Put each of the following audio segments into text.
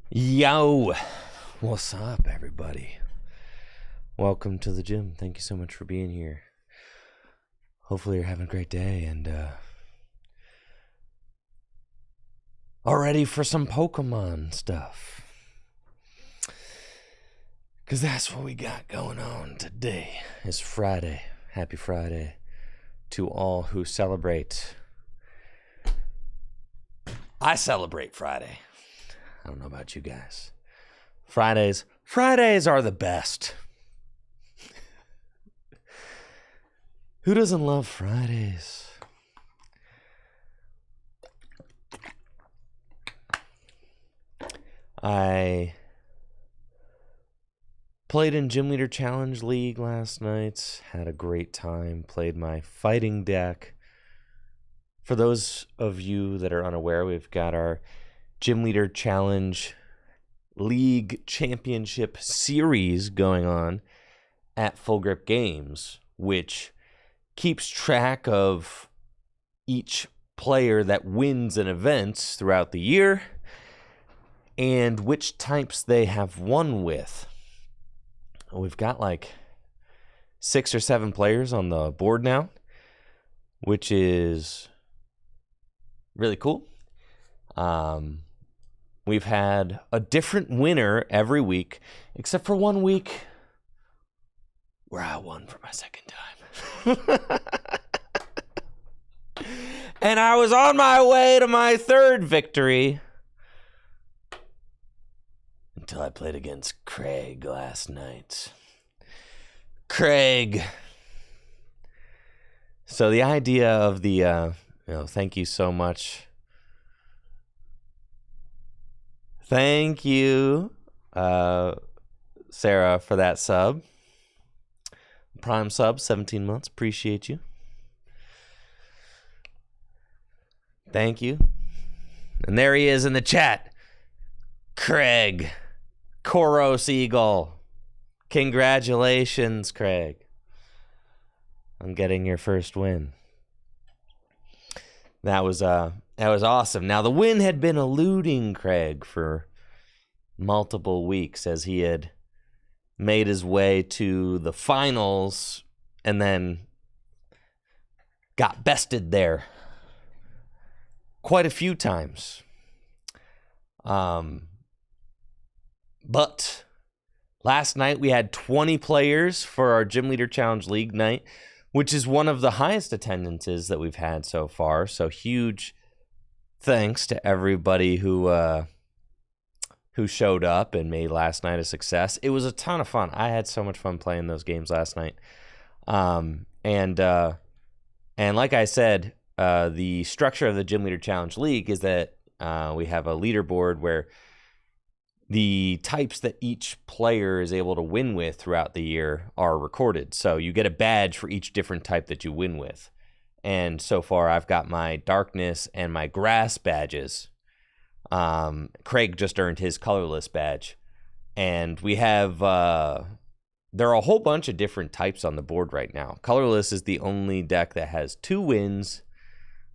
Yo, what's up, everybody? Welcome to the gym. Thank you so much for being here. Hopefully you're having a great day and all ready for some Pokemon stuff. Because that's what we got going on today. It's Friday. Happy Friday to all who celebrate. I celebrate Friday. I don't know about you guys. Fridays are the best. Who doesn't love Fridays? I played in Gym Leader Challenge League last night. Had a great time. Played my fighting deck. For those of you that are unaware, we've got our Gym Leader Challenge League Championship Series going on at Full Grip Games, which keeps track of each player that wins an event throughout the year and which types they have won with. We've got like 6 or 7 players on the board now, which is really cool. We've had a different winner every week, except for 1 week where I won for my second time. And I was on my way to my third victory until I played against Craig last night. Craig. So the idea of the, thank you so much. Thank you, Sarah, for that sub. Prime sub, 17 months. Appreciate you. Thank you. And there he is in the chat. Craig. Koros Eagle. Congratulations, Craig. on getting your first win. That was awesome. Now, the win had been eluding Craig for multiple weeks as he had made his way to the finals and then got bested there quite a few times. But last night we had 20 players for our Gym Leader Challenge League night, which is one of the highest attendances that we've had so far. So huge thanks to everybody who showed up and made last night a success. It was a ton of fun. I had so much fun playing those games last night. And like I said, the structure of the Gym Leader Challenge League is that we have a leaderboard where the types that each player is able to win with throughout the year are recorded. So you get a badge for each different type that you win with. And so far, I've got my Darkness and my Grass badges. Craig just earned his Colorless badge. And we have, there are a whole bunch of different types on the board right now. Colorless is the only deck that has 2 wins,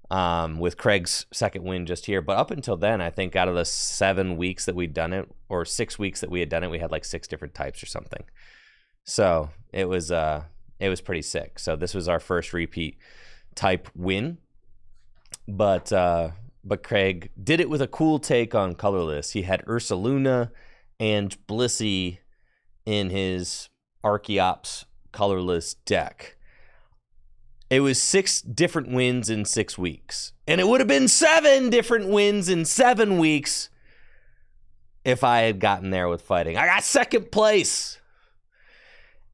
with Craig's second win just here. But up until then, I think out of the 7 weeks that we'd done it, or 6 weeks that we had done it, we had like 6 different types or something. So it was pretty sick. So this was our first repeat type win. But Craig did it with a cool take on Colorless. He had Ursaluna and Blissey in his Archeops Colorless deck. It was 6 different wins in 6 weeks. And it would have been 7 different wins in 7 weeks if I had gotten there with fighting. I got second place.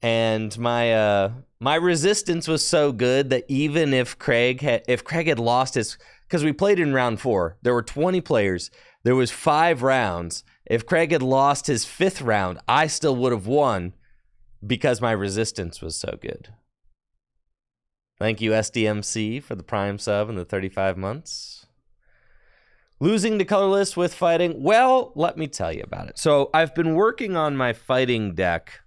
And my resistance was so good that even if Craig had lost his, because we played in round 4, there were 20 players, there was 5 rounds. If Craig had lost his 5th round, I still would have won because my resistance was so good. Thank you, SDMC, for the Prime sub and the 35 months. Losing to Colorless with fighting. Well, let me tell you about it. So I've been working on my fighting deck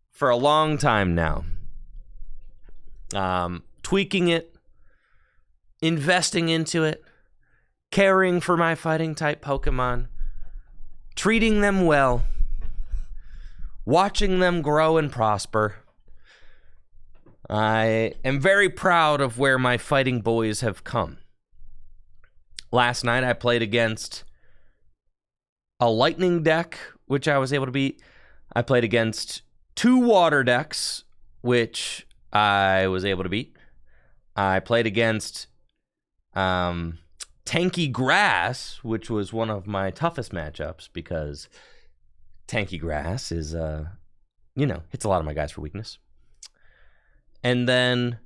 for a long time now. Tweaking it, investing into it, caring for my fighting type Pokemon. treating them well, watching them grow and prosper. I am very proud of where my fighting boys have come. Last night I played against a lightning deck, which I was able to beat. I played against 2 water decks, which I was able to beat. I played against tanky grass, which was one of my toughest matchups because tanky grass is, hits a lot of my guys for weakness. And then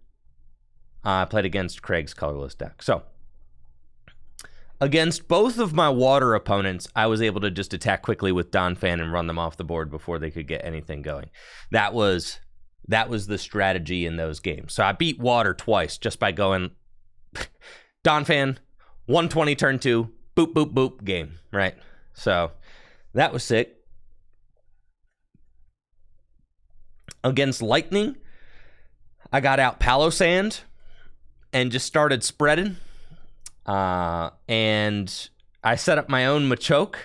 I played against Craig's colorless deck. So against both of my water opponents, I was able to just attack quickly with Donphan and run them off the board before they could get anything going. That was the strategy in those games. So I beat water twice just by going Donphan, 120 turn 2, boop, boop, boop, game, right? So that was sick. Against lightning, I got out Palossand and just started spreading. And I set up my own Machoke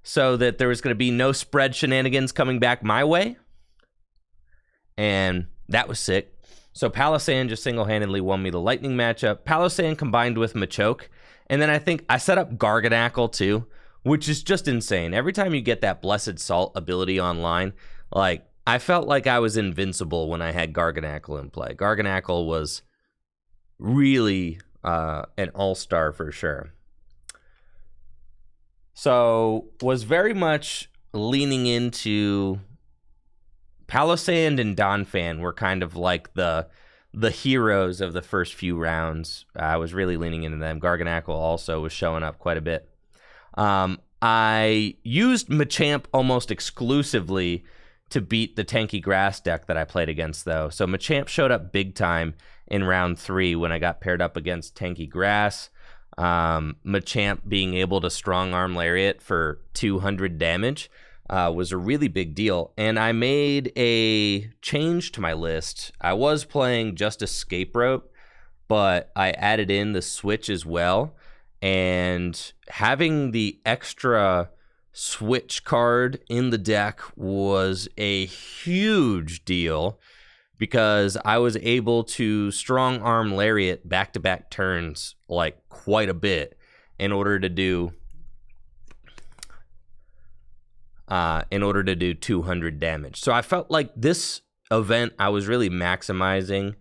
so that there was going to be no spread shenanigans coming back my way. And that was sick. So Palossand just single-handedly won me the lightning matchup. Palossand combined with Machoke. And then I think I set up Garganackle too, which is just insane. Every time you get that Blessed Salt ability online, like, I felt like I was invincible when I had Garganackle in play. Garganackle was really an all-star for sure. So was very much leaning into Palossand and Donphan were kind of like the heroes of the first few rounds. I was really leaning into them. Garganackle also was showing up quite a bit. I used Machamp almost exclusively to beat the tanky grass deck that I played against, though. So Machamp showed up big time in round 3 when I got paired up against tanky grass. Machamp being able to strong arm Lariat for 200 damage was a really big deal. And I made a change to my list. I was playing just Escape Rope, but I added in the Switch as well. And having the extra Switch card in the deck was a huge deal because I was able to strong arm Lariat back-to-back turns like quite a bit in order to do 200 damage. So I felt like this event I was really maximizing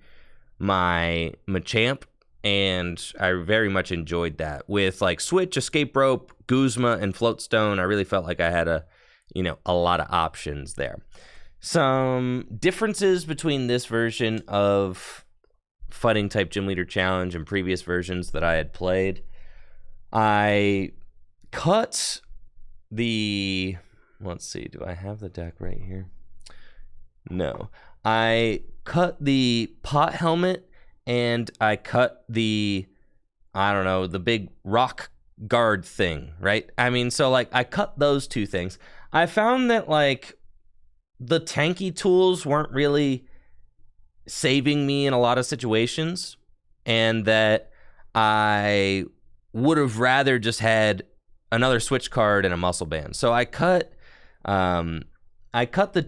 my Machamp, and I very much enjoyed that. With like Switch, Escape Rope, Guzma, and Floatstone, I really felt like I had a lot of options there. Some differences between this version of Fighting Type Gym Leader Challenge and previous versions that I had played. I cut the... Let's see, do I have the deck right here? No. I cut the Pot Helmet and I cut the big rock guard thing, right? I mean, so like I cut those two things. I found that like the tanky tools weren't really saving me in a lot of situations, and that I would have rather just had another Switch card and a muscle band. So I cut the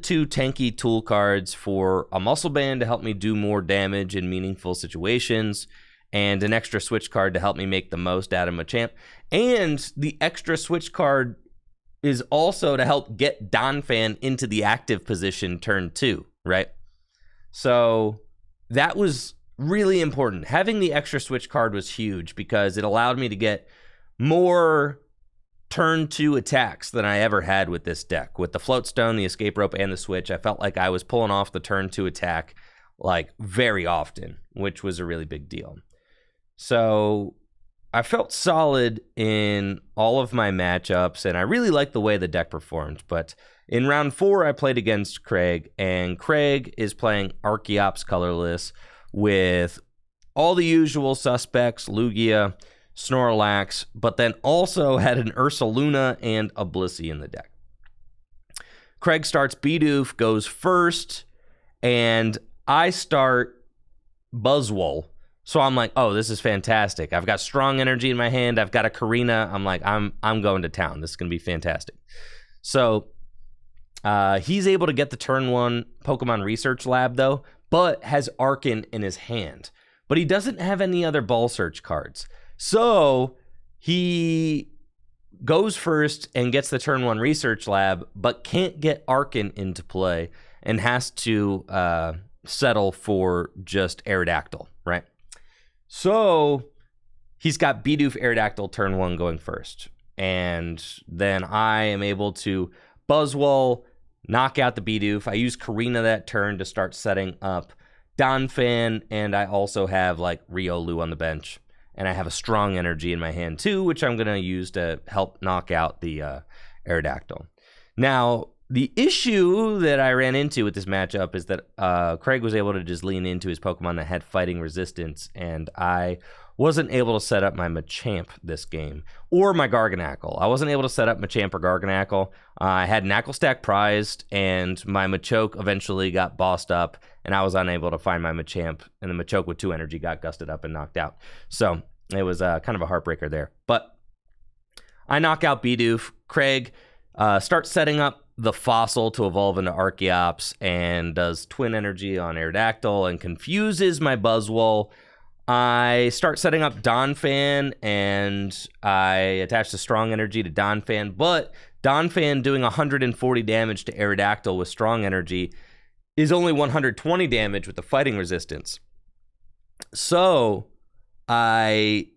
2 tanky tool cards for a muscle band to help me do more damage in meaningful situations, and an extra Switch card to help me make the most out of Machamp. And the extra Switch card is also to help get Donphan into the active position turn 2, right? So that was really important. Having the extra Switch card was huge because it allowed me to get more turn 2 attacks than I ever had with this deck. With the Floatstone, the Escape Rope, and the Switch, I felt like I was pulling off the turn 2 attack like very often, which was a really big deal. So I felt solid in all of my matchups, and I really liked the way the deck performed. But in round 4, I played against Craig, and Craig is playing Archeops colorless with all the usual suspects, Lugia, Snorlax, but then also had an Ursaluna and a Blissey in the deck. Craig starts Bidoof, goes first, and I start Buzzwole So I'm like, oh, this is fantastic. I've got strong energy in my hand. I've got a Karina. I'm like, I'm going to town. This is going to be fantastic. So he's able to get the turn 1 Pokemon Research Lab, though, but has Arkin in his hand. But he doesn't have any other Ball Search cards. So he goes first and gets the turn 1 Research Lab, but can't get Arkin into play and has to settle for just Aerodactyl, right? So he's got Bidoof Aerodactyl turn 1 going first. And then I am able to Buzzwole, knock out the Bidoof. I use Karina that turn to start setting up Donphan, and I also have like Riolu on the bench. And I have a strong energy in my hand too, which I'm going to use to help knock out the Aerodactyl. Now, the issue that I ran into with this matchup is that Craig was able to just lean into his Pokemon that had fighting resistance, and I wasn't able to set up my Machamp this game, or my Garganacl. I wasn't able to set up Machamp or Garganacl. I had Knackle Stack prized, and my Machoke eventually got bossed up, and I was unable to find my Machamp, and the Machoke with 2 energy got gusted up and knocked out. So it was kind of a heartbreaker there. But I knock out Bidoof. Craig starts setting up the Fossil to evolve into Archeops and does Twin Energy on Aerodactyl and confuses my Buzzwole. I start setting up Donphan, and I attach the Strong Energy to Donphan, but Donphan doing 140 damage to Aerodactyl with Strong Energy is only 120 damage with the fighting resistance. So I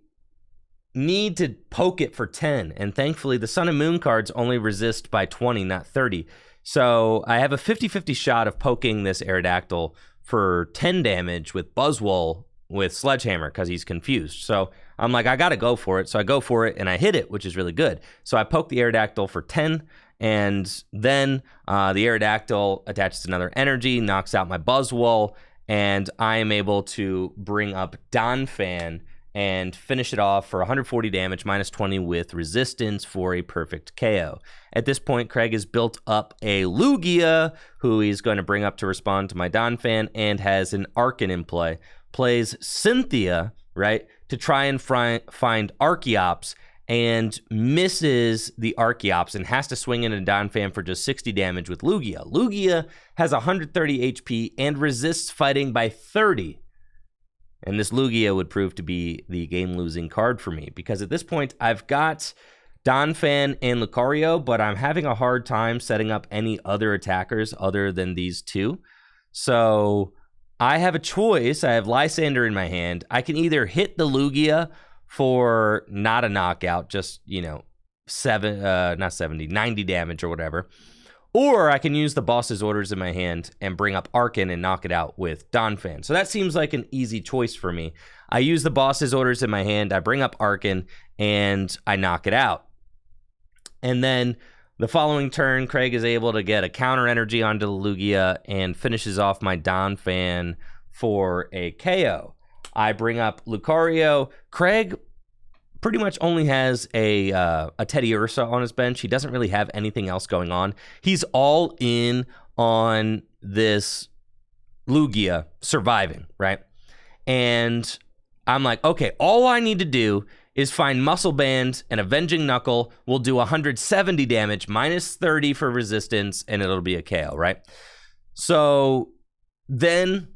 need to poke it for 10, and thankfully the Sun and Moon cards only resist by 20, not 30. So I have a 50-50 shot of poking this Aerodactyl for 10 damage with Buzzwole with Sledgehammer because he's confused. So I'm like, I gotta go for it. So I go for it and I hit it, which is really good. So I poke the Aerodactyl for 10, and then the Aerodactyl attaches another energy, knocks out my Buzzwole, and I am able to bring up Donphan and finish it off for 140 damage, minus 20 with resistance for a perfect KO. At this point, Craig has built up a Lugia, who he's going to bring up to respond to my Donphan, and has an Arkin in play. Plays Cynthia, right, to try and find Archeops, and misses the Archeops and has to swing in a Donphan for just 60 damage with Lugia. Lugia has 130 HP and resists fighting by 30. And this Lugia would prove to be the game-losing card for me, because at this point, I've got Donphan and Lucario, but I'm having a hard time setting up any other attackers other than these two. So I have a choice. I have Lysander in my hand. I can either hit the Lugia for not a knockout, just, 90 damage or whatever. Or I can use the boss's orders in my hand and bring up Arkin and knock it out with Donphan. So that seems like an easy choice for me. I use the boss's orders in my hand, I bring up Arkin, and I knock it out. And then the following turn, Craig is able to get a counter energy onto the Lugia and finishes off my Donphan for a KO. I bring up Lucario. Craig pretty much only has a Teddy Ursa on his bench. He doesn't really have anything else going on. He's all in on this Lugia surviving, right? And I'm like, okay, all I need to do is find Muscle Band, and Avenging Knuckle will do 170 damage, minus 30 for resistance, and it'll be a KO, right? So then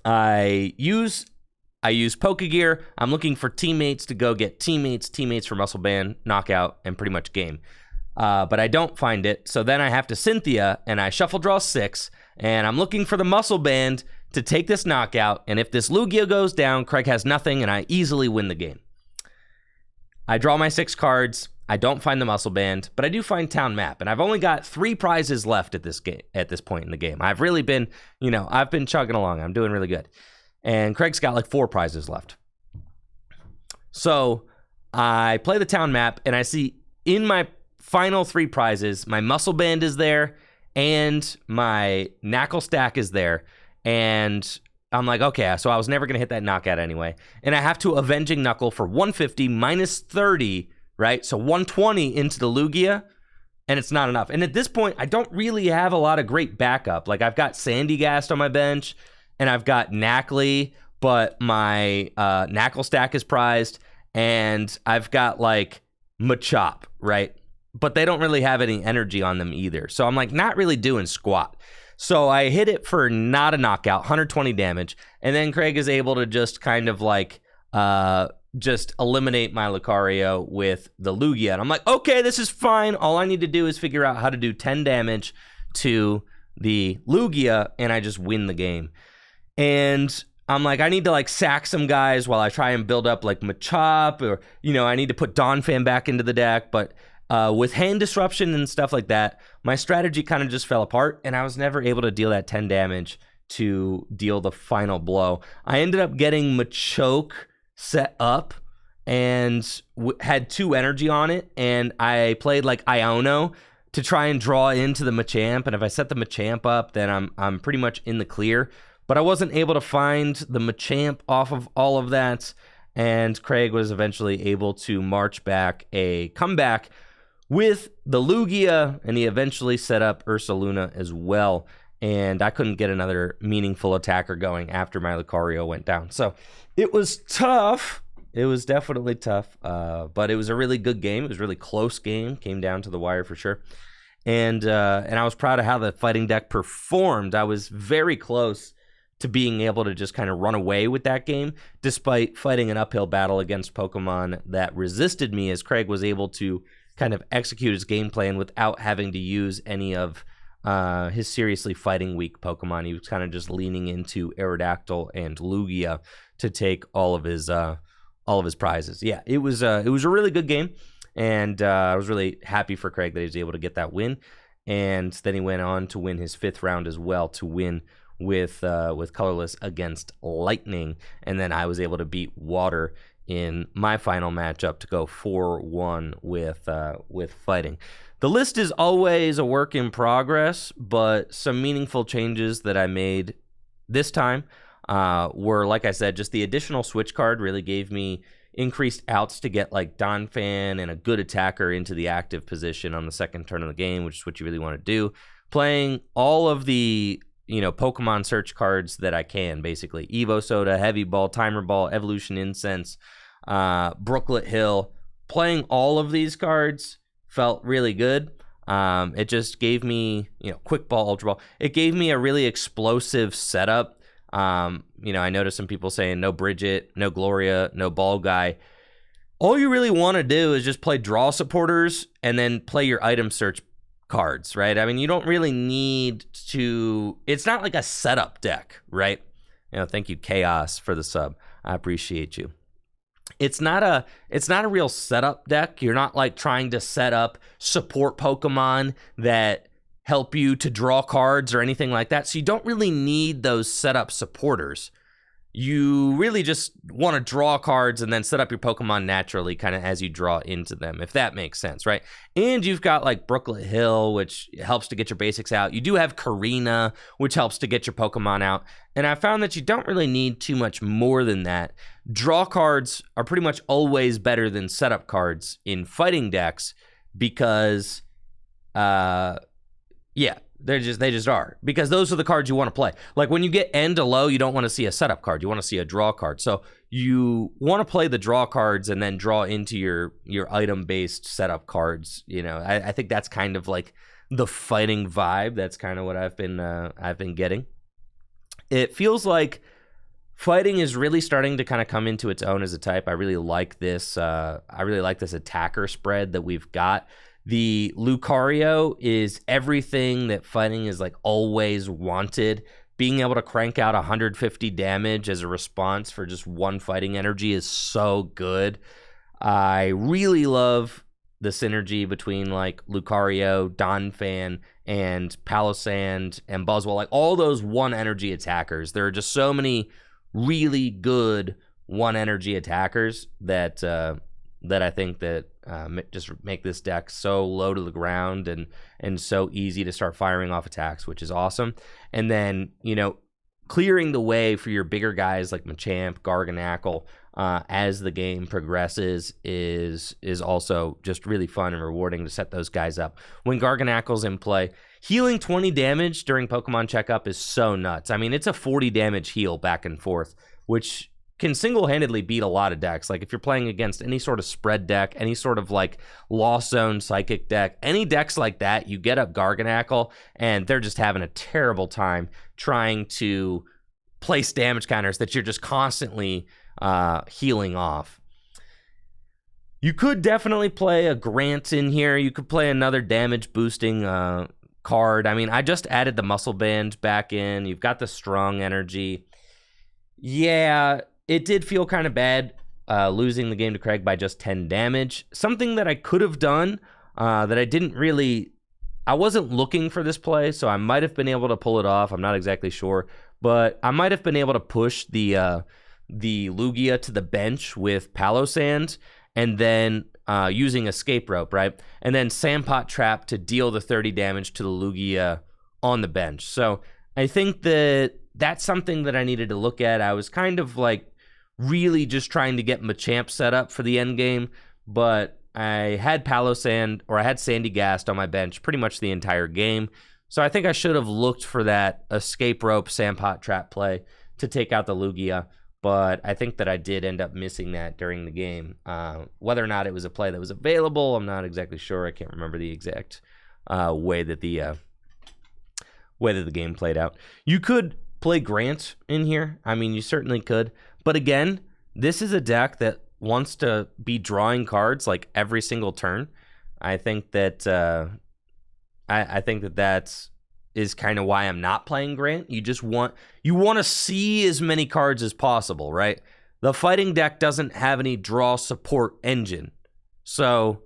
I use Pokegear. I'm looking for teammates to go get teammates for Muscle Band, knockout, and pretty much game. But I don't find it, so then I have to Cynthia, and I shuffle draw 6, and I'm looking for the Muscle Band to take this knockout, and if this Lugia goes down, Craig has nothing, and I easily win the game. I draw my 6 cards. I don't find the Muscle Band, but I do find Town Map, and I've only got 3 prizes left at this point in the game. I've really been, I've been chugging along. I'm doing really good. And Craig's got like 4 prizes left. So I play the Town Map, and I see in my final 3 prizes, my Muscle Band is there, and my Knackle Stack is there. And I'm like, okay, so I was never going to hit that knockout anyway. And I have to Avenging Knuckle for 150 minus 30, right? So 120 into the Lugia, and it's not enough. And at this point, I don't really have a lot of great backup. Like, I've got Sandygast on my bench, and I've got Knackley, but my Knackle stack is prized, and I've got like Machop, right? But they don't really have any energy on them either. So I'm like not really doing squat. So I hit it for not a knockout, 120 damage, and then Craig is able to just kind of like just eliminate my Lucario with the Lugia. And I'm like, okay, this is fine. All I need to do is figure out how to do 10 damage to the Lugia, and I just win the game. And I'm like, I need to like sack some guys while I try and build up like Machop, or, you know, I need to put Donphan back into the deck. But with hand disruption and stuff like that, my strategy kind of just fell apart, and I was never able to deal that 10 damage to deal the final blow. I ended up getting Machoke set up and had 2 energy on it, and I played like Iono to try and draw into the Machamp, and if I set the Machamp up, then I'm pretty much in the clear. But I wasn't able to find the Machamp off of all of that, and Craig was eventually able to march back a comeback with the Lugia, and he eventually set up Ursaluna as well, and I couldn't get another meaningful attacker going after my Lucario went down. So it was tough. It was definitely tough, but it was a really good game. It was a really close game. Came down to the wire for sure. And I was proud of how the fighting deck performed. I was very close to being able to just kind of run away with that game, despite fighting an uphill battle against Pokemon that resisted me, as Craig was able to kind of execute his game plan without having to use any of his seriously fighting weak Pokemon. He was kind of just leaning into Aerodactyl and Lugia to take all of his prizes. Yeah, it was a really good game, and I was really happy for Craig that he was able to get that win. And then he went on to win his 5th round as well, to win with Colorless against Lightning, and then I was able to beat Water in my final matchup to go 4-1 with Fighting. The list is always a work in progress, but some meaningful changes that I made this time were, like I said, just the additional switch card really gave me increased outs to get like Donphan and a good attacker into the active position on the second turn of the game, which is what you really want to do. Playing all of the Pokemon search cards that I can, basically. Evo Soda, Heavy Ball, Timer Ball, Evolution Incense, Brooklet Hill. Playing all of these cards felt really good. It just gave me, Quick Ball, Ultra Ball. It gave me a really explosive setup. I noticed some people saying no Bridget, no Gloria, no Ball Guy. All you really want to do is just play draw supporters and then play your item search cards, right? I mean, you don't really need to. It's not like a setup deck, right? Thank you, Chaos, for the sub. I appreciate you. It's not a real setup deck. You're not like trying to set up support Pokemon that help you to draw cards or anything like that. So you don't really need those setup supporters. You really just want to draw cards and then set up your Pokemon naturally kind of as you draw into them, if that makes sense, right? And you've got like Brooklet Hill, which helps to get your basics out. You do have Karina, which helps to get your Pokemon out. And I found that you don't really need too much more than that. Draw cards are pretty much always better than setup cards in fighting decks because, they just are, because those are the cards you want to play. Like when you get end to low, you don't want to see a setup card. You want to see a draw card. So you want to play the draw cards and then draw into your item-based setup cards. I think that's kind of like the fighting vibe. That's kind of what I've been getting. It feels like fighting is really starting to kind of come into its own as a type. I really like this. I really like this attacker spread that we've got. The Lucario is everything that fighting is like always wanted. Being able to crank out 150 damage as a response for just 1 fighting energy is so good. I really love the synergy between like Lucario, Donphan, and Palossand and Buzzwole. Like all those 1 energy attackers. There are just so many really good 1 energy attackers that I think that just make this deck so low to the ground and so easy to start firing off attacks, which is awesome. And then, clearing the way for your bigger guys like Machamp, Garganacl, as the game progresses is also just really fun and rewarding to set those guys up. When Garganacl's in play, healing 20 damage during Pokemon Checkup is so nuts. I mean, it's a 40 damage heal back and forth which can single-handedly beat a lot of decks. Like if you're playing against any sort of spread deck, any sort of like Lost Zone Psychic deck, any decks like that, you get up Garganackle and they're just having a terrible time trying to place damage counters that you're just constantly healing off. You could definitely play a Grant in here. You could play another damage boosting card. I mean, I just added the Muscle Band back in. You've got the Strong Energy. Yeah, it did feel kind of bad losing the game to Craig by just 10 damage. Something that I could have done that I didn't really... I wasn't looking for this play, so I might have been able to pull it off. I'm not exactly sure. But I might have been able to push the Lugia to the bench with Palossand and then using Escape Rope, right? And then Sandpot Trap to deal the 30 damage to the Lugia on the bench. So I think that that's something that I needed to look at. I was kind of like really just trying to get Machamp set up for the end game, but I had Palossand, or I had Sandygast on my bench pretty much the entire game. So I think I should have looked for that Escape Rope Sandpot Trap play to take out the Lugia, but I think that I did end up missing that during the game. Whether or not it was a play that was available, I'm not exactly sure. I can't remember the exact way that the game played out. You could play Grant in here. I mean, you certainly could. But again, this is a deck that wants to be drawing cards like every single turn. I think that I think that is kind of why I'm not playing Grant. You want to see as many cards as possible, right? The fighting deck doesn't have any draw support engine. So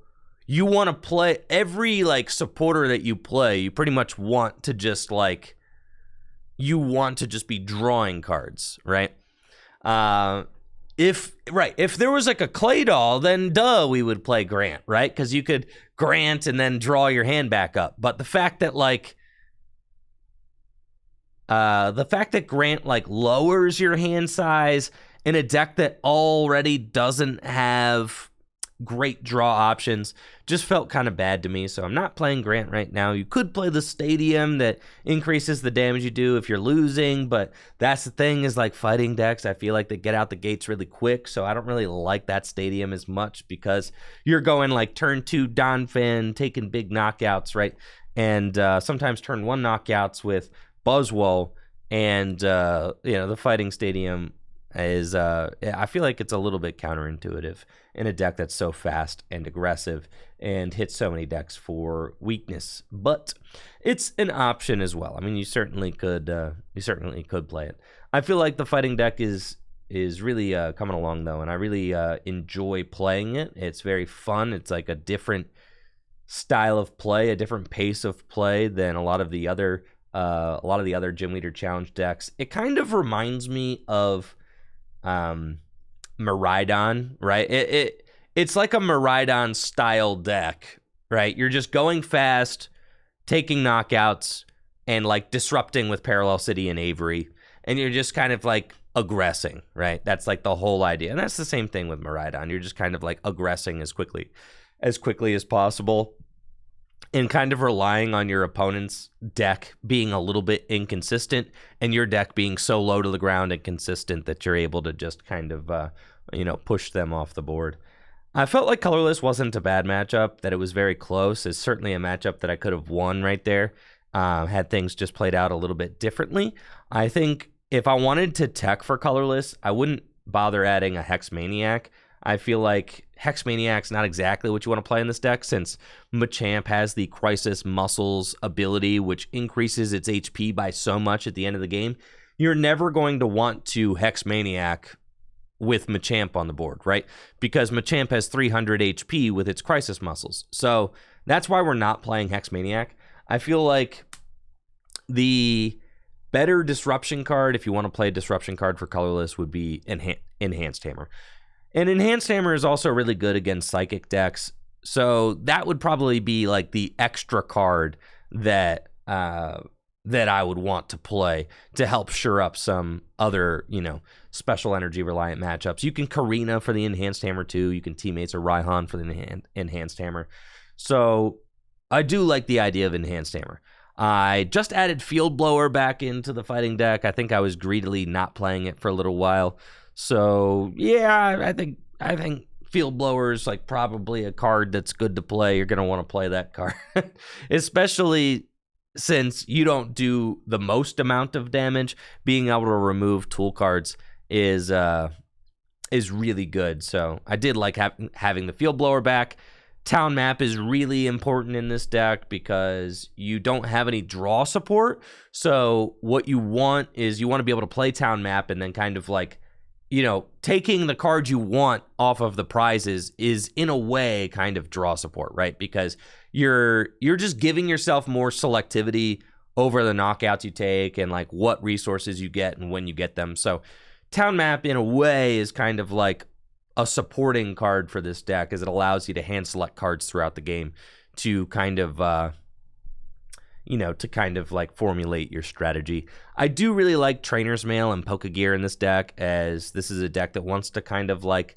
you want to play every like supporter that you play, you pretty much want to just be drawing cards, right? If there was like a Clay Doll, then we would play Grant, right? Because you could Grant and then draw your hand back up. But the fact that Grant like lowers your hand size in a deck that already doesn't have great draw options just felt kind of bad to me. So I'm not playing Grant right now. You could play the Stadium that increases the damage you do if you're losing, but that's the thing is like fighting decks, I feel like they get out the gates really quick, so I don't really like that Stadium as much because you're going like turn 2 Donphan, taking big knockouts, right? And sometimes turn 1 knockouts with Buzzwole, and the fighting Stadium is I feel like it's a little bit counterintuitive in a deck that's so fast and aggressive and hits so many decks for weakness, but it's an option as well. I mean, you certainly could play it. I feel like the fighting deck is really coming along though, and I really enjoy playing it. It's very fun. It's like a different style of play, a different pace of play than a lot of the other Gym Leader Challenge decks. It kind of reminds me of Miraidon, right? It's like a Miraidon style deck, right? You're just going fast, taking knockouts, and like disrupting with Parallel City and Avery, and you're just kind of like aggressing, right? That's like the whole idea, and that's the same thing with Miraidon. You're just kind of like aggressing as quickly as possible, and kind of relying on your opponent's deck being a little bit inconsistent and your deck being so low to the ground and consistent that you're able to just kind of, push them off the board. I felt like Colorless wasn't a bad matchup, that it was very close. It's certainly a matchup that I could have won right there, had things just played out a little bit differently. I think if I wanted to tech for Colorless, I wouldn't bother adding a Hex Maniac. I feel like Hex Maniac's not exactly what you want to play in this deck, since Machamp has the Crisis Muscles ability, which increases its HP by so much at the end of the game. You're never going to want to Hex Maniac with Machamp on the board, right? Because Machamp has 300 HP with its Crisis Muscles. So that's why we're not playing Hex Maniac. I feel like the better Disruption card, if you want to play a Disruption card for Colorless, would be Enhanced Hammer. And Enhanced Hammer is also really good against Psychic decks, so that would probably be like the extra card that I would want to play to help shore up some other, special energy reliant matchups. You can Karina for the Enhanced Hammer too. You can Teammates or Raihan for the Enhanced Hammer. So I do like the idea of Enhanced Hammer. I just added Field Blower back into the fighting deck. I think I was greedily not playing it for a little while. So yeah, I think Field Blower is like probably a card that's good to play. You're gonna want to play that card, especially since you don't do the most amount of damage. Being able to remove tool cards is really good. So I did like having the Field Blower back. Town Map is really important in this deck because you don't have any draw support. So what you want is you want to be able to play Town Map and then kind of like, you know, taking the cards you want off of the prizes is in a way kind of draw support, right? Because you're just giving yourself more selectivity over the knockouts you take and like what resources you get and when you get them. So Town Map in a way is kind of like a supporting card for this deck, as it allows you to hand select cards throughout the game to kind of like formulate your strategy. I do really like Trainer's Mail and Pokegear in this deck, as this is a deck that wants to kind of like,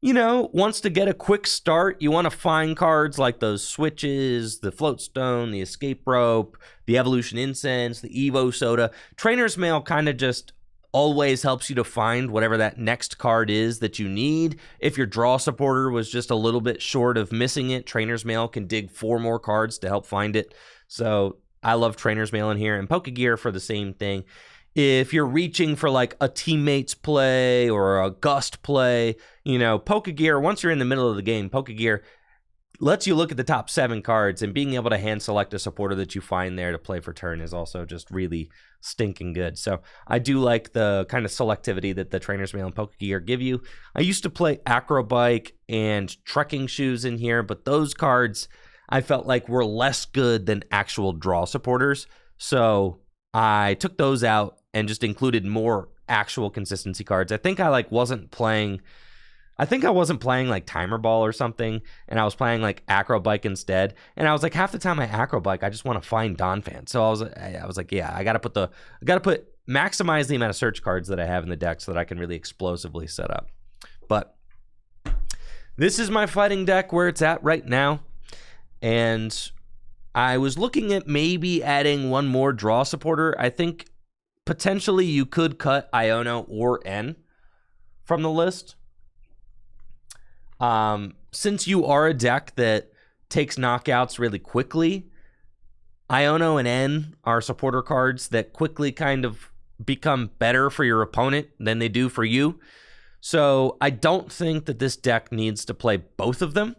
you know, wants to get a quick start. You want to find cards like those Switches, the Floatstone, the Escape Rope, the Evolution Incense, the Evo Soda. Trainer's Mail kind of just always helps you to find whatever that next card is that you need. If your draw supporter was just a little bit short of missing it, Trainer's Mail can dig 4 more cards to help find it. So I love Trainer's Mail in here, and Pokegear for the same thing. If you're reaching for like a teammate's play or a gust play, you know, Pokegear, once you're in the middle of the game, Pokegear lets you look at the top 7 cards, and being able to hand select a supporter that you find there to play for turn is also just really stinking good. So I do like the kind of selectivity that the Trainer's Mail and Pokegear give you. I used to play Acrobike and Trekking Shoes in here, but those cards I felt like were less good than actual draw supporters. So I took those out and just included more actual consistency cards. I think I wasn't playing like Timer Ball or something, and I was playing like Acrobike instead. And I was like, half the time I Acrobike, I just want to find Donphan. So I was like, yeah, I gotta maximize the amount of search cards that I have in the deck so that I can really explosively set up. But this is my fighting deck where it's at right now, and I was looking at maybe adding one more draw supporter. I think potentially you could cut Iono or N from the list. Since you are a deck that takes knockouts really quickly, Iono and N are supporter cards that quickly kind of become better for your opponent than they do for you. So I don't think that this deck needs to play both of them.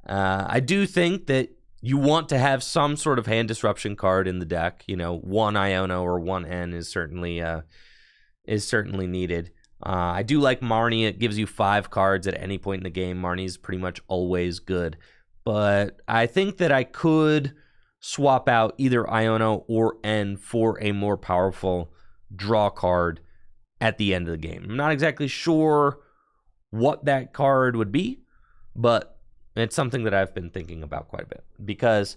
I do think that you want to have some sort of hand disruption card in the deck. You know, one Iono or one N is certainly needed. I do like Marnie. It gives you 5 cards at any point in the game. Marnie's pretty much always good. But I think that I could swap out either Iono or N for a more powerful draw card at the end of the game. I'm not exactly sure what that card would be, but it's something that I've been thinking about quite a bit. Because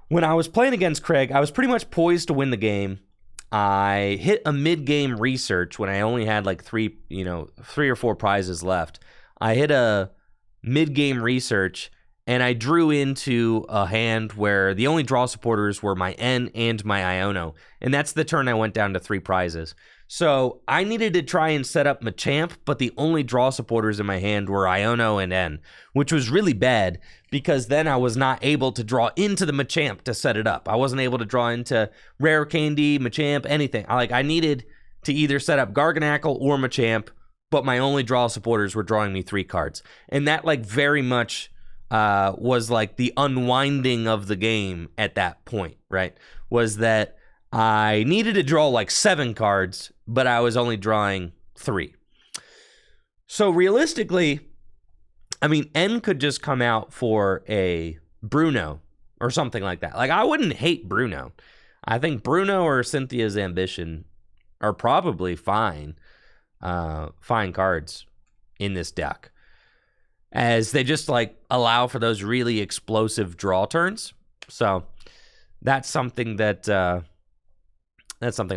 when I was playing against Craig, I was pretty much poised to win the game. I hit a mid-game research when I only had like 3 or 4 prizes left. I hit a mid-game research, and I drew into a hand where the only draw supporters were my N and my Iono, and that's the turn I went down to 3 prizes. So I needed to try and set up Machamp, but the only draw supporters in my hand were Iono and N, which was really bad because then I was not able to draw into the Machamp to set it up. I wasn't able to draw into Rare Candy, Machamp, anything. I needed to either set up Garganacl or Machamp, but my only draw supporters were drawing me 3 cards. And that very much was like the unwinding of the game at that point, right? Was that I needed to draw 7 cards, but I was only drawing 3. So realistically, I mean, N could just come out for a Bruno or something like that. I wouldn't hate Bruno. I think Bruno or Cynthia's Ambition are probably fine cards in this deck, as they just allow for those really explosive draw turns. So that's something that I'll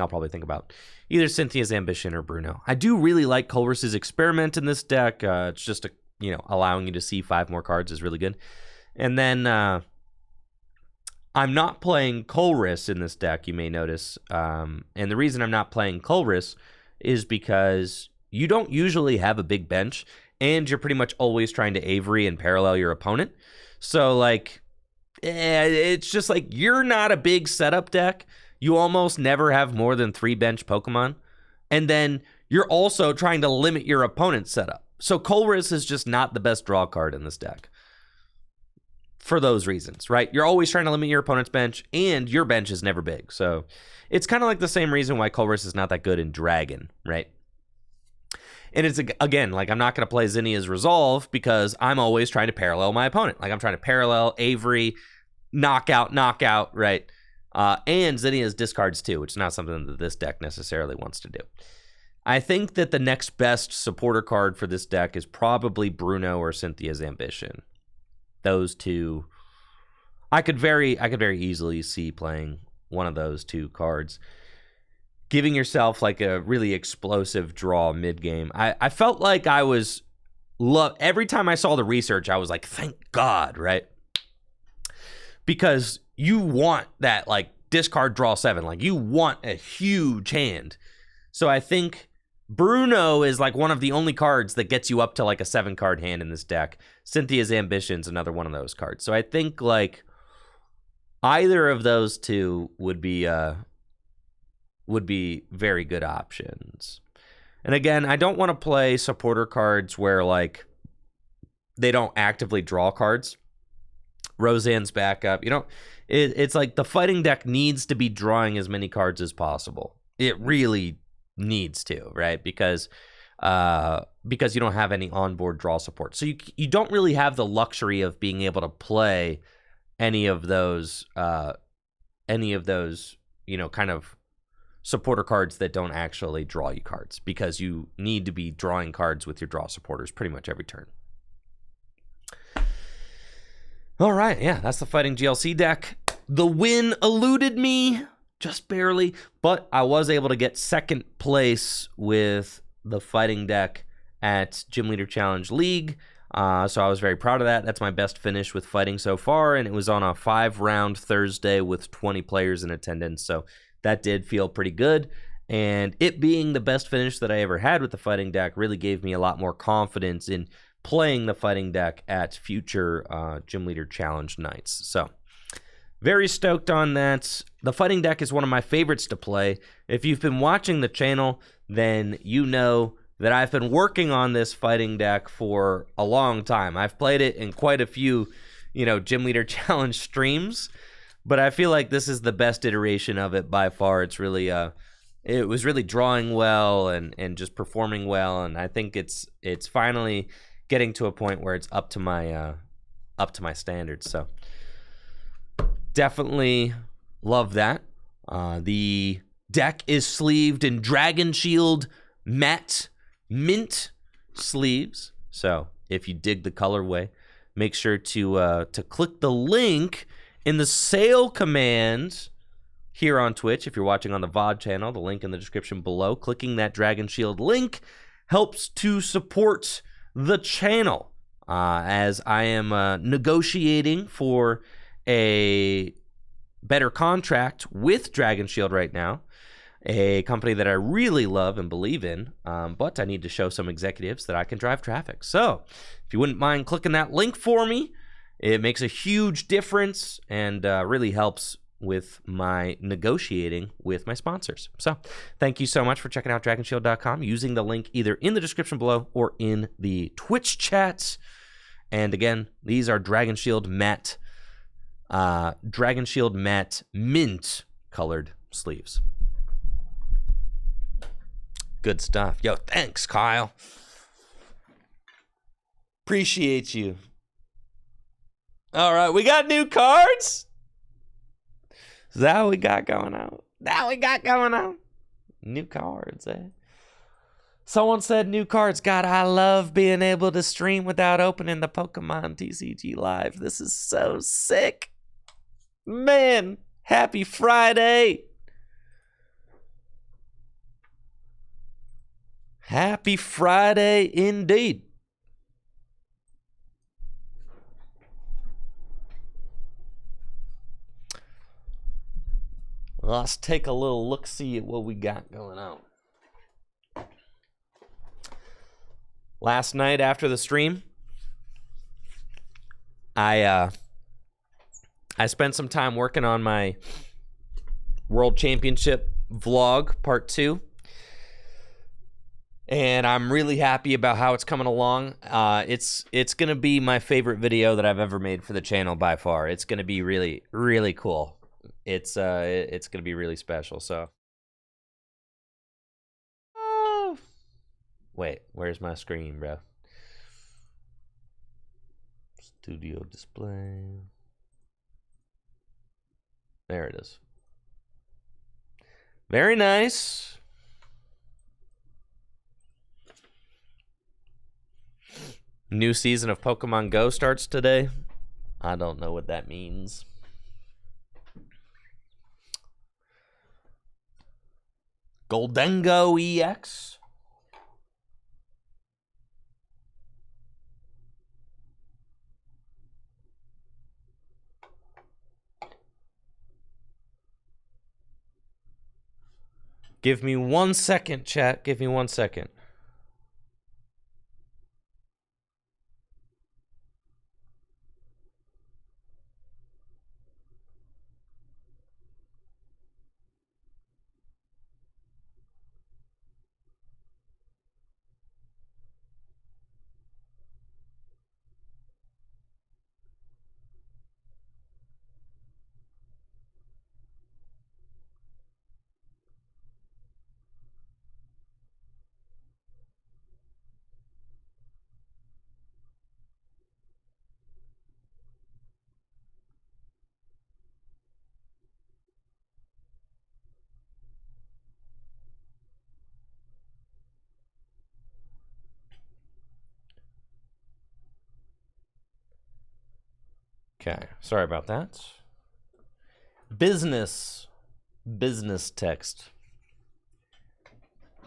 probably think about. Either Cynthia's Ambition or Bruno. I do really like Culver's Experiment in this deck. It's just allowing you to see 5 more cards is really good. And then I'm not playing Colress in this deck, you may notice. And the reason I'm not playing Colress is because you don't usually have a big bench, and you're pretty much always trying to Avery and parallel your opponent. So, like, it's just like you're not a big setup deck. You almost never have more than 3 bench Pokemon. And then you're also trying to limit your opponent's setup. So Colress is just not the best draw card in this deck. For those reasons, right? You're always trying to limit your opponent's bench, and your bench is never big. So it's kind of like the same reason why Colress is not that good in Dragon, right? And it's, again, like, I'm not going to play Zinnia's Resolve because I'm always trying to parallel my opponent. Like, I'm trying to parallel Avery, knockout, right? And Zinnia's discards too, which is not something that this deck necessarily wants to do. I think that the next best supporter card for this deck is probably Bruno or Cynthia's Ambition. Those two, I could very easily see playing one of those 2 cards, giving yourself like a really explosive draw mid-game. I felt like I was every time I saw the research, I was like, thank God, right? Because you want that, like, discard draw 7. Like, you want a huge hand. So I think Bruno is like one of the only cards that gets you up to like a 7-card hand in this deck. Cynthia's Ambition's another one of those cards. So I think like either of those 2 would be very good options. And again, I don't want to play supporter cards where like they don't actively draw cards. Roseanne's backup. You know, it's like the fighting deck needs to be drawing as many cards as possible. It really needs to, right? Because you don't have any onboard draw support. So you don't really have the luxury of being able to play any of those, you know, kind of supporter cards that don't actually draw you cards, because you need to be drawing cards with your draw supporters pretty much every turn. All right, yeah, that's the Fighting GLC deck. The win eluded me just barely, but I was able to get 2nd place with the Fighting deck at Gym Leader Challenge League. So I was very proud of that. That's my best finish with Fighting so far, and it was on a 5-round Thursday with 20 players in attendance. So that did feel pretty good. And it being the best finish that I ever had with the Fighting deck really gave me a lot more confidence in playing the Fighting deck at future Gym Leader Challenge nights. So very stoked on that. The Fighting deck is one of my favorites to play. If you've been watching the channel, then you know that I've been working on this Fighting deck for a long time. I've played it in quite a few, you know, Gym Leader Challenge streams, but I feel like this is the best iteration of it by far. It's really it was really drawing well and just performing well, and I think it's finally getting to a point where it's up to my standards. So definitely love that. The deck is sleeved in Dragon Shield matte mint sleeves. So if you dig the colorway, make sure to click the link in the sale command here on Twitch. If you're watching on the VOD channel, the link in the description below. Clicking that Dragon Shield link helps to support the channel, as I am negotiating for a better contract with Dragon Shield right now, a company that I really love and believe in, but I need to show some executives that I can drive traffic. So if you wouldn't mind clicking that link for me, it makes a huge difference and really helps with my negotiating with my sponsors. So thank you so much for checking out dragonshield.com, using the link either in the description below or in the Twitch chat. And again, these are Dragon Shield matte mint colored sleeves. Good stuff. Yo, thanks, Kyle. Appreciate you. All right, we got new cards. Is that what we got going on? New cards, eh? Someone said new cards. God, I love being able to stream without opening the Pokemon TCG Live. This is so sick. Man, happy Friday. Happy Friday indeed. Let's take a little look-see at what we got going on. Last night after the stream, I spent some time working on my World Championship vlog part 2. And I'm really happy about how it's coming along. It's going to be my favorite video that I've ever made for the channel by far. It's going to be really, really cool. It's going to be really special. So, wait, where's my screen, bro? Studio display. There it is. Very nice. New season of Pokemon Go starts today. I don't know what that means. Goldengo EX. Give me 1 second, chat. Give me 1 second. Okay, sorry about that. Business text.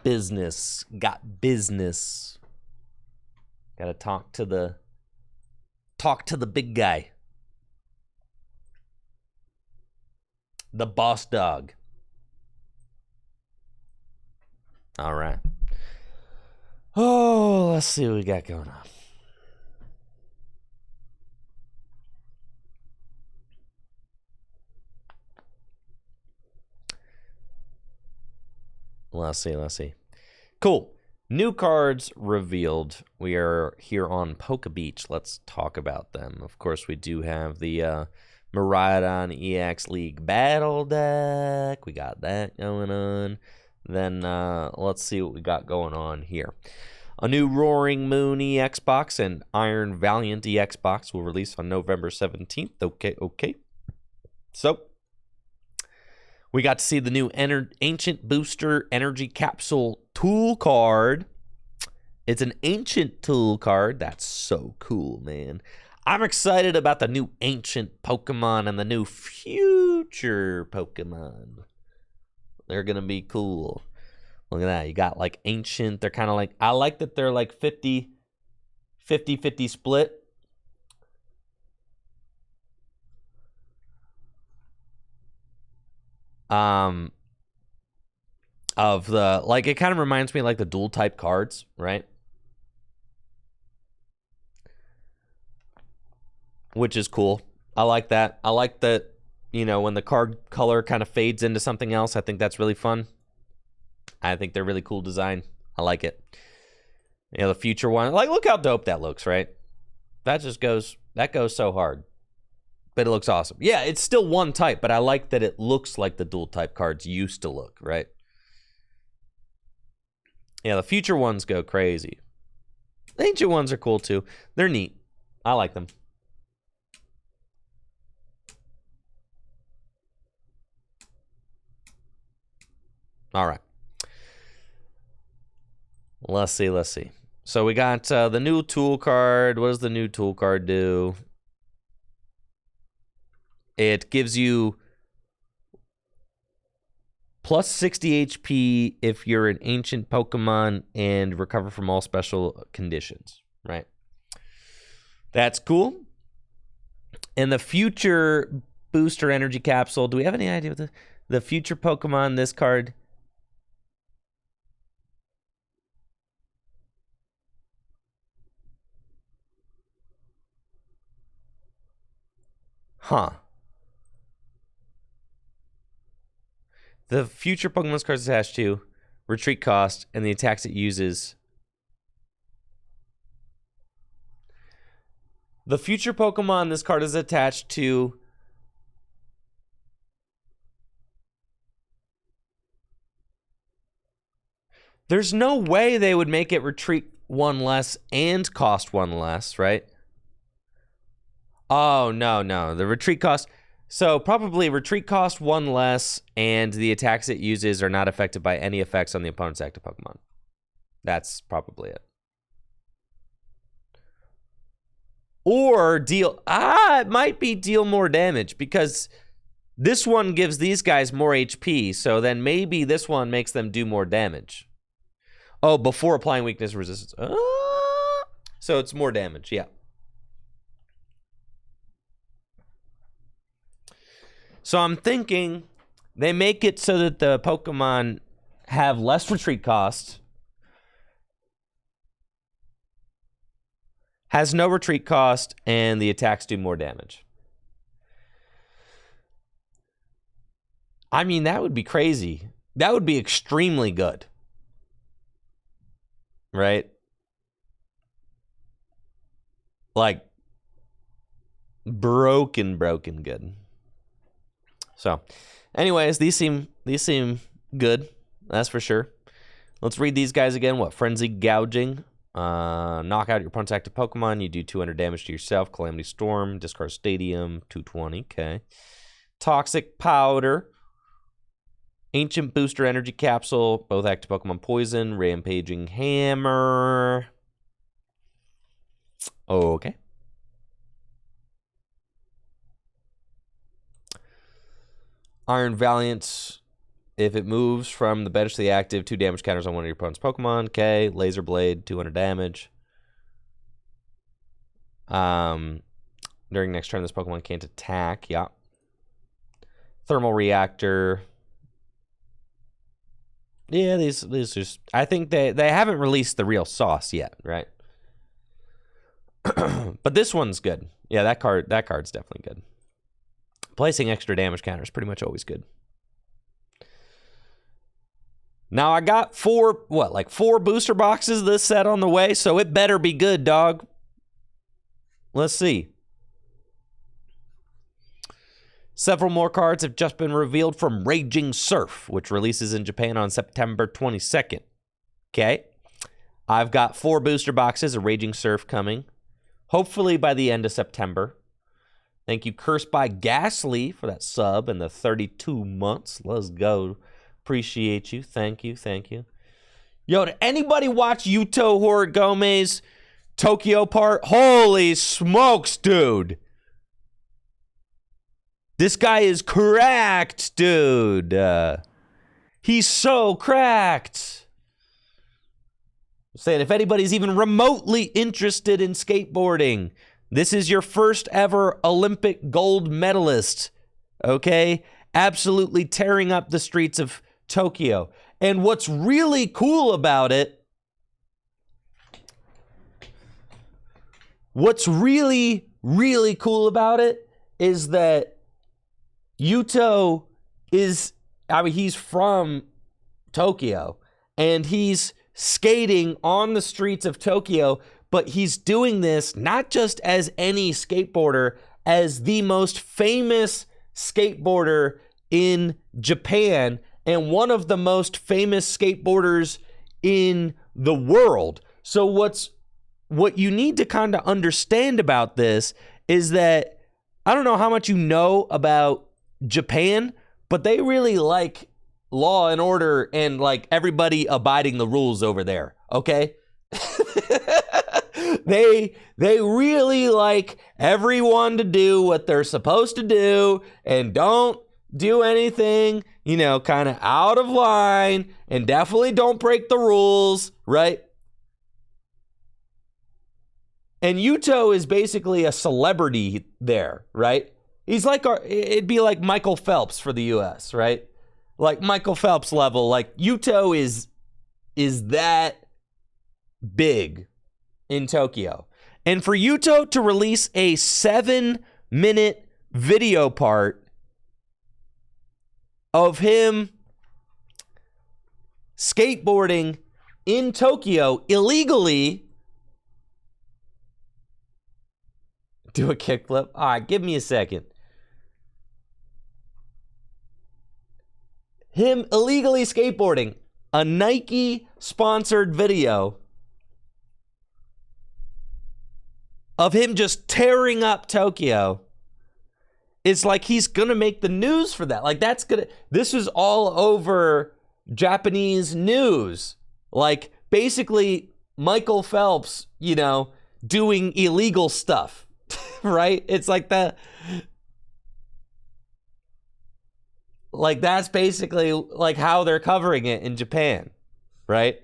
Business, got business. Gotta talk to the big guy. The boss dog. All right. Oh, let's see what we got going on. Let's see. Cool. New cards revealed. We are here on Poke Beach. Let's talk about them. Of course, we do have the Miraidon EX League Battle Deck. We got that going on. Then let's see what we got going on here. A new Roaring Moon EX box and Iron Valiant EX box will release on November 17th. Okay. So, we got to see the new Ancient Booster Energy Capsule Tool card. It's an Ancient Tool card. That's so cool, man. I'm excited about the new Ancient Pokemon and the new Future Pokemon. They're going to be cool. Look at that. You got like Ancient. They're kind of like, I like that they're like 50 split. Of the, like, it kind of reminds me of like the dual type cards, right? Which is cool. I like that. I like that, you know, when the card color kind of fades into something else. I think that's really fun. I think they're really cool design. I like it. You know, the future one, like, look how dope that looks, right? That goes so hard. But it looks awesome. Yeah, it's still one type, but I like that it looks like the dual type cards used to look, right? Yeah, the future ones go crazy. The ancient ones are cool too. They're neat. I like them. All right. Let's see. So we got the new tool card. What does the new tool card do? It gives you plus 60 HP if you're an ancient Pokemon and recover from all special conditions, right? That's cool. And the future booster energy capsule, do we have any idea what The future Pokemon this card. Huh. The future Pokemon this card is attached to, retreat cost, and the attacks it uses. The future Pokemon this card is attached to. There's no way they would make it retreat 1 less and cost 1 less, right? Oh, no. The retreat cost. So probably retreat cost 1 less, and the attacks it uses are not affected by any effects on the opponent's active Pokemon. That's probably it. Or deal... it might be deal more damage, because this one gives these guys more HP, so then maybe this one makes them do more damage. Oh, before applying weakness resistance. So it's more damage, yeah. So I'm thinking they make it so that the Pokemon have less retreat cost, has no retreat cost, and the attacks do more damage. I mean, that would be crazy. That would be extremely good. Right? Like, broken good. So, anyways, these seem good. That's for sure. Let's read these guys again. What? Frenzy Gouging. Knock out your opponent's active Pokemon. You do 200 damage to yourself. Calamity Storm. Discard Stadium. 220. Okay. Toxic Powder. Ancient Booster Energy Capsule. Both active Pokemon Poison. Rampaging Hammer. Okay. Iron Valiant. If it moves from the bench to the active, 2 damage counters on one of your opponent's Pokemon. Okay. Laser Blade. 200 damage. During next turn, this Pokemon can't attack. Yeah. Thermal Reactor. Yeah, these just... I think they haven't released the real sauce yet, right? But this one's good. Yeah, that card's definitely good. Placing extra damage counter is pretty much always good. Now, I got 4 booster boxes of this set on the way, so it better be good, dog. Let's see. Several more cards have just been revealed from Raging Surf, which releases in Japan on September 22nd. Okay. I've got 4 booster boxes of Raging Surf coming, hopefully by the end of September. Thank you, Cursed by Ghastly, for that sub and the 32 months. Let's go. Appreciate you. Thank you. Yo, did anybody watch Yuto Horigom's Tokyo part? Holy smokes, dude. This guy is cracked, dude. He's so cracked. I'm saying, if anybody's even remotely interested in skateboarding, this is your first ever Olympic gold medalist. Okay? Absolutely tearing up the streets of Tokyo. And what's really cool about it, is that Yuto is, he's from Tokyo, and he's skating on the streets of Tokyo, but he's doing this not just as any skateboarder, as the most famous skateboarder in Japan, and one of the most famous skateboarders in the world. So what you need to kind of understand about this is that, I don't know how much you know about Japan, but they really like law and order and like everybody abiding the rules over there, okay? They really like everyone to do what they're supposed to do and don't do anything, kind of out of line, and definitely don't break the rules, right? And Yuto is basically a celebrity there, right? He's like it'd be like Michael Phelps for the US, right? Like Michael Phelps level. Like Yuto is that big in Tokyo. And for Yuto to release a 7-minute video part of him skateboarding in Tokyo illegally. Do a kickflip. All right, give me a second. Him illegally skateboarding, a Nike-sponsored video of him just tearing up Tokyo. It's like he's gonna make the news for that. Like this is all over Japanese news. Like basically Michael Phelps, you know, doing illegal stuff, right? It's like that's basically like how they're covering it in Japan, right?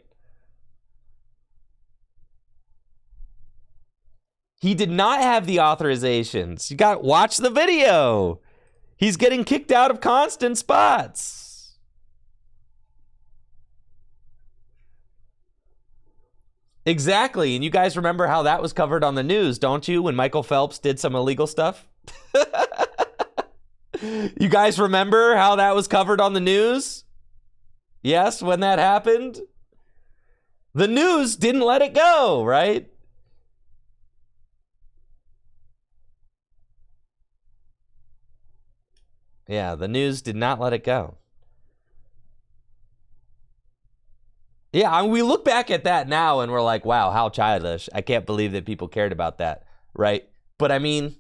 He did not have the authorizations. You got to watch the video. He's getting kicked out of constant spots. Exactly. And you guys remember how that was covered on the news, don't you? When Michael Phelps did some illegal stuff? You guys remember how that was covered on the news? Yes, when that happened? The news didn't let it go, right? Yeah, the news did not let it go. Yeah, I mean, we look back at that now and we're like, wow, how childish. I can't believe that people cared about that, right? But I mean,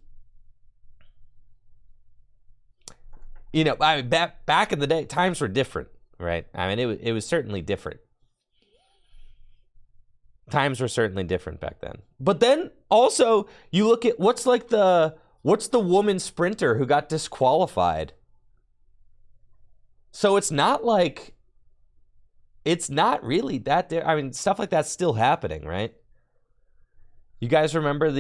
you know, I mean, back in the day, times were different, right? I mean, it was certainly different. Times were certainly different back then. But then also, you look at what's the woman sprinter who got disqualified? So it's not really that there. I mean, stuff like that's still happening, right? You guys remember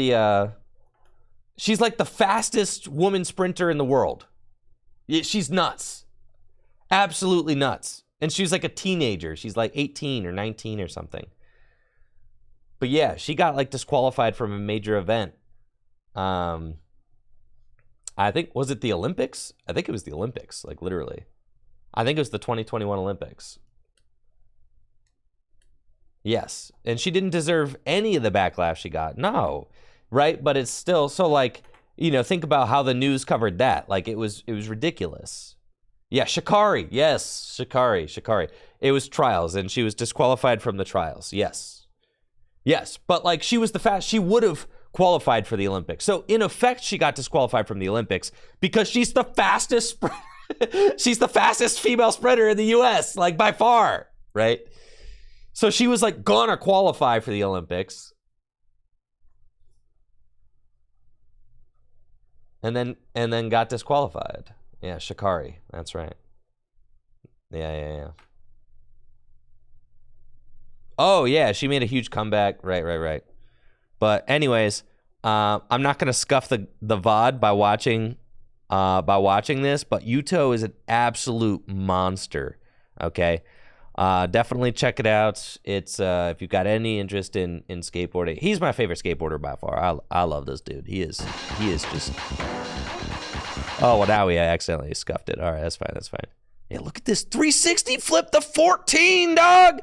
she's like the fastest woman sprinter in the world. She's nuts. Absolutely nuts. And she's like a teenager. She's like 18 or 19 or something. But yeah, she got like disqualified from a major event. I think, was it the Olympics? I think it was the Olympics, like literally. I think it was the 2021 Olympics. Yes. And she didn't deserve any of the backlash she got. No. Right? But it's still, so like, you know, think about how the news covered that. Like it was ridiculous. Yeah, Shikari. Yes, Shikari. It was trials and she was disqualified from the trials. Yes. Yes, but like she was she would have qualified for the Olympics. So in effect, she got disqualified from the Olympics because she's the fastest she's the fastest female sprinter in the US, like by far, right? So she was like gonna qualify for the Olympics. And then got disqualified. Yeah, Shikari. That's right. Yeah. Oh yeah, she made a huge comeback. Right. But anyways, I'm not gonna scuff the VOD by watching this, but Yuto is an absolute monster. Okay. Definitely check it out. It's if you've got any interest in skateboarding, he's my favorite skateboarder by far. I love this dude. He is just. Oh well, now we accidentally scuffed it. All right, that's fine. Yeah, look at this 360 flip the 14, dog.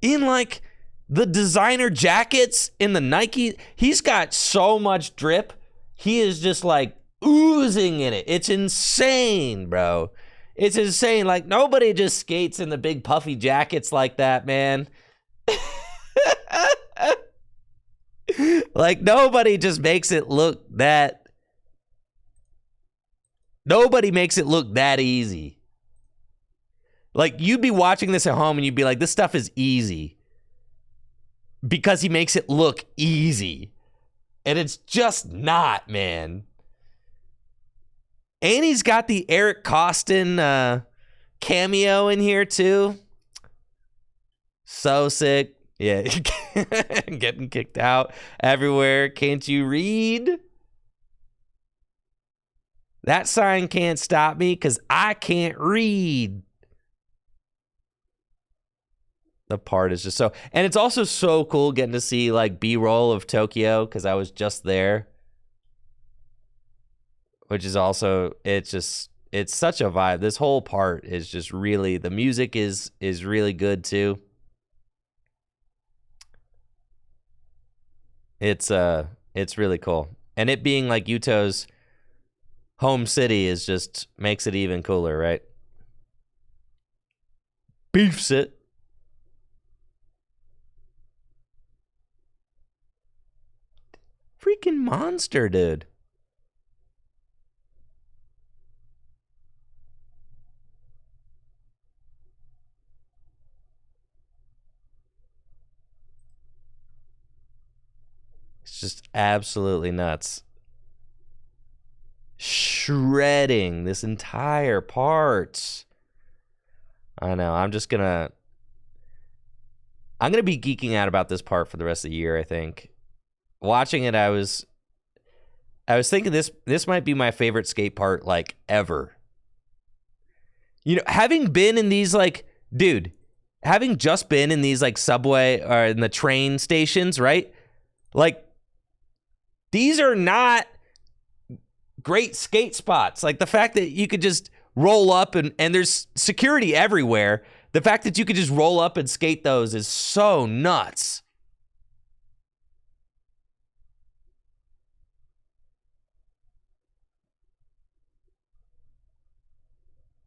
In like the designer jackets in the Nike, he's got so much drip. He is just like oozing in it. It's insane, bro. It's insane. Like nobody just skates in the big puffy jackets like that, man. Like nobody just makes it look that. Nobody makes it look that easy. Like you'd be watching this at home and you'd be like, this stuff is easy. Because he makes it look easy. And it's just not, man. And he's got the Eric Costin cameo in here too. So sick. Yeah, getting kicked out everywhere. Can't you read? That sign can't stop me because I can't read. The part is just so, and it's also so cool getting to see like B-roll of Tokyo because I was just there, which is also, it's such a vibe. This whole part is just really, the music is really good too. It's really cool, and it being like Yuto's home city is just makes it even cooler, right? Beefs it. Freaking monster, dude. It's just absolutely nuts. Shredding this entire part. I know. I'm gonna be geeking out about this part for the rest of the year, I think. Watching it, I was thinking this might be my favorite skate part like ever. You know, having been in these like, dude, having just been in these like subway or in the train stations, right? Like, these are not great skate spots. Like the fact that you could just roll up and there's security everywhere. The fact that you could just roll up and skate those is so nuts.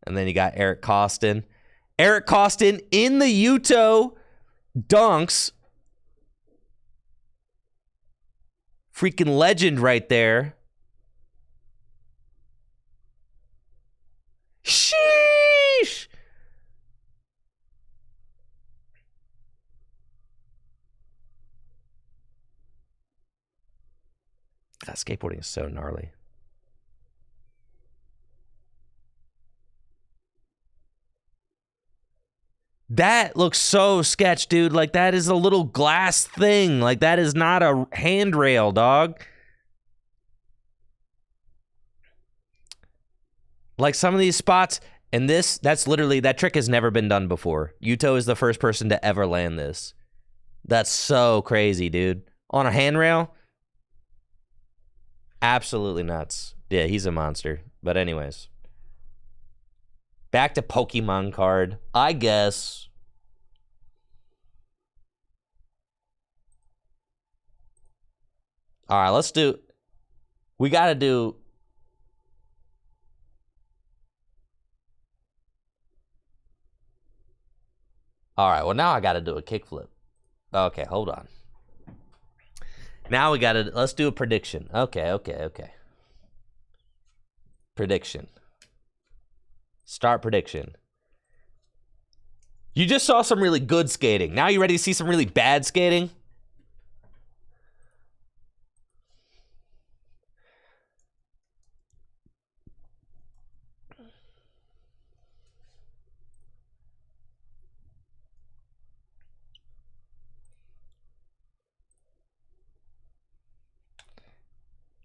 And then you got Eric Costin. Eric Costin in the Yuto dunks. Freaking legend right there. Sheesh. That skateboarding is so gnarly. That looks so sketch, dude. Like, that is a little glass thing. Like, that is not a handrail, dog. Like, some of these spots, and that's literally, that trick has never been done before. Yuto is the first person to ever land this. That's so crazy, dude. On a handrail? Absolutely nuts. Yeah, he's a monster. But anyways. Back to Pokemon card, I guess. All right, let's do. We got to do. All right, well, now I got to do a kickflip. Okay, hold on. Now we got to. Let's do a prediction. Okay. Prediction. Start prediction. You just saw some really good skating. Now you ready to see some really bad skating?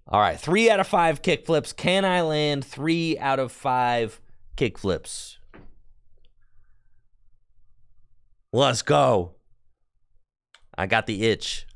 All right, 3 out of 5 kickflips. Can I land 3 out of 5 kickflips? Let's go. I got the itch.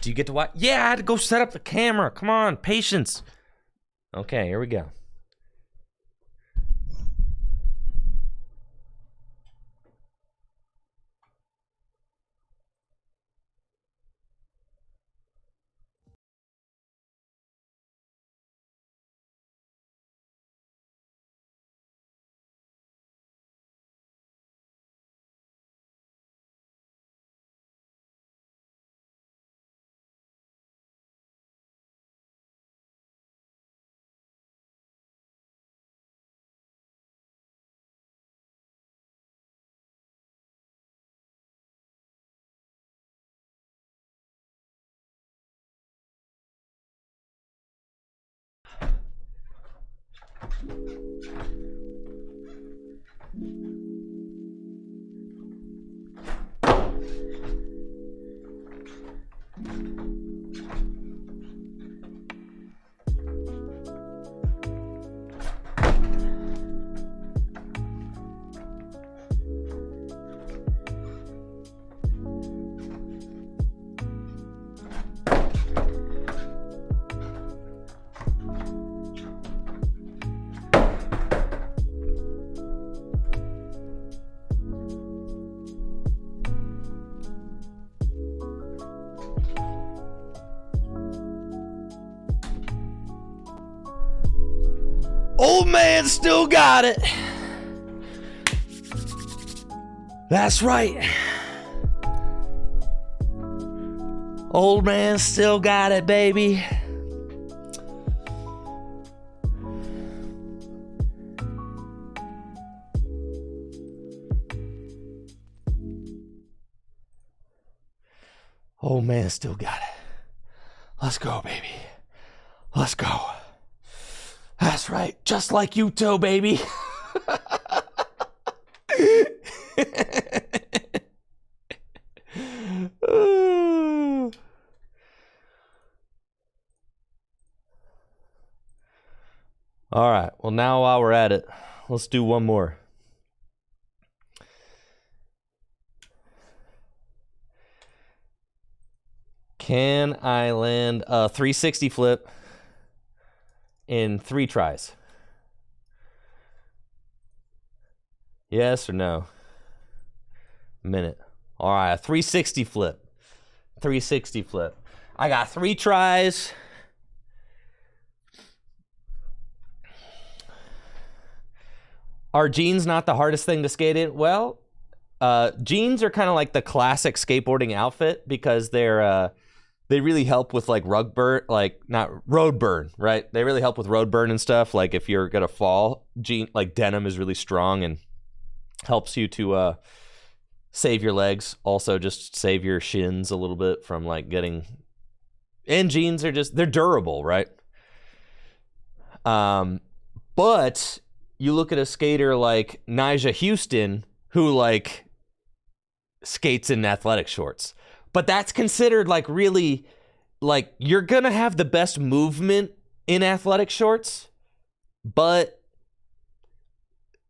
Do you get to watch? Yeah, I had to go set up the camera. Come on, patience. Okay, here we go. Old man still got it. That's right. Old man still got it, baby. Old man still got it. Let's go, baby. Let's go. That's right. Just like Yuto, baby. All right. Well, now while we're at it, let's do one more. Can I land a 360 flip in 3 tries? Yes or no? Minute. All right, a 360 flip. 360 flip. I got 3 tries. Are jeans not the hardest thing to skate in? Well, jeans are kind of like the classic skateboarding outfit because they're they really help with like rug burn, like not road burn, right? They really help with road burn and stuff. Like if you're gonna fall, like denim is really strong and helps you to save your legs. Also, just save your shins a little bit from like getting. And jeans are they're durable, right? But you look at a skater like Nyjah Houston, who like skates in athletic shorts. But that's considered like really, like you're gonna have the best movement in athletic shorts, but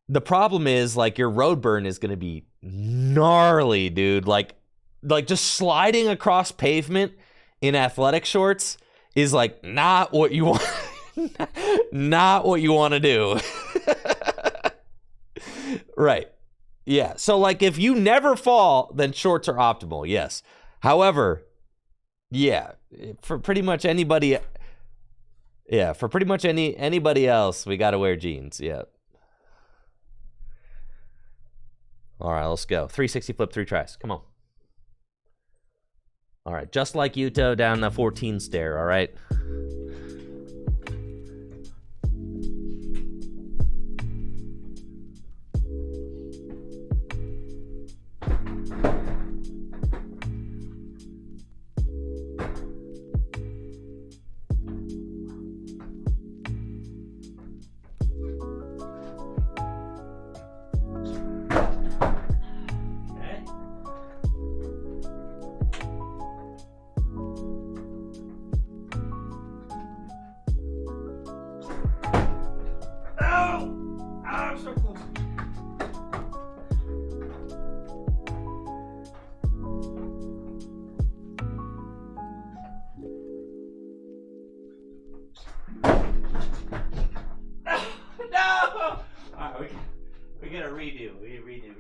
the problem is like your road burn is gonna be gnarly, dude. Like just sliding across pavement in athletic shorts is like not what you want, not what you want to do. Right. Yeah. So like if you never fall, then shorts are optimal. Yes. However, yeah, for pretty much anybody, anybody else, we got to wear jeans. Yeah. All right, let's go. 360 flip, 3 tries. Come on. All right, just like Yuto down the 14 stair, all right? We gotta redo. Redo.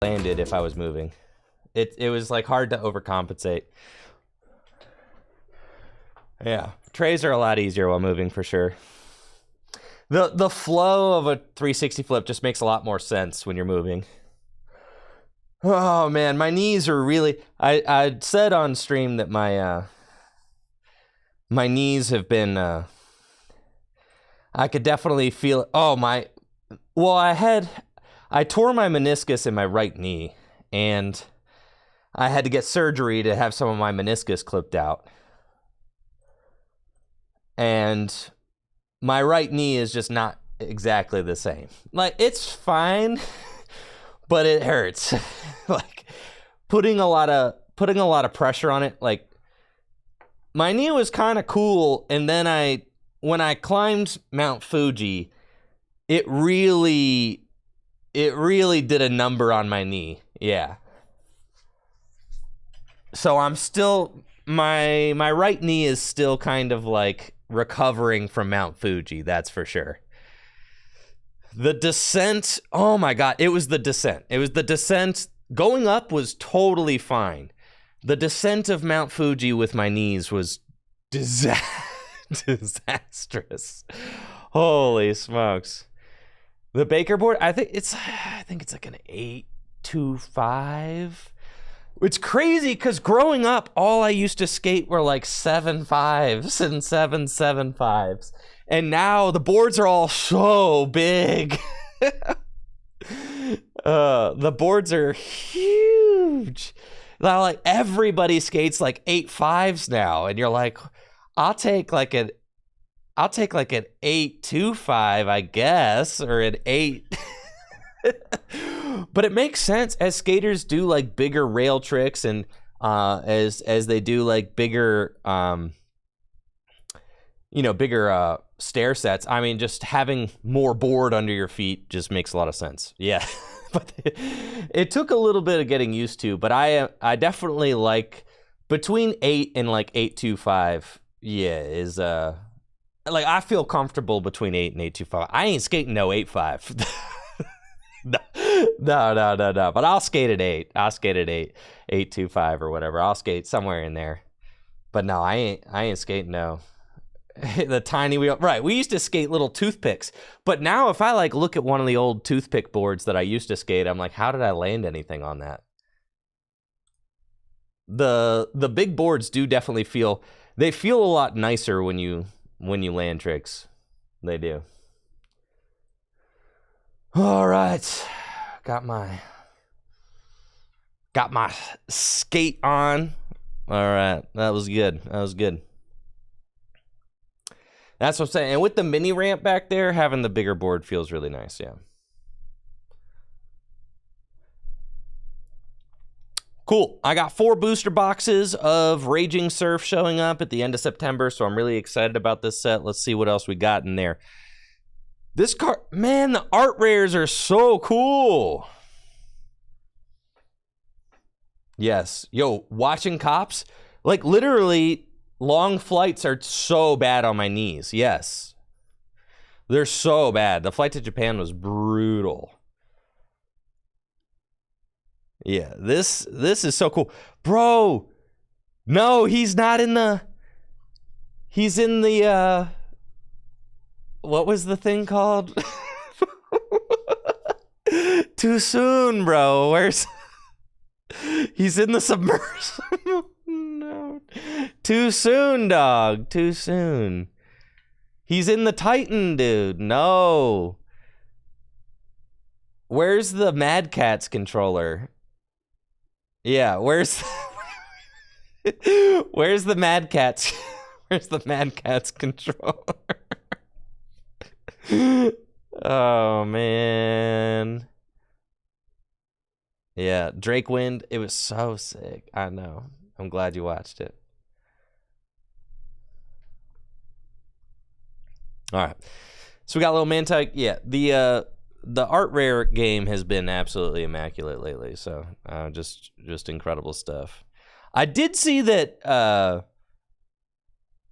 landed if I was moving. It was like hard to overcompensate. Yeah, trays are a lot easier while moving for sure. The flow of a 360 flip just makes a lot more sense when you're moving. Oh man, my knees are really. I said on stream that my knees have been. I could definitely feel it. Oh my. Well, I tore my meniscus in my right knee, and I had to get surgery to have some of my meniscus clipped out. And my right knee is just not exactly the same. Like, it's fine, but it hurts. Like, putting a lot of pressure on it. Like, my knee was kind of cool, and then when I climbed Mount Fuji, it really did a number on my knee. Yeah. So I'm still, my right knee is still kind of like recovering from Mount Fuji, that's for sure. The descent, oh my God, it was the descent. Going up was totally fine. The descent of Mount Fuji with my knees was disastrous. Holy smokes. The Baker board, I think it's like an 8.25. It's crazy because growing up, all I used to skate were like 7.5s and 7.75s. And now the boards are all so big. The boards are huge. Now, like, everybody skates like 8.5s now. And you're like, I'll take like an 8.25, I guess, or an 8. But it makes sense as skaters do like bigger rail tricks, and as they do like bigger bigger stair sets. I mean, just having more board under your feet just makes a lot of sense. Yeah. But it took a little bit of getting used to, but I definitely like between 8 and like 8.25. Yeah, is like, I feel comfortable between 8 and 8.25. I ain't skating no 8.5. No. But I'll skate at 8. 8.25 or whatever. I'll skate somewhere in there. But no, I ain't skating no. The tiny wheel. Right, we used to skate little toothpicks. But now if I like look at one of the old toothpick boards that I used to skate, I'm like, how did I land anything on that? The big boards do definitely feel a lot nicer when you land tricks. They do. All right, got my skate on. All right, that was good. That's what I'm saying. And with the mini ramp back there, having the bigger board feels really nice. Yeah. Cool. I got 4 booster boxes of Raging Surf showing up at the end of September, so I'm really excited about this set. Let's see what else we got in there. This card, man, the art rares are so cool. Yes. Yo, watching Cops, like, literally, long flights are so bad on my knees. Yes. They're so bad. The flight to Japan was brutal. Yeah, this is so cool. Bro, no, he's not in the... He's in the, what was the thing called? Too soon, bro. Where's... He's in the submersible. No. Too soon, dog. Too soon. He's in the Titan, dude. No. Where's the Mad Catz controller? Yeah, where's the Mad Catz? Where's the Mad Catz controller? Oh, man. Yeah, Drake Wind, it was so sick. I know. I'm glad you watched it. All right. So we got a little Manti. Yeah, the art rare game has been absolutely immaculate lately. So just incredible stuff. I did see that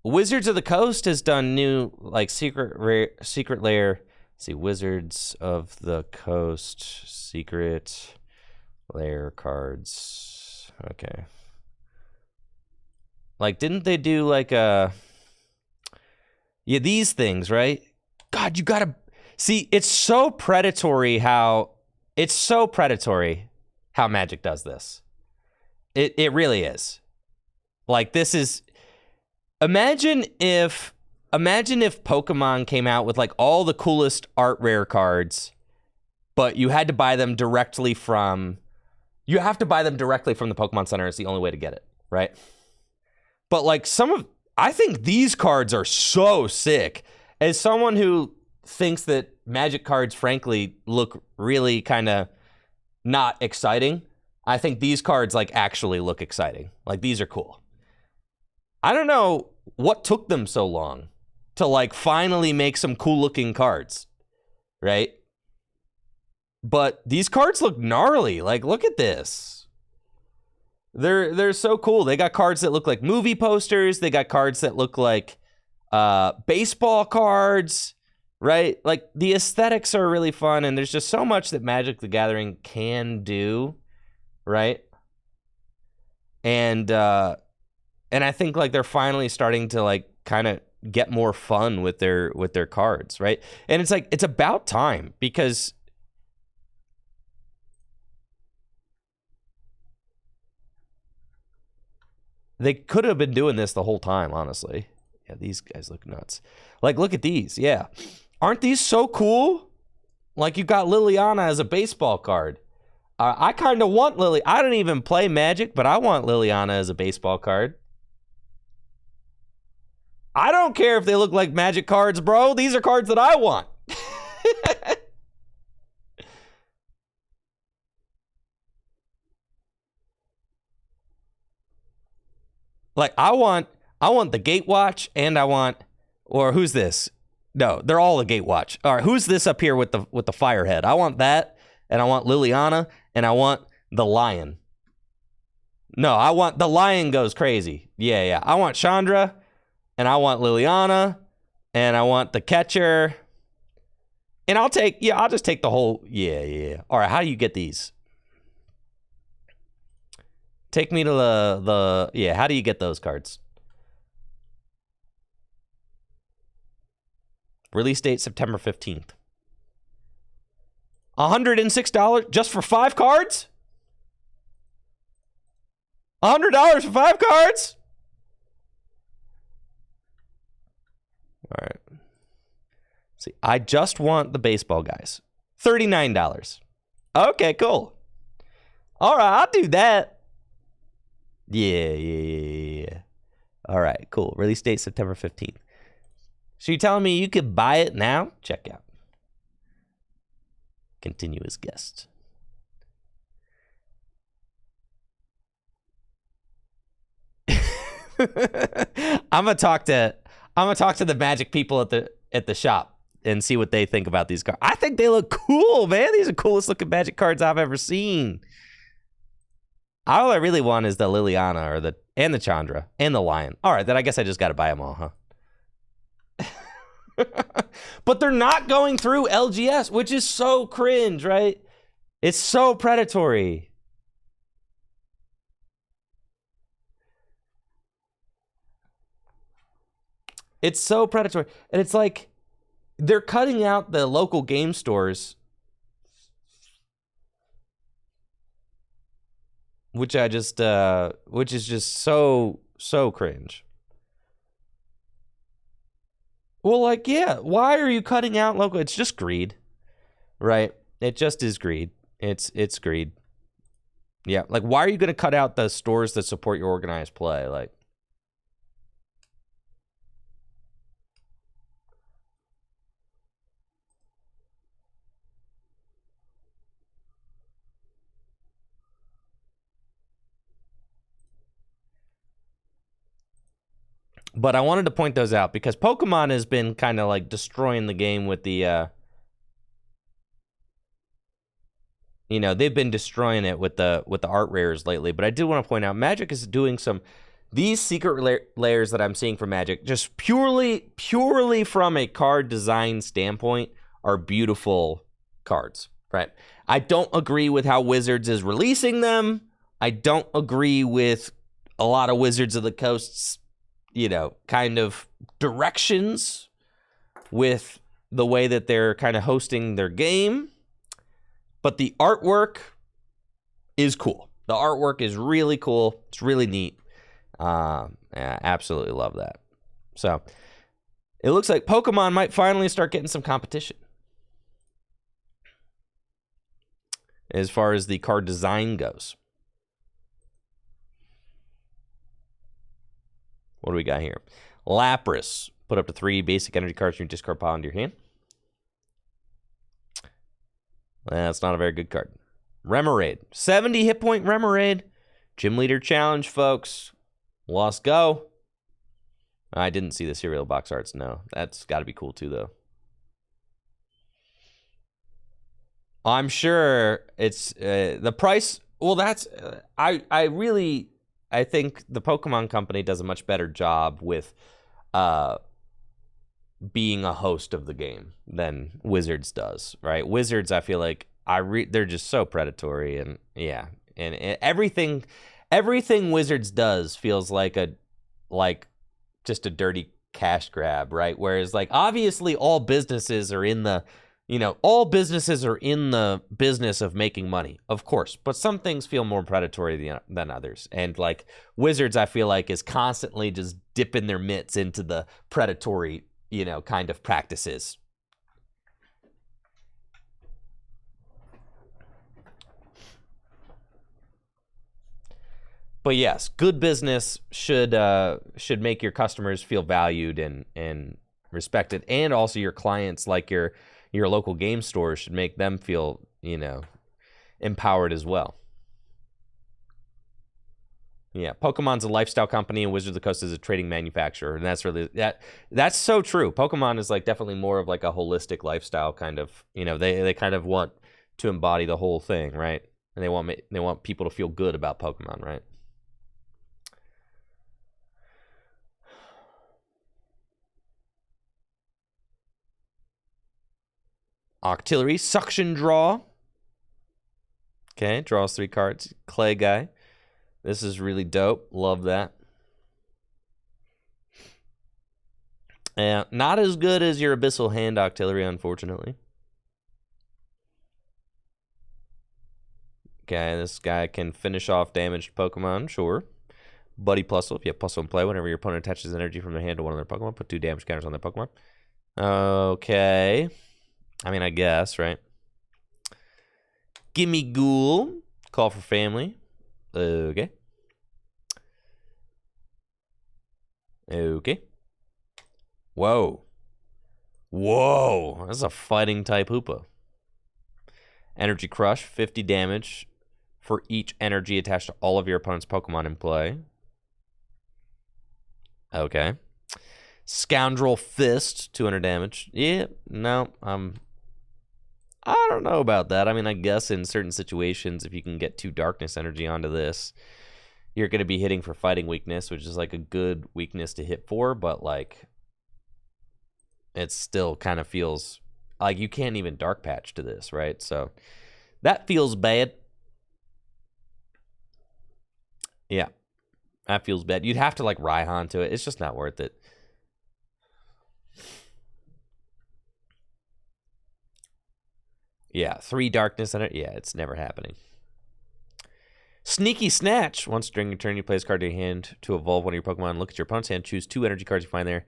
Wizards of the Coast has done new like secret lair. Let's see, Wizards of the Coast secret Layer cards. Okay. Like, didn't they do like a... Yeah, these things, right? God, you gotta... See, it's so predatory how... It's so predatory how Magic does this. It really is. Like, this is... Imagine if Pokemon came out with, like, all the coolest art rare cards, but you had to buy them directly from... You have to buy them directly from the Pokemon Center. It's the only way to get it, right? But, like, I think these cards are so sick. As someone who thinks that Magic cards, frankly, look really kind of not exciting, I think these cards, like, actually look exciting. Like, these are cool. I don't know what took them so long to, like, finally make some cool-looking cards, right? But these cards look gnarly. Like, look at this. They're so cool. They got cards that look like movie posters. They got cards that look like baseball cards, right? Like, the aesthetics are really fun, and there's just so much that Magic the Gathering can do, right? And I think, like, they're finally starting to, like, kind of get more fun with their cards, right? And it's like, it's about time, because they could have been doing this the whole time, honestly. Yeah, these guys look nuts. Like, look at these. Yeah. Aren't these so cool? Like, you got Liliana as a baseball card. I kind of want Lily. I don't even play Magic, but I want Liliana as a baseball card. I don't care if they look like Magic cards, bro. These are cards that I want. Like, I want the Gatewatch, and I want, or who's this? No, they're all a Gatewatch. All right, who's this up here with the Firehead? I want that, and I want Liliana, and I want the Lion. No, I want the Lion goes crazy. Yeah. I want Chandra, and I want Liliana, and I want the Catcher, and I'll just take the whole. Yeah. All right, how do you get these? Take me to the how do you get those cards? Release date September 15th. $106 just for 5 cards? $100 for 5 cards? All right. See, I just want the baseball guys. $39. Okay, cool. All right, I'll do that. Yeah. All right, cool. Release date September 15th. So you're telling me you could buy it now? Check out. Continue as guest. I'm gonna talk to the Magic people at the shop and see what they think about these cards. I think they look cool, man. These are the coolest looking Magic cards I've ever seen. All I really want is the Liliana and the Chandra and the Lion. All right, then I guess I just got to buy them all, huh? But they're not going through LGS, which is so cringe, right? It's so predatory. It's so predatory. And it's like they're cutting out the local game stores, which is just so cringe. Well, like, yeah, why are you cutting out local? It's just greed, right? It just is greed. It's greed. Yeah, like, why are you going to cut out the stores that support your organized play? Like, but I wanted to point those out because Pokemon has been kind of like destroying the game with the, they've been destroying it with the art rares lately. But I did want to point out Magic is doing these secret layers that I'm seeing from Magic, just purely from a card design standpoint, are beautiful cards, right? I don't agree with how Wizards is releasing them. I don't agree with a lot of Wizards of the Coast's, kind of directions with the way that they're kind of hosting their game. But the artwork is cool. The artwork is really cool. It's really neat. Yeah, absolutely love that. So it looks like Pokemon might finally start getting some competition as far as the card design goes. What do we got here? Lapras. Put up to 3 basic energy cards from your discard pile into your hand. That's not a very good card. Remoraid. 70 hit point Remoraid. Gym Leader Challenge, folks. Let's go. I didn't see the cereal box arts. No, that's got to be cool too, though. I'm sure it's the price. Well, that's I think the Pokemon Company does a much better job with being a host of the game than Wizards does, right? Wizards, I feel like they're just so predatory, and yeah, and everything Wizards does feels like just a dirty cash grab, right? Whereas obviously all businesses are in the business of making money, of course, but some things feel more predatory than others. And Wizards, I feel like, is constantly just dipping their mitts into the predatory, kind of practices. But yes, good business should make your customers feel valued and respected, and also your clients, like your local game stores, should make them feel, empowered as well. Yeah, Pokemon's a lifestyle company, and Wizards of the Coast is a trading manufacturer, and that's so true. Pokemon is definitely more of a holistic lifestyle kind of. They kind of want to embody the whole thing, right? And they want people to feel good about Pokemon, right? Octillery, Suction Draw. Okay, draws 3 cards. Clay Guy. This is really dope. Love that. Not as good as your Abyssal Hand Octillery, unfortunately. Okay, this guy can finish off damaged Pokemon, sure. Buddy Plusle, if you have Plusle in play, whenever your opponent attaches energy from their hand to one of their Pokemon, put 2 damage counters on their Pokemon. Okay. I mean, I guess, right? Gimme Ghoul. Call for Family. Okay. Okay. Whoa. Whoa. That's a fighting type Hoopa. Energy Crush. 50 damage for each energy attached to all of your opponent's Pokemon in play. Okay. Scoundrel Fist. 200 damage. Yeah. No. I don't know about that. I mean, I guess in certain situations, if you can get 2 darkness energy onto this, you're going to be hitting for fighting weakness, which is a good weakness to hit for, but it still kind of feels like you can't even dark patch to this, right? So that feels bad. Yeah, that feels bad. You'd have to Raihan to it. It's just not worth it. Yeah, 3 darkness in it. Yeah, it's never happening. Sneaky Snatch. Once during your turn, you play this card to your hand to evolve one of your Pokemon. Look at your opponent's hand. Choose 2 energy cards you find there.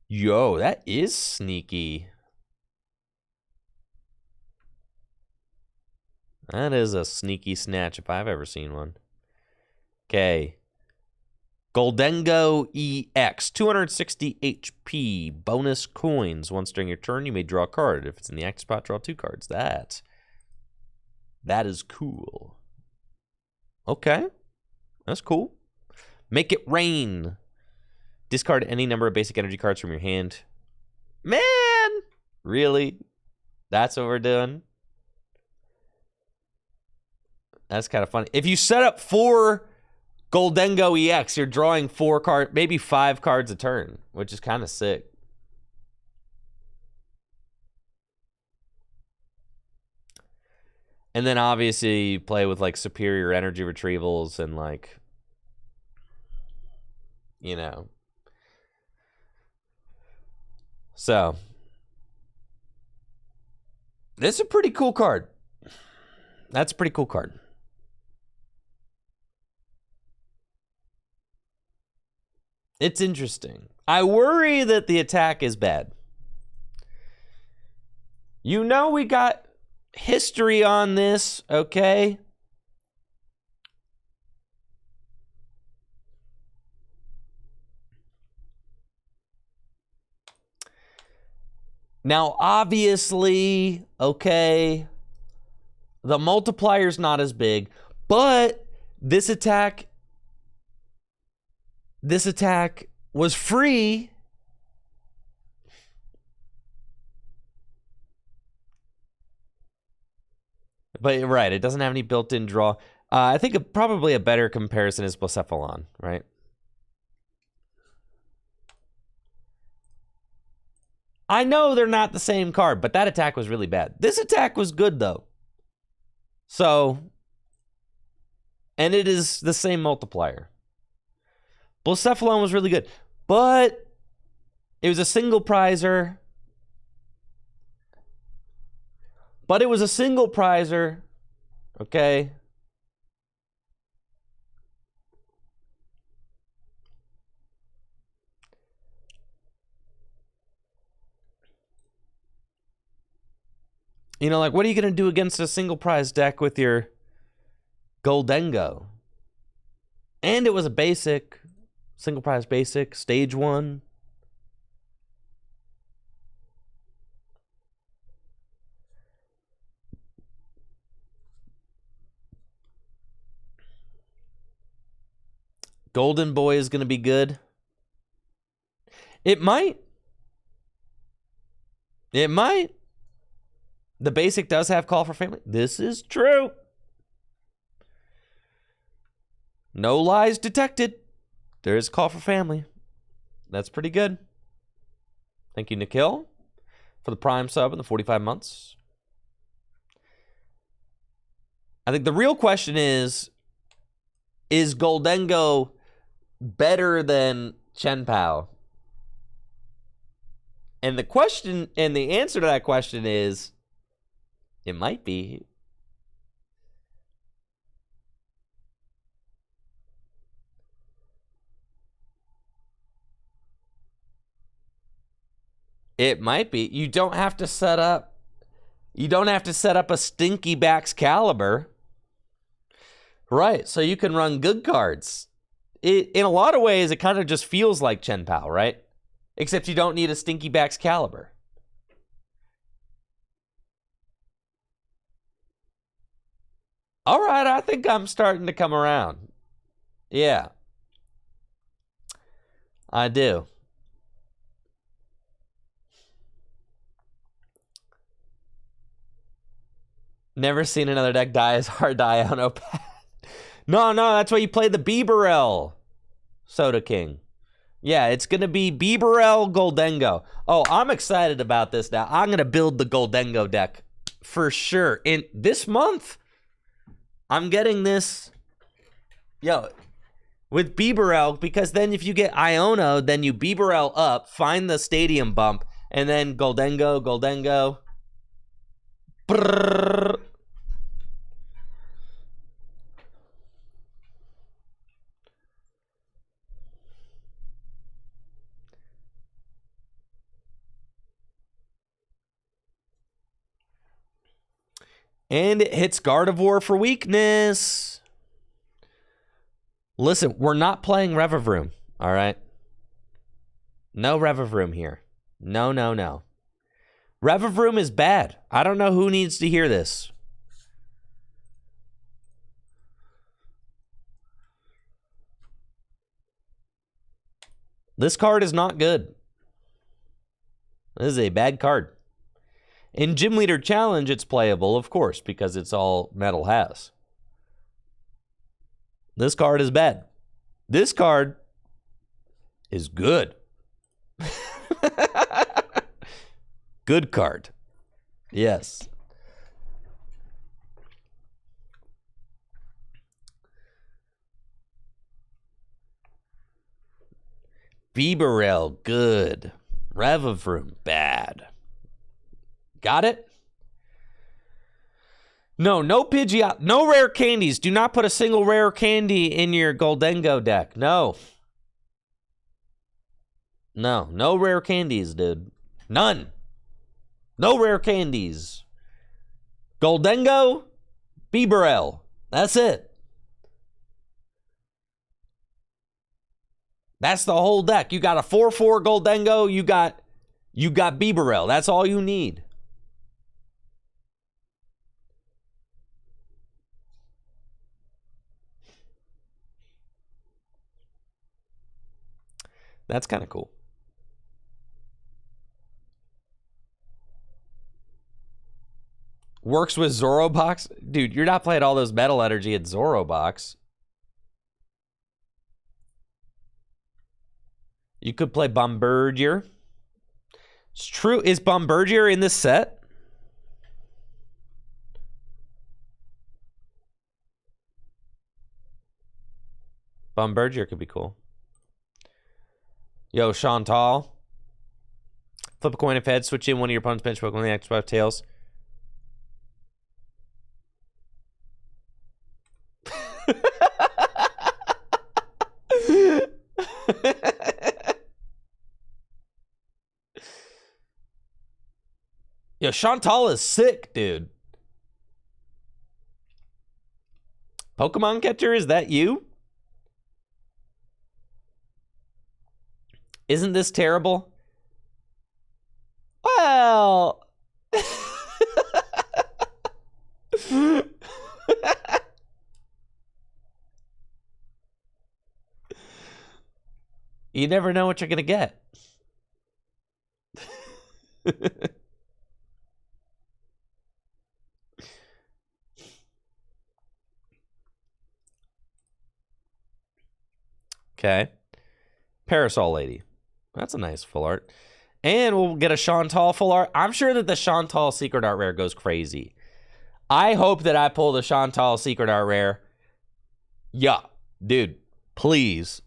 Yo, that is sneaky. That is a sneaky snatch if I've ever seen one. Okay. Goldengo EX, 260 HP, bonus coins. Once during your turn, you may draw a card. If it's in the active spot, draw 2 cards. That is cool. Okay, that's cool. Make It Rain. Discard any number of basic energy cards from your hand. Man, really? That's what we're doing? That's kind of funny. If you set up 4 Goldengo EX, you're drawing 4 cards, maybe 5 cards a turn, which is kind of sick. And then obviously you play with like superior energy retrievals and like, you know. So this is a pretty cool card. That's a pretty cool card. It's interesting. I worry that the attack is bad. You know we got history on this, okay? Now, obviously, okay, the multiplier's not as big, but this attack was free. But right, it doesn't have any built-in draw. I think probably a better comparison is Blacephalon, right? I know they're not the same card, but that attack was really bad. This attack was good, though. So, and it is the same multiplier. Blacephalon was really good, but it was a single prizer. But it was a single prizer, okay? You know, like, what are you going to do against a single prize deck with your Goldengo? And it was a basic, single prize basic, stage 1. Golden Boy is going to be good. It might. It might. The basic does have Call for Family. This is true. No lies detected. There is Call for Family. That's pretty good. Thank you, Nikhil, for the Prime sub and the 45 months. I think the real question is Goldengo better than Chen Pao? And the answer to that question is, it might be. It might be. You don't have to set up a Stinky Backs Caliber. Right, so you can run good cards. In a lot of ways, it kind of just feels like Chen Pao, right? Except you don't need a Stinky Backs Caliber. All right, I think I'm starting to come around. Yeah. I do. Never seen another deck die as hard die on Opath. No, that's why you play the Bibarel, Soda King. Yeah, it's going to be Bibarel Goldengo. Oh, I'm excited about this now. I'm going to build the Goldengo deck for sure. In this month, I'm getting this, with Bibarel, because then if you get Iono, then you Bibarel up, find the stadium bump, and then Goldengo. Brrr. And it hits Gardevoir for weakness. Listen, we're not playing Revavroom, all right? No Revavroom here. No. Revavroom is bad. I don't know who needs to hear this. This card is not good. This is a bad card. In Gym Leader Challenge, it's playable, of course, because it's all Metal has. This card is bad. This card is good. Good card. Yes. Bibarel, good. Revavroom, bad. Got it? No Pidgeot. No rare candies. Do not put a single rare candy in your Goldengo deck. No. No rare candies, dude. None. No rare candies. Goldengo, Bibarel. That's it. That's the whole deck. You got a 4/4 Goldengo. You got Bibarel. That's all you need. That's kind of cool. Works with Zorobox? Dude, you're not playing all those Metal Energy at Zorobox. You could play Bombirdier. It's true. Is Bombirdier in this set? Bombirdier could be cool. Yo, Chantal. Flip a coin if head. Switch in one of your opponent's bench Pokemon. The next 5 tails. Yo, Chantal is sick, dude. Pokemon Catcher, is that you? Isn't this terrible? Well... You never know what you're going to get. Okay. Parasol Lady. That's a nice full art. And we'll get a Chantal full art. I'm sure that the Chantal Secret Art Rare goes crazy. I hope that I pull the Chantal Secret Art Rare. Yeah, dude, please.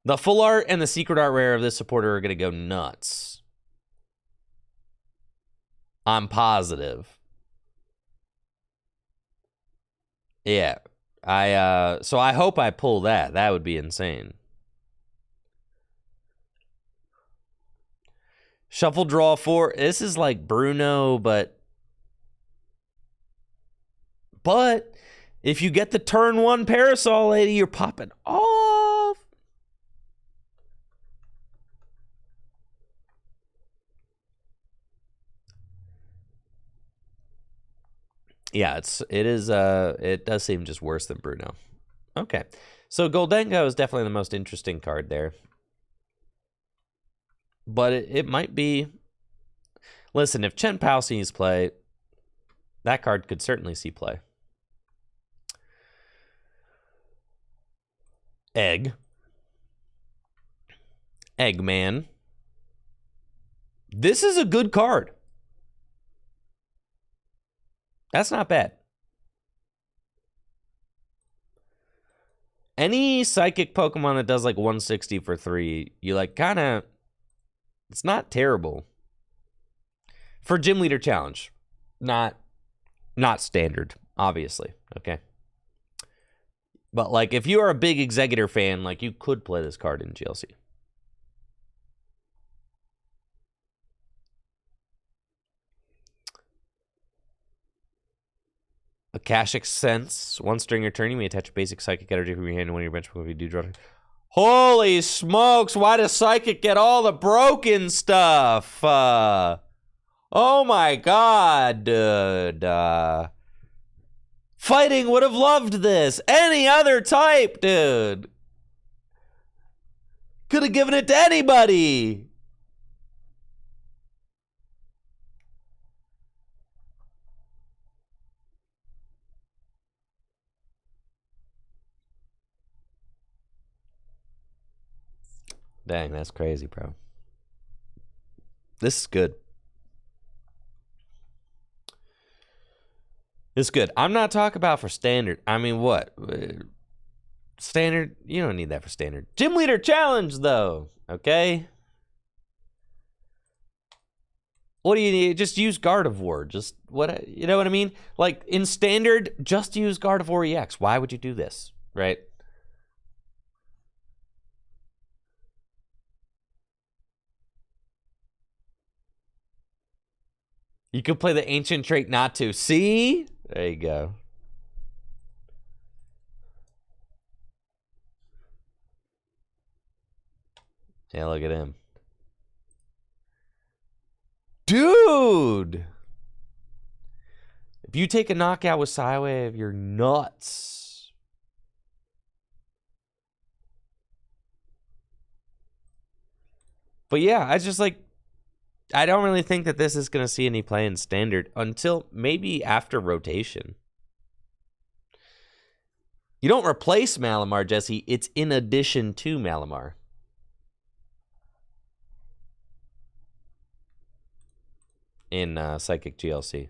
The full art and the Secret Art Rare of this supporter are going to go nuts. I'm positive. Yeah. So I hope I pull that. That would be insane. Shuffle draw 4. This is like Bruno, but if you get the turn 1 Parasol Lady, you're popping off. Yeah, it does seem just worse than Bruno. Okay. So Goldengo is definitely the most interesting card there. But it might be... Listen, if Chen Pao sees play, that card could certainly see play. Eggman. This is a good card. That's not bad. Any psychic Pokemon that does like 160 for 3, you like kind of... It's not terrible. For Gym Leader Challenge. Not standard, obviously. Okay. But like if you are a big Executor fan, like you could play this card in GLC. Akashic Sense. Once during your turn, you may attach a basic psychic energy from your hand to one of your bench Pokemon if you do draw. Holy smokes, why does Psychic get all the broken stuff? Oh my god, dude. Fighting would have loved this. Any other type, dude. Could have given it to anybody. Dang, that's crazy, bro. This is good. It's good. I'm not talking about for standard. I mean, what? Standard, you don't need that for standard. Gym Leader Challenge, though, okay? What do you need? Just use Gardevoir. Just, what, you know what I mean? Like, in standard, just use Gardevoir EX. Why would you do this, right? You could play the Ancient Trait not to. See? There you go. Yeah, look at him. Dude! If you take a knockout with Psywave, you're nuts. But yeah, I just like, I don't really think that this is going to see any play in standard until maybe after rotation. You don't replace Malamar, Jesse. It's in addition to Malamar. In Psychic GLC.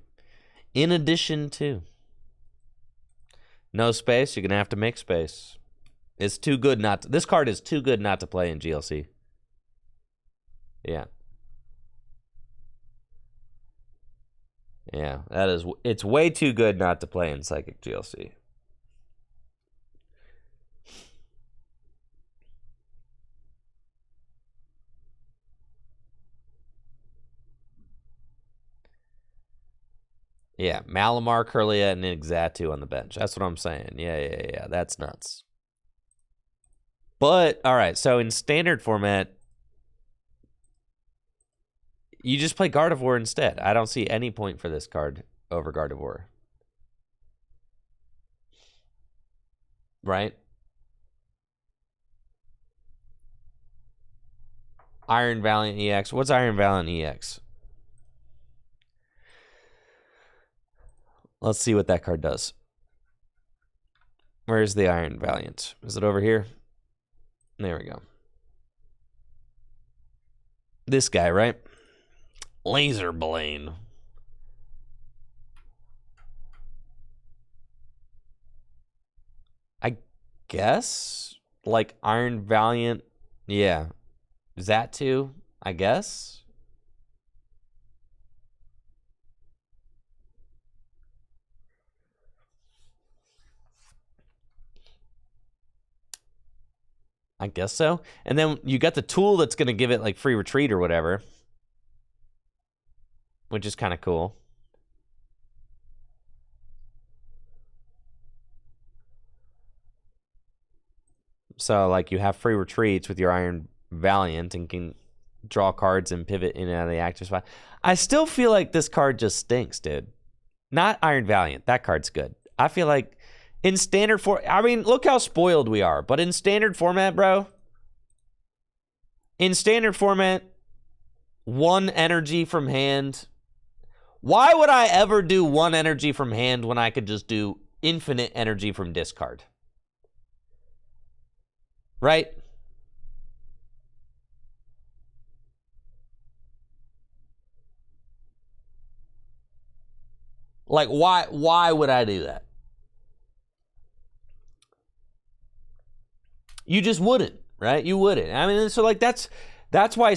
In addition to. No space, you're going to have to make space. It's too good not to, this card is too good not to play in GLC. Yeah. Yeah, that is, it's way too good not to play in Psychic GLC. Yeah, Malamar, Kirlia, and Xatu on the bench. That's what I'm saying. Yeah. That's nuts. But, all right, so in standard format, you just play Gardevoir instead. I don't see any point for this card over Gardevoir. Right? Iron Valiant EX. What's Iron Valiant EX? Let's see what that card does. Where's the Iron Valiant? Is it over here? There we go. This guy, right? Laser Blade. I guess? Like Iron Valiant. Yeah. Xatu, I guess? I guess so. And then you got the tool that's going to give it like free retreat or whatever, which is kind of cool. So like you have free retreats with your Iron Valiant and can draw cards and pivot in and out of the active spot. I still feel like this card just stinks, dude. Not Iron Valiant. That card's good. I feel like in standard format, I mean, look how spoiled we are. But in standard format, bro, in standard format, 1 energy from hand. Why would I ever do 1 energy from hand when I could just do infinite energy from discard? Right? Like, why would I do that? You just wouldn't, right? You wouldn't. I mean, so like that's why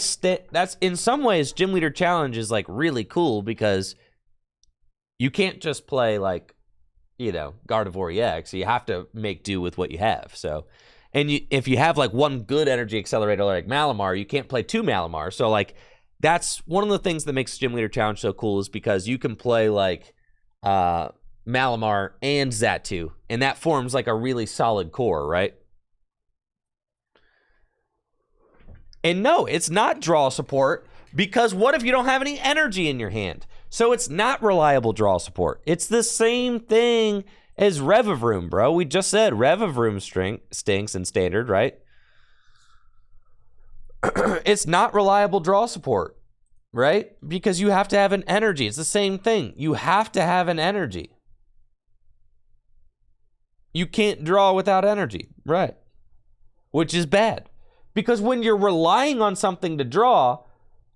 that's in some ways Gym Leader Challenge is like really cool because you can't just play like, you know, Gardevoir EX. You have to make do with what you have. So, and if you have like 1 good energy accelerator like Malamar, you can't play 2 Malamar. So like that's one of the things that makes Gym Leader Challenge so cool is because you can play like Malamar and Xatu, and that forms like a really solid core, right? And no, it's not draw support because what if you don't have any energy in your hand? So it's not reliable draw support. It's the same thing as Revavroom, bro. We just said Revavroom stinks in standard, right? It's not reliable draw support, right? Because you have to have an energy. It's the same thing. You have to have an energy. You can't draw without energy, right? Which is bad. Because when you're relying on something to draw,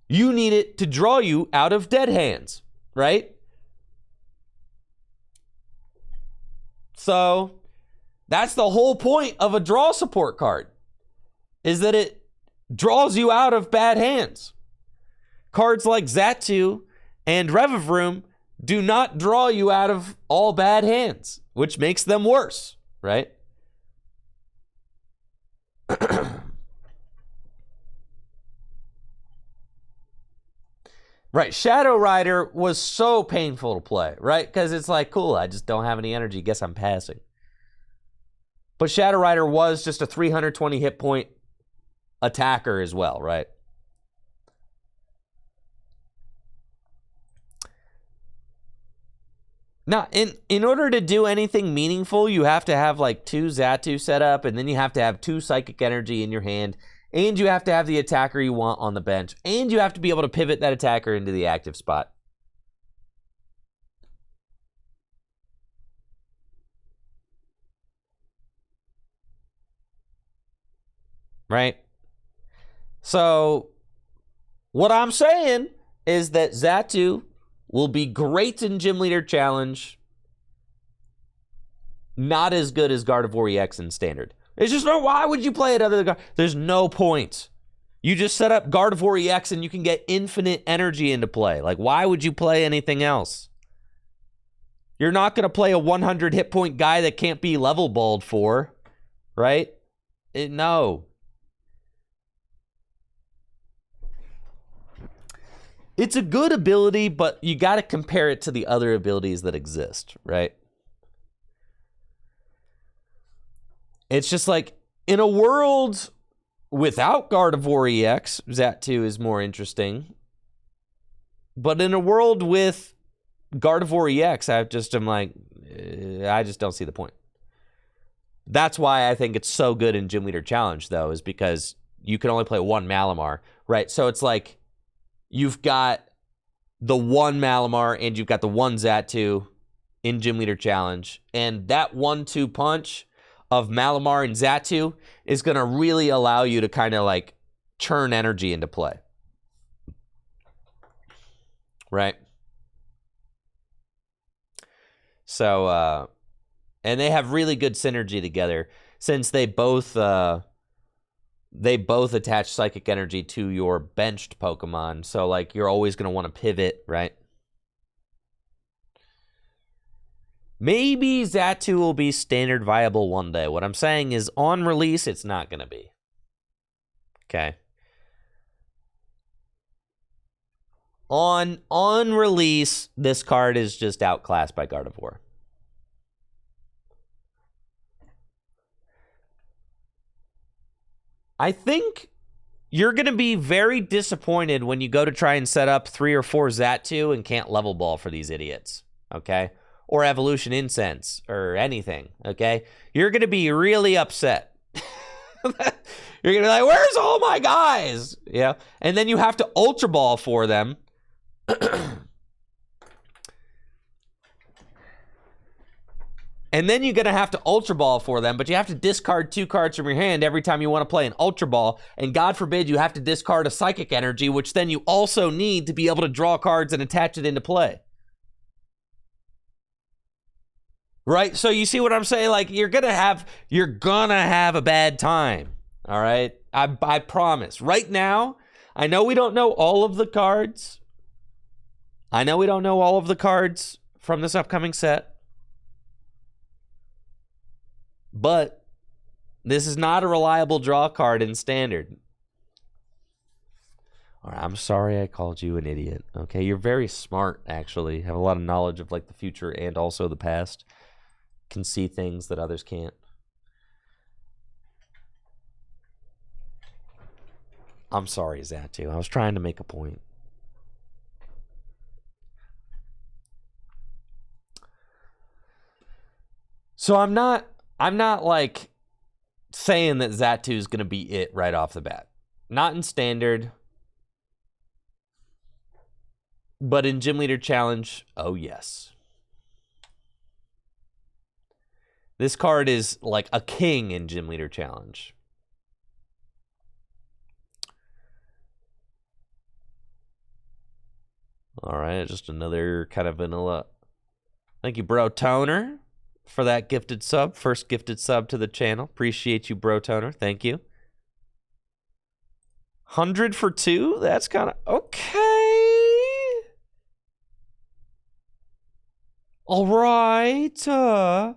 you need it to draw you out of dead hands, right? So That's the whole point of a draw support card, is that it draws you out of bad hands. Cards like Xatu and Revavroom do not draw you out of all bad hands, which makes them worse, right? Right, Shadow Rider was so painful to play, right? Because it's like, cool, I just don't have any energy, guess I'm passing. But Shadow Rider was just a 320 hit point attacker as well, right? Now, in order to do anything meaningful, you have to have like 2 Xatu set up, and then you have to have 2 Psychic Energy in your hand, and you have to have the attacker you want on the bench, and you have to be able to pivot that attacker into the active spot. Right? So, what I'm saying is that Xatu will be great in Gym Leader Challenge, not as good as Gardevoir EX in Standard. It's just, no, why would you play it other than There's no point. You just set up Gardevoir EX and you can get infinite energy into play. Like, why would you play anything else? You're not going to play a 100 hit point guy that can't be level balled for, right? No. It's a good ability, but you got to compare it to the other abilities that exist, right? It's just like, in a world without Gardevoir EX, Xatu is more interesting. But in a world with Gardevoir EX, I just don't see the point. That's why I think it's so good in Gym Leader Challenge, though, is because you can only play 1 Malamar, right? So it's like, you've got the 1 Malamar and you've got the 1 Xatu in Gym Leader Challenge. And that 1-2 punch of Malamar and Xatu is going to really allow you to kind of like churn energy into play. Right? So, and they have really good synergy together since they both attach Psychic Energy to your benched Pokemon. So, like, you're always going to want to pivot, right? Maybe Xatu will be standard viable one day. What I'm saying is, on release, it's not going to be. Okay. On release, this card is just outclassed by Gardevoir. I think you're going to be very disappointed when you go to try and set up 3 or 4 Xatu and can't level ball for these idiots, okay? Or Evolution Incense or anything, okay? You're going to be really upset. You're going to be like, where's all my guys? Yeah. And then you have to Ultra Ball for them. And then you're going to have to Ultra Ball for them, but you have to discard 2 cards from your hand every time you want to play an Ultra Ball. And God forbid you have to discard a Psychic Energy, which then you also need to be able to draw cards and attach it into play. Right? So you see what I'm saying? Like, you're going to have a bad time. All right? I promise. Right now, I know we don't know all of the cards. I know we don't know all of the cards from this upcoming set. But this is not a reliable draw card in Standard. All right, I'm sorry I called you an idiot. Okay, you're very smart, actually. Have a lot of knowledge of like the future and also the past. Can see things that others can't. I'm sorry, Xatu. I was trying to make a point. So I'm not like saying that Xatu is going to be it right off the bat. Not in Standard. But in Gym Leader Challenge, oh yes. This card is like a king in Gym Leader Challenge. All right, just another kind of vanilla. Thank you, bro. Toner for that gifted sub. First gifted sub to the channel. Appreciate you, Bro Toner. Thank you. 100 for 2? That's kind of okay. All right.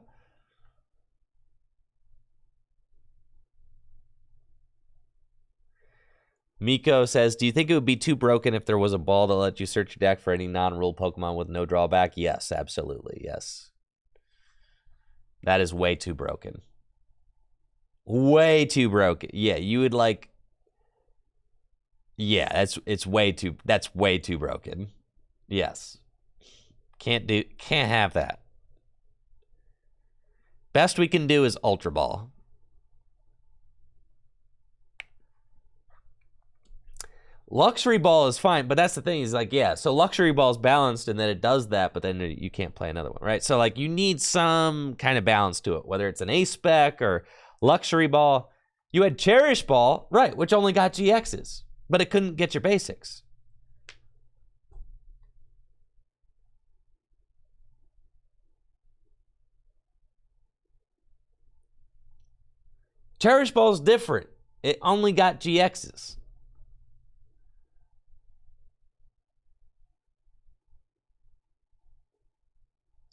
Miko says, do you think it would be too broken if there was a ball to let you search your deck for any non-rule Pokemon with no drawback? Yes, absolutely. Yes. That is way too broken. Way too broken. Yeah, you would like... Yeah, that's way too broken. Yes. Can't have that. Best we can do is Ultra Ball. Luxury Ball is fine, but that's the thing. Is like, yeah, so Luxury Ball is balanced and then it does that, but then you can't play another one, right? So like you need some kind of balance to it, whether it's an Ace Spec or Luxury Ball. You had Cherish Ball, right, which only got GXs, but it couldn't get your basics. Cherish Ball is different. It only got GXs.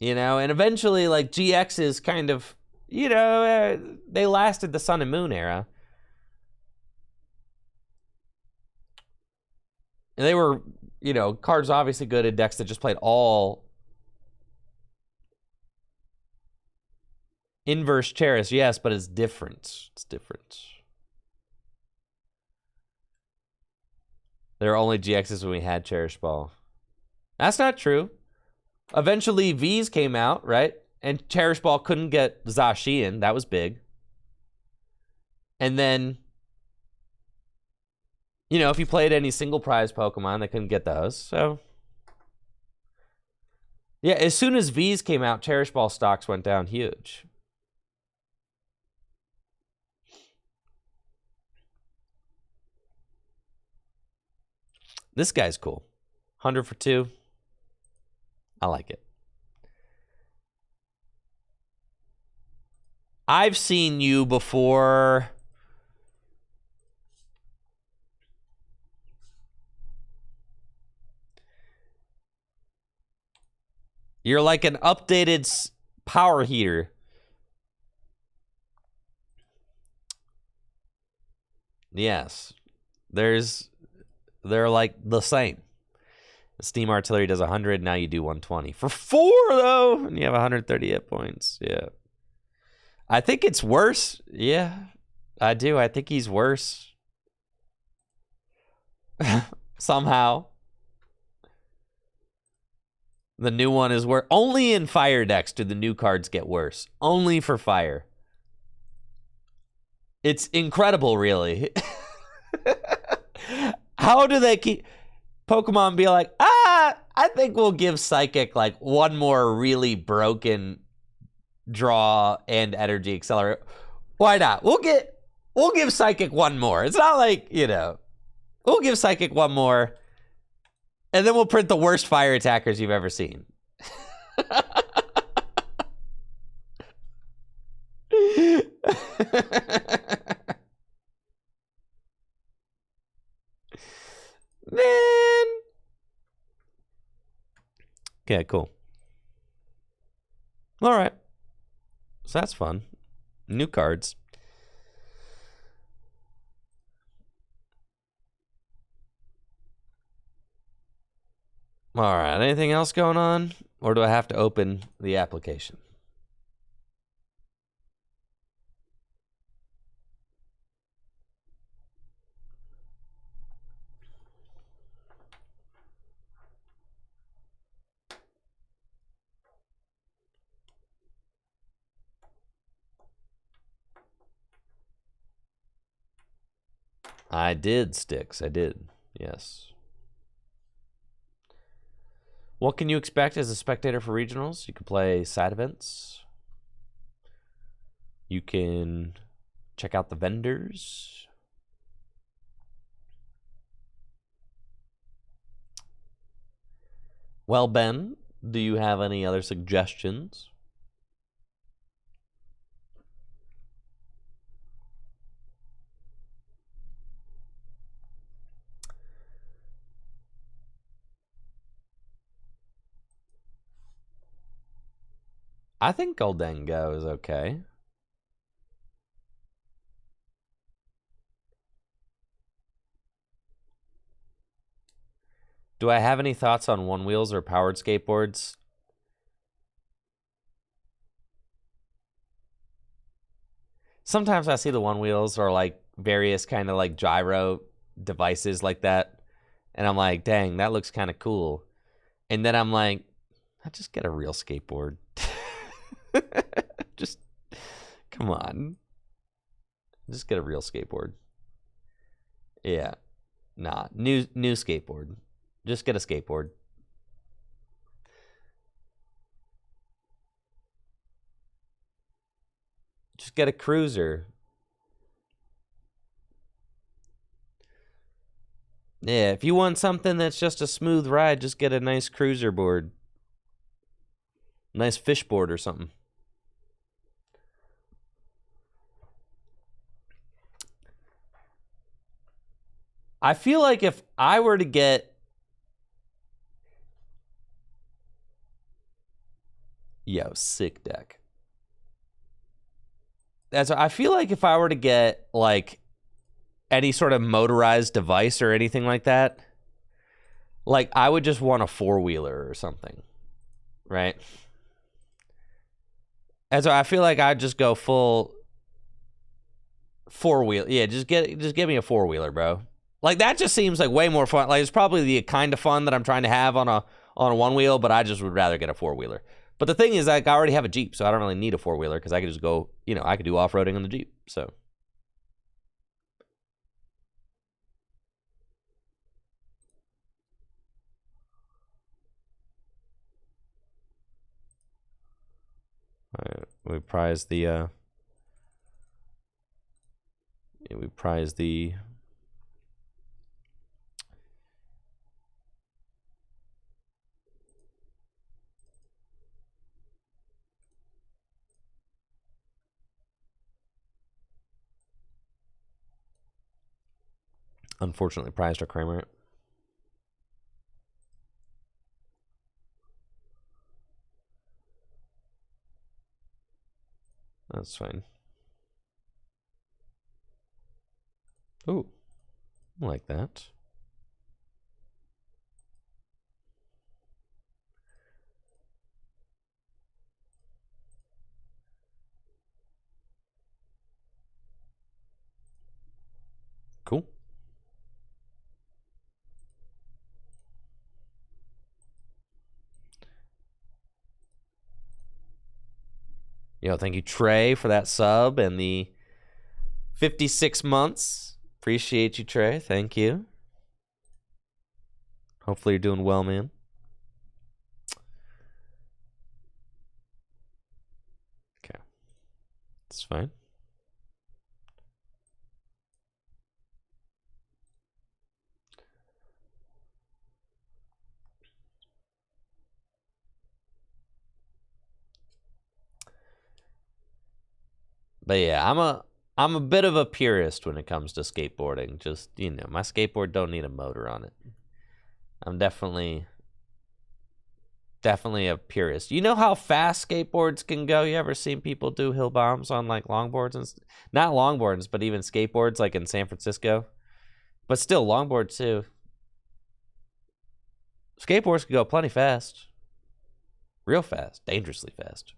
You know, and eventually, like, GXs kind of, you know, they lasted the Sun and Moon era. And they were, you know, cards obviously good in decks that just played all inverse Cherish, yes, but it's different. It's different. There were only GXs when we had Cherish Ball. That's not true. Eventually, V's came out, right? And Cherish Ball couldn't get Zacian. That was big. And then, you know, if you played any single prize Pokemon, they couldn't get those. So, yeah, as soon as V's came out, Cherish Ball stocks went down huge. This guy's cool. 100 for 2. I like it. I've seen you before. You're like an updated power heater. Yes. They're like the same. Steam Artillery does 100, now you do 120. For 4, though, and you have 130 hit points. Yeah. I think it's worse. Yeah, I do. I think he's worse. Somehow. The new one is worse. Only in fire decks do the new cards get worse. Only for fire. It's incredible, really. How do they keep... Pokemon be like, I think we'll give Psychic like one more really broken draw and energy accelerator. Why not? We'll give Psychic one more. It's not like, you know, we'll give Psychic one more, and then we'll print the worst fire attackers you've ever seen. Man. Okay, cool. All right. So that's fun. New cards. All right. Anything else going on? Or do I have to open the application? I did, Sticks. I did. Yes. What can you expect as a spectator for regionals? You can play side events. You can check out the vendors. Well, Ben, do you have any other suggestions? I think Goldengo is okay. Do I have any thoughts on one wheels or powered skateboards? Sometimes I see the one wheels or like various kind of like gyro devices like that. And I'm like, dang, that looks kind of cool. And then I'm like, I just get a real skateboard. Just come on. Just get a real skateboard. Yeah. Nah. New skateboard. Just get a skateboard. Just get a cruiser. Yeah, if you want something that's just a smooth ride, just get a nice cruiser board. Nice fish board or something. I feel like if I were to get... Yo, sick deck. I feel like if I were to get, like, any sort of motorized device or anything like that, like, I would just want a four-wheeler or something, right? And so I feel like I'd just go full four-wheel. Yeah, just give me a four-wheeler, bro. Like, that just seems like way more fun. Like, it's probably the kind of fun that I'm trying to have on a one-wheel, but I just would rather get a four-wheeler. But the thing is, like, I already have a Jeep, so I don't really need a four-wheeler because I could just go, you know, I could do off-roading on the Jeep, so. All right, we prize the unfortunately prized our Kramer. That's fine. Ooh, I like that. Cool. Yo, thank you, Trey, for that sub and the 56 months. Appreciate you, Trey. Thank you. Hopefully you're doing well, man. Okay. That's fine. But yeah, I'm a bit of a purist when it comes to skateboarding. Just, you know, my skateboard don't need a motor on it. I'm definitely a purist. You know how fast skateboards can go? You ever seen people do hill bombs on like longboards and not longboards, but even skateboards like in San Francisco? But still longboards too. Skateboards can go plenty fast. Real fast, dangerously fast.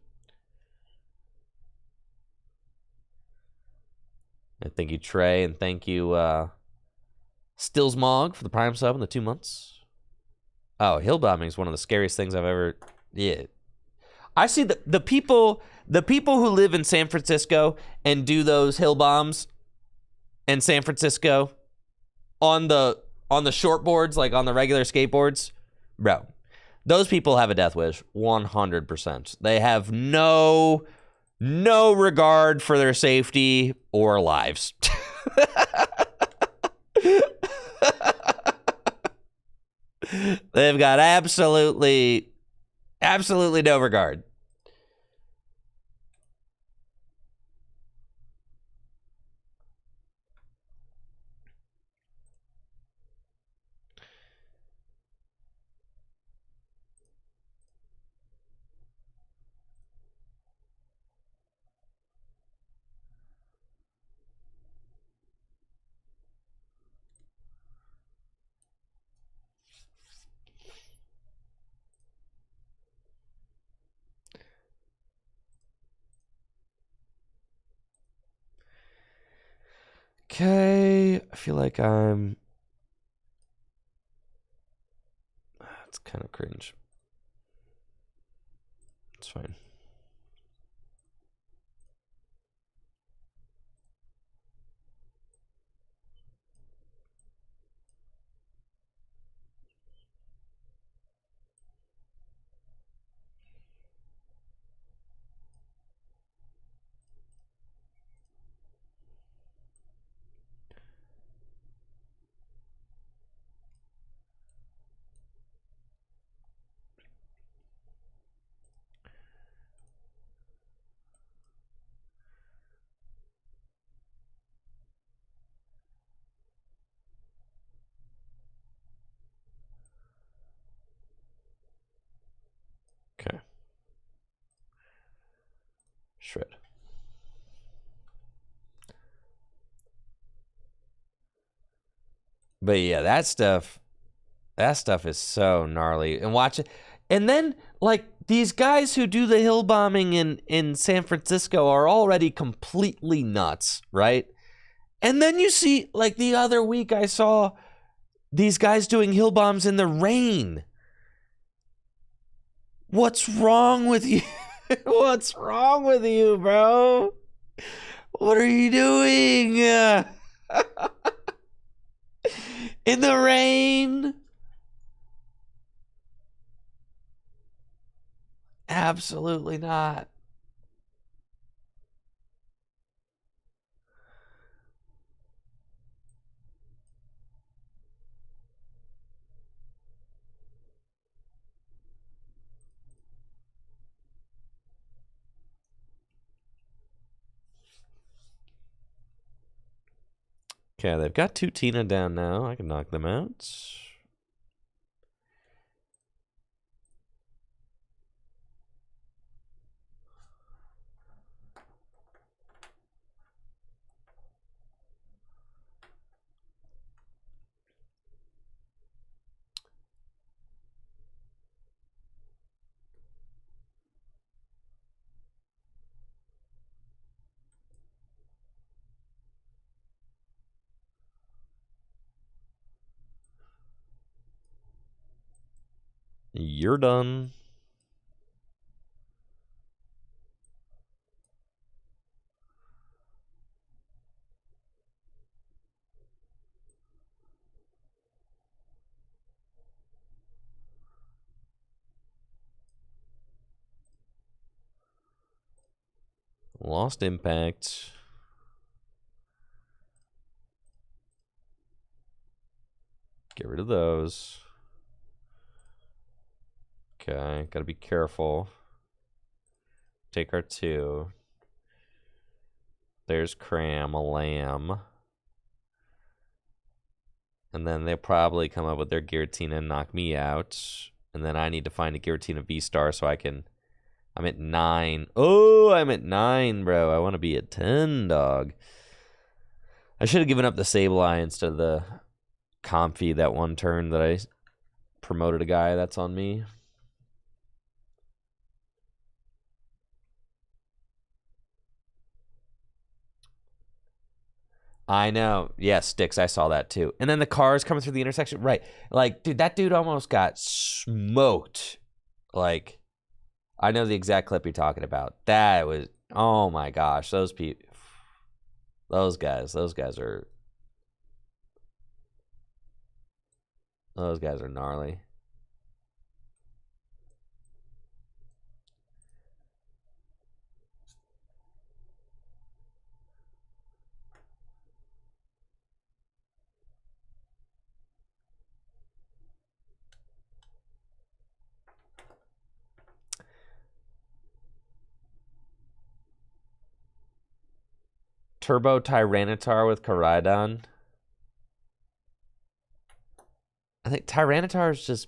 And thank you, Trey, and thank you, Stillsmog for the Prime sub in the 2 months. Oh, hill bombing is one of the scariest things I've ever. Yeah, I see the people who live in San Francisco and do those hill bombs in San Francisco on the short boards, like on the regular skateboards, bro. Those people have a death wish, 100%. They have no regard for their safety or lives. They've got absolutely no regard. Okay, I feel like I'm... It's kind of cringe. It's fine. Okay. Shred. But yeah, that stuff is so gnarly. And watch it. And then, like, these guys who do the hill bombing in San Francisco are already completely nuts, right? And then you see, like, the other week I saw these guys doing hill bombs in the rain. What's wrong with you? What's wrong with you, bro? What are you doing? In the rain? Absolutely not. Okay, they've got 2 Tina down now. I can knock them out. You're done. Lost impact. Get rid of those. Okay, gotta be careful. Take our 2. There's Cram, a lamb. And then they'll probably come up with their Giratina and knock me out. And then I need to find a Giratina V-Star so I can... I'm at 9. Oh, I'm at 9, bro. I want to be at 10, dog. I should have given up the Sableye instead of the Comfy that one turn that I promoted a guy. That's on me. I know. Yeah, Sticks, I saw that too. And then the cars coming through the intersection. Right. Like, dude, that dude almost got smoked. Like, I know the exact clip you're talking about. That was, oh my gosh, those people, those guys are gnarly. Turbo Tyranitar with Koraidon. I think Tyranitar is just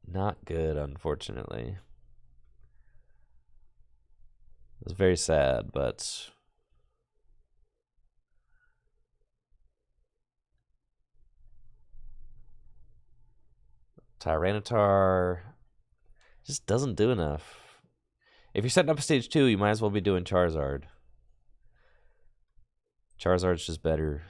not good, unfortunately. It's very sad, but... Tyranitar just doesn't do enough. If you're setting up a stage 2, you might as well be doing Charizard. Charizard's just better.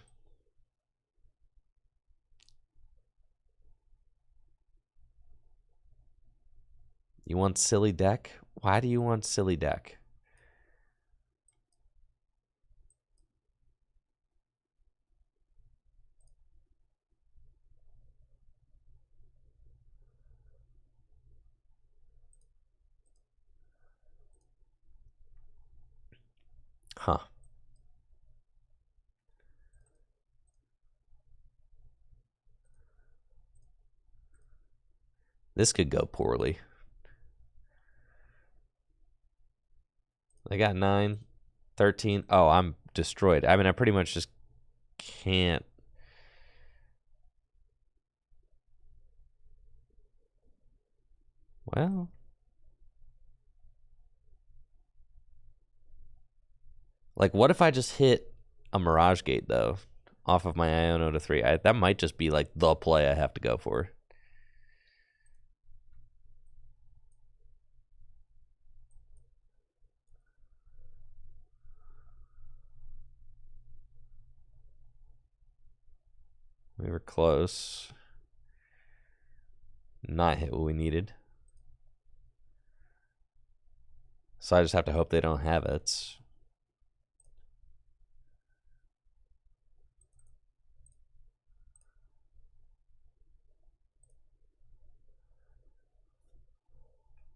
You want silly deck? Why do you want silly deck? Huh. This could go poorly. I got 9, 13. Oh, I'm destroyed. I mean, I pretty much just can't. Well. Like, what if I just hit a Mirage Gate, though, off of my Iono to 3? That might just be, like, the play I have to go for. We were close. Not hit what we needed. So I just have to hope they don't have it.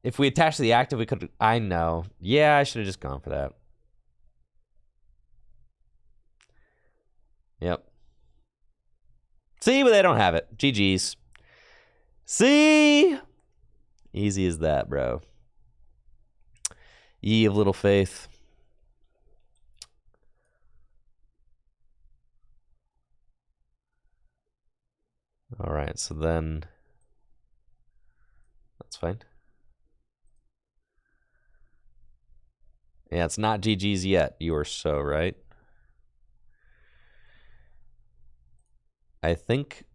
If we attach the active, we could... I know. Yeah, I should have just gone for that. Yep. See, but they don't have it. GG's. See? Easy as that, bro. Ye of little faith. All right, so then... That's fine. Yeah, it's not GG's yet. You are so right. I think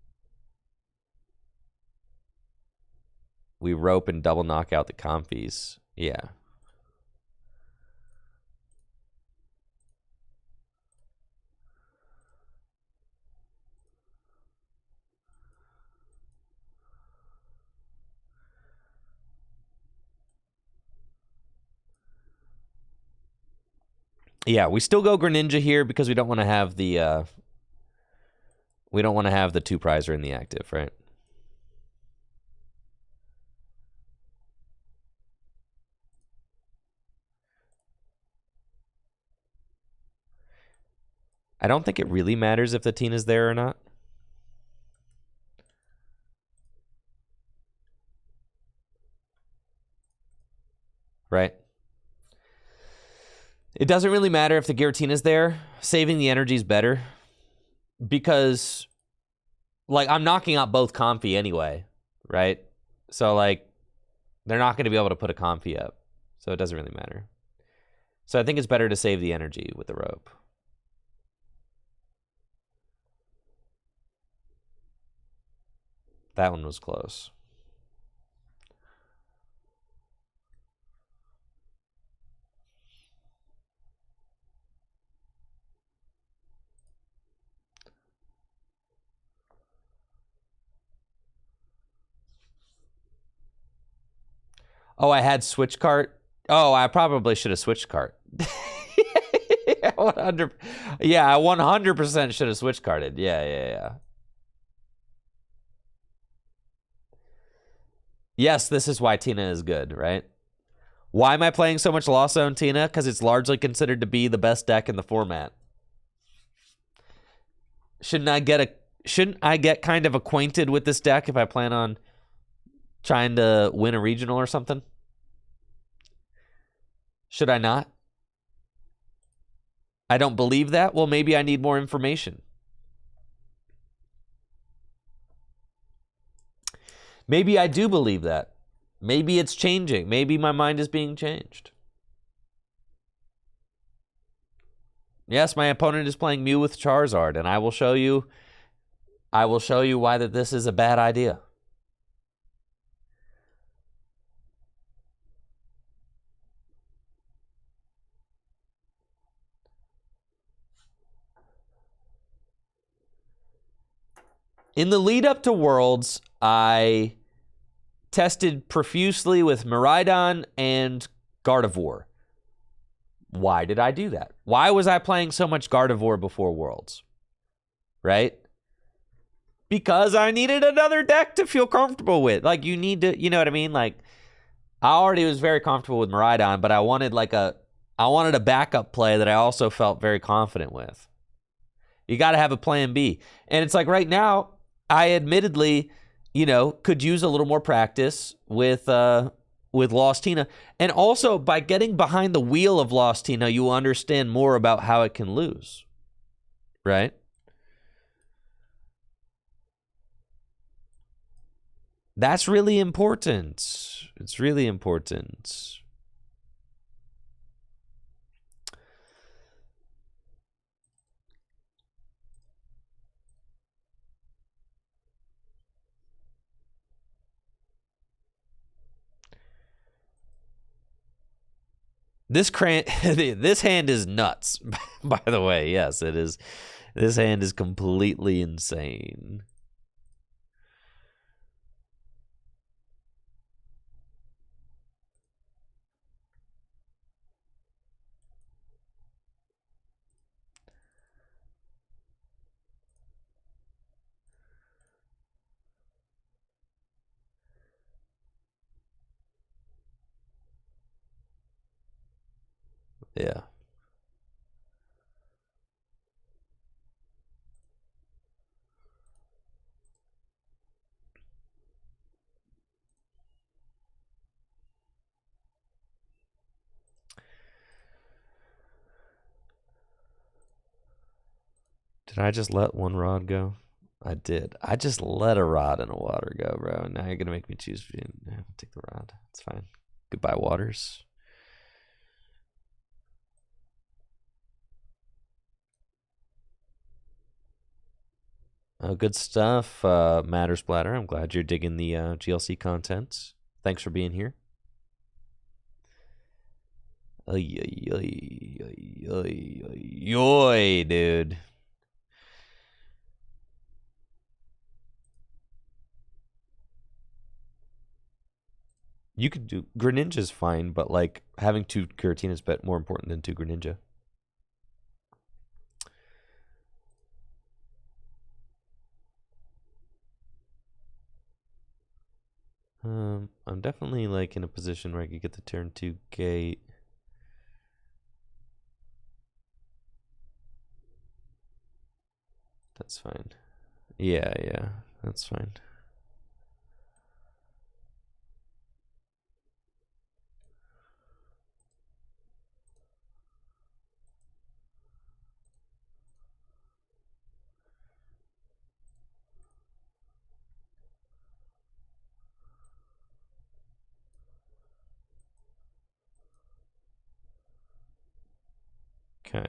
we rope and double knock out the comfies. Yeah. Yeah, we still go Greninja here because we don't want to have the we don't want to have the 2 prizer in the active, right? I don't think it really matters if the Tina's there or not. Right? It doesn't really matter if the Giratina's there. Saving the energy is better. Because, like, I'm knocking out both Comfy anyway, right? So, like, they're not going to be able to put a Comfy up. So it doesn't really matter. So I think it's better to save the energy with the rope. That one was close. Oh, I had switch cart. Oh, I probably should have switched cart. 100. Yeah, I 100% should have switch carted. Yeah. Yes, this is why Tina is good, right? Why am I playing so much Lost Zone Tina? Because it's largely considered to be the best deck in the format. Shouldn't I get kind of acquainted with this deck if I plan on trying to win a regional or something? Should I not? I don't believe that. Well, maybe I need more information. Maybe I do believe that. Maybe it's changing. Maybe my mind is being changed. Yes, my opponent is playing Mew with Charizard, and I will show you why that this is a bad idea. In the lead up to Worlds, I tested profusely with Miraidon and Gardevoir. Why did I do that? Why was I playing so much Gardevoir before Worlds? Right? Because I needed another deck to feel comfortable with. Like, you need to, you know what I mean? Like, I already was very comfortable with Miraidon, but I wanted a backup play that I also felt very confident with. You got to have a plan B. And it's like right now, I admittedly, could use a little more practice with Lostina. And also, by getting behind the wheel of Lostina, you will understand more about how it can lose. Right? That's really important. It's really important. This hand is nuts, by the way. Yes, it is. This hand is completely insane. Yeah. Did I just let one rod go? I did. I just let a rod and a water go, bro. And now you're gonna make me choose. Take the rod. It's fine. Goodbye, waters. Oh, good stuff, Matter Splatter. I'm glad you're digging the GLC content. Thanks for being here. Yoy, dude. You could do Greninja's fine, but like having 2 Giratina is more important than 2 Greninja. I'm definitely like in a position where I could get the turn 2 gate. That's fine. Yeah, that's fine. Okay.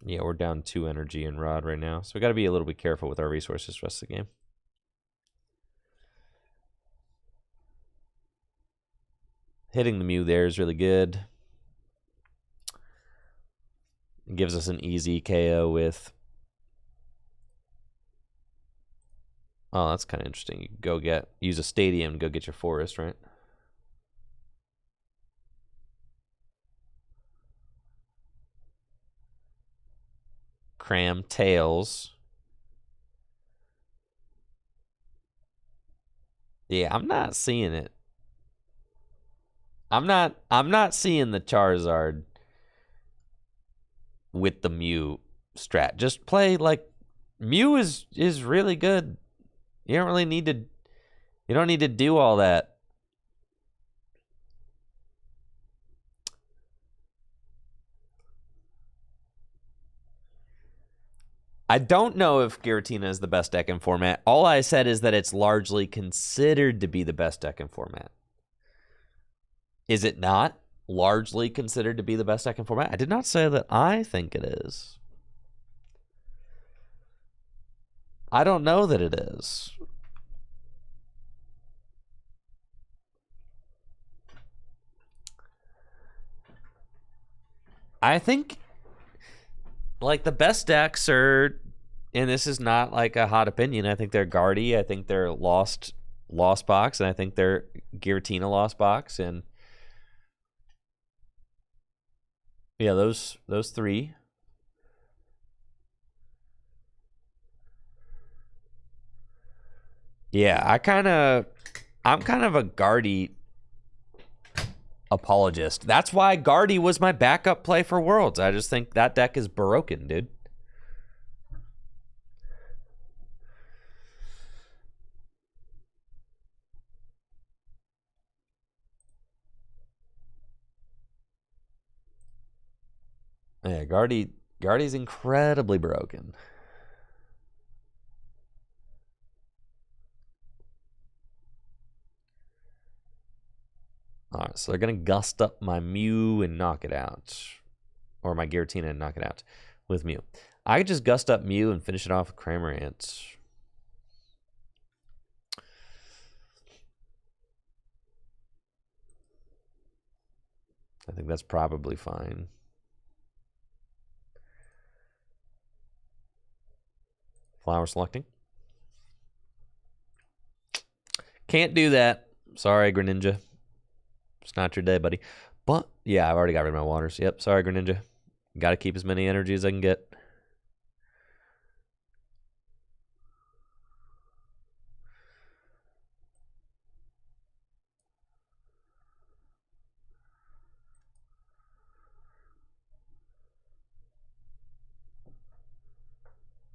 Yeah, we're down 2 energy and rod right now, so we got to be a little bit careful with our resources the rest of the game. Hitting the Mew there is really good. It gives us an easy KO with... Oh, that's kind of interesting. You can use a stadium to go get your forest, right? Cram tails. Yeah, I'm not seeing it. I'm not seeing the Charizard with the Mew strat. Just play like Mew is really good. You don't need to do all that. I don't know if Giratina is the best deck in format. All I said is that it's largely considered to be the best deck in format. Is it not largely considered to be the best deck in format? I did not say that I think it is. I don't know that it is. I think like the best decks are, and this is not like a hot opinion, I think they're Guardy, I think they're Lost Box, and I think they're Giratina Lost Box, and yeah, those three. Yeah, I'm kind of a Guardy apologist. That's why Guardy was my backup play for Worlds. I just think that deck is broken, dude. Yeah, Guardy's incredibly broken. All right, so they're going to gust up my Mew and knock it out. Or my Giratina and knock it out with Mew. I could just gust up Mew and finish it off with Cramorant. I think that's probably fine. Flower selecting. Can't do that. Sorry, Greninja. It's not your day, buddy. But, yeah, I've already got rid of my waters. Yep, sorry, Greninja. Got to keep as many energy as I can get.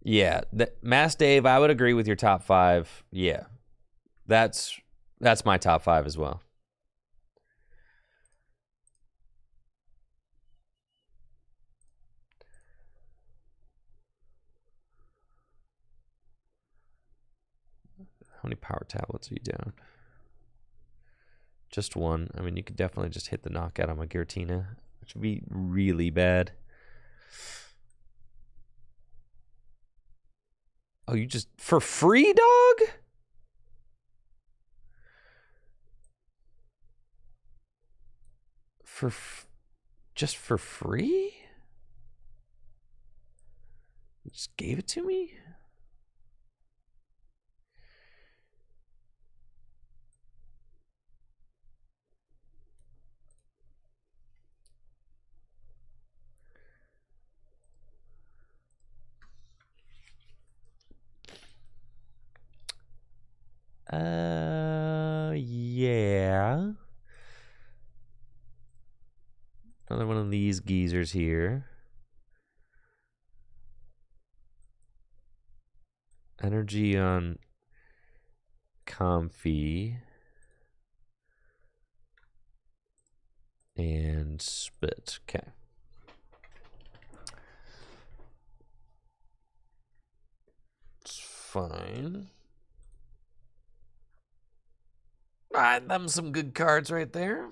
Yeah, Mass Dave, I would agree with your top 5. Yeah, that's my top 5 as well. How many power tablets are you down? Just one. I mean, you could definitely just hit the knockout on my Giratina, which would be really bad. Oh, you just... For free, dog? Just for free? You just gave it to me? Yeah. Another one of these geezers here. Energy on Comfy. And Spit. Okay. It's fine. All right, them some good cards right there.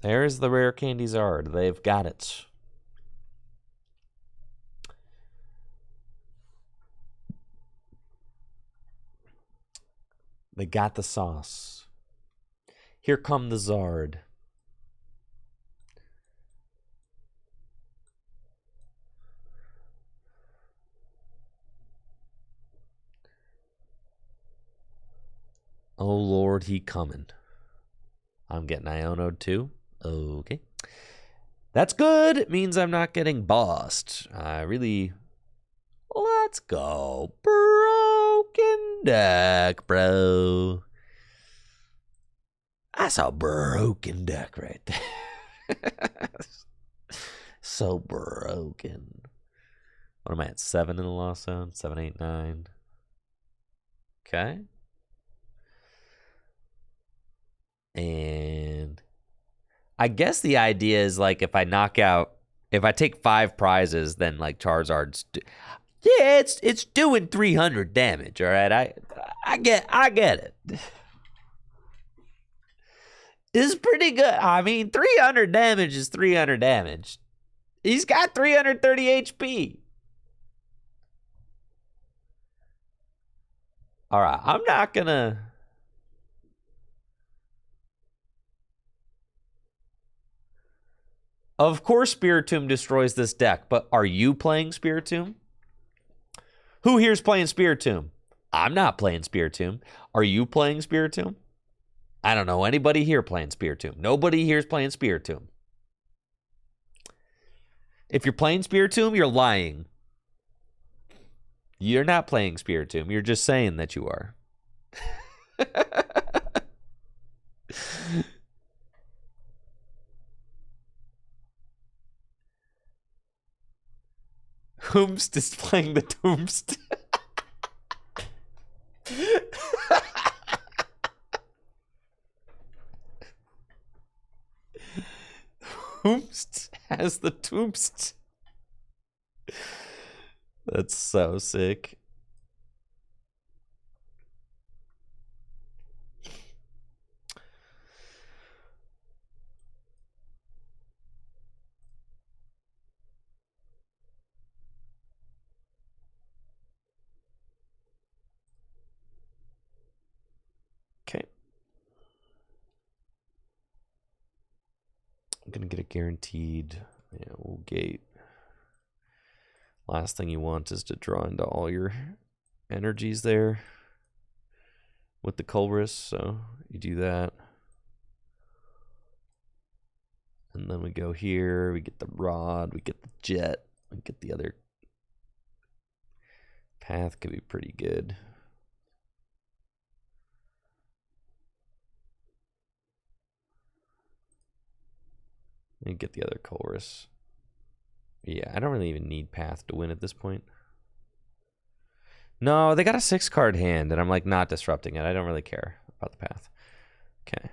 There's the Rare Candy Zard. They've got it. They got the sauce. Here come the Zard. Oh, Lord, he coming. I'm getting Iono'd too. Okay. That's good. It means I'm not getting bossed. Let's go. Broken deck, bro. That's a broken deck right there. So broken. What am I at? 7 in the lost zone? 7, 8, 9. Okay. And I guess the idea is like if I take 5 prizes, then like Charizard's it's doing 300 damage, all right? I get it. It's pretty good. I mean, 300 damage is 300 damage. He's got 330 HP. All right, I'm not gonna. Of course, Spiritomb destroys this deck, but are you playing Spiritomb? Who here's playing Spiritomb? I'm not playing Spiritomb. Are you playing Spiritomb? I don't know anybody here playing Spiritomb. Nobody here's playing Spiritomb. If you're playing Spiritomb, you're lying. You're not playing Spiritomb. You're just saying that you are. Whomst is playing the Doomst. Whomst has the Doomst. That's so sick. Okay. I'm going to get a guaranteed. Yeah, we'll gate. Last thing you want is to draw into all your energies there with the Colress, so you do that. And then we go here, we get the Rod, we get the Jet, we get the other path, could be pretty good. And get the other Colress. Yeah, I don't really even need path to win at this point. No, they got a 6-card hand, and I'm like not disrupting it. I don't really care about the path. Okay.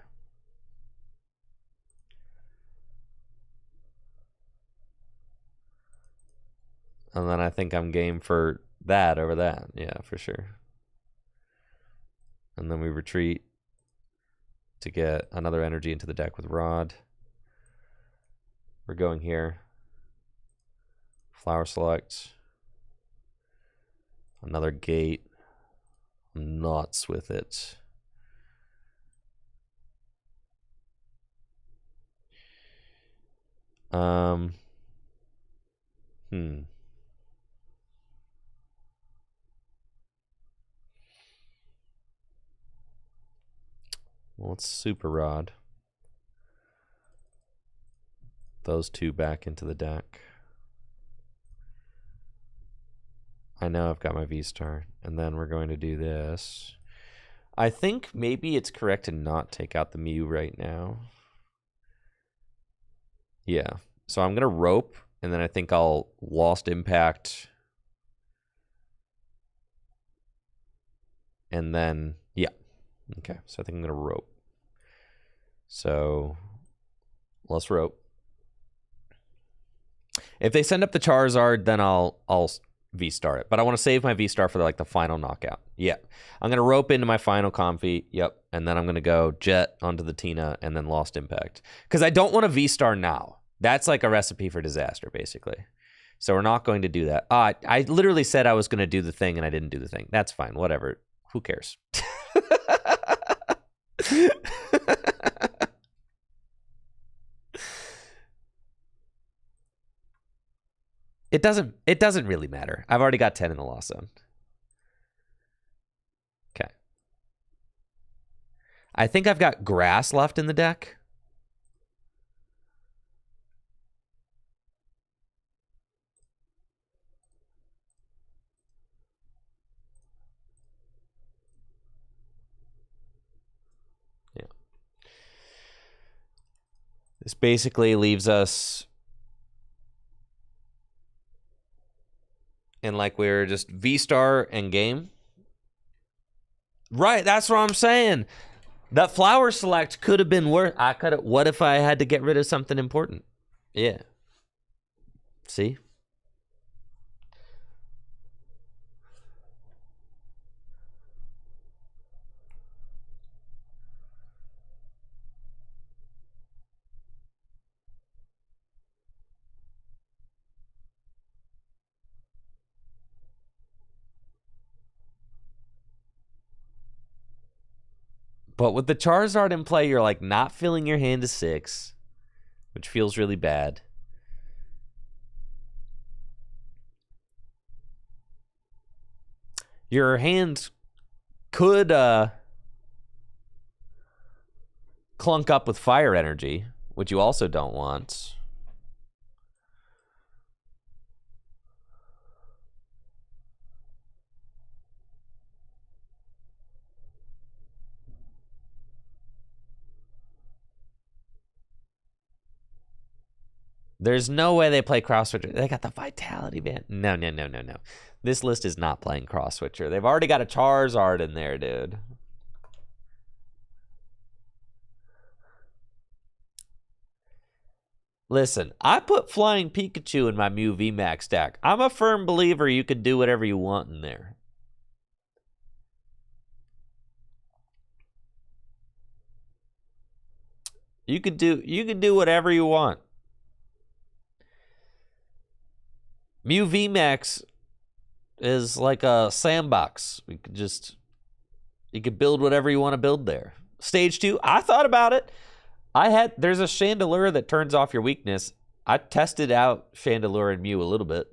And then I think I'm game for that over that. Yeah, for sure. And then we retreat to get another energy into the deck with Rod. We're going here. Flower select. Another gate. I'm nuts with it. Well, let's Super Rod those two back into the deck. I know I've got my V-Star, and then we're going to do this. I think maybe it's correct to not take out the Mew right now. Yeah, so I'm going to Rope, and then I think I'll Lost Impact. And then, yeah. Okay, so I think I'm going to Rope. So, let's Rope. If they send up the Charizard, then I'll V-Star it. But I want to save my V-Star for like the final knockout. Yeah. I'm going to Rope into my final Comfy. Yep. And then I'm going to go Jet onto the Tina and then Lost Impact. Because I don't want to V-Star now. That's like a recipe for disaster, basically. So we're not going to do that. I literally said I was going to do the thing and I didn't do the thing. That's fine. Whatever. Who cares? It doesn't really matter. I've already got 10 in the loss zone. Okay. I think I've got Grass left in the deck. Yeah. This basically leaves us and like we're just V-Star and game. Right, that's what I'm saying. That Flower Select could have been worth. I could have. What if I had to get rid of something important? Yeah. See? But with the Charizard in play, you're like not filling your hand to 6, which feels really bad. Your hand could clunk up with fire energy, which you also don't want. There's no way they play Cross Switcher. They got the Vitality Band. No. This list is not playing Cross Switcher. They've already got a Charizard in there, dude. Listen, I put Flying Pikachu in my Mew VMAX stack. I'm a firm believer you could do whatever you want in there. You could do whatever you want. Mew VMAX is like a sandbox. You could build whatever you want to build there. Stage 2, I thought about it. There's a Chandelure that turns off your weakness. I tested out Chandelure and Mew a little bit.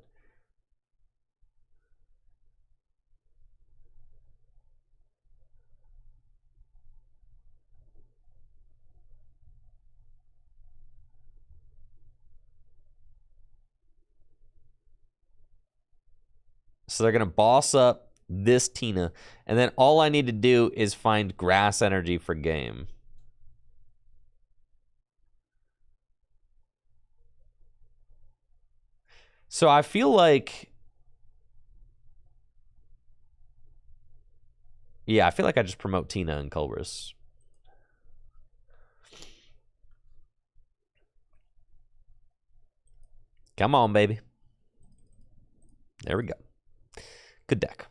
So they're going to boss up this Tina. And then all I need to do is find grass energy for game. So I feel like... Yeah, I feel like I just promote Tina and Colress. Come on, baby. There we go. Good deck.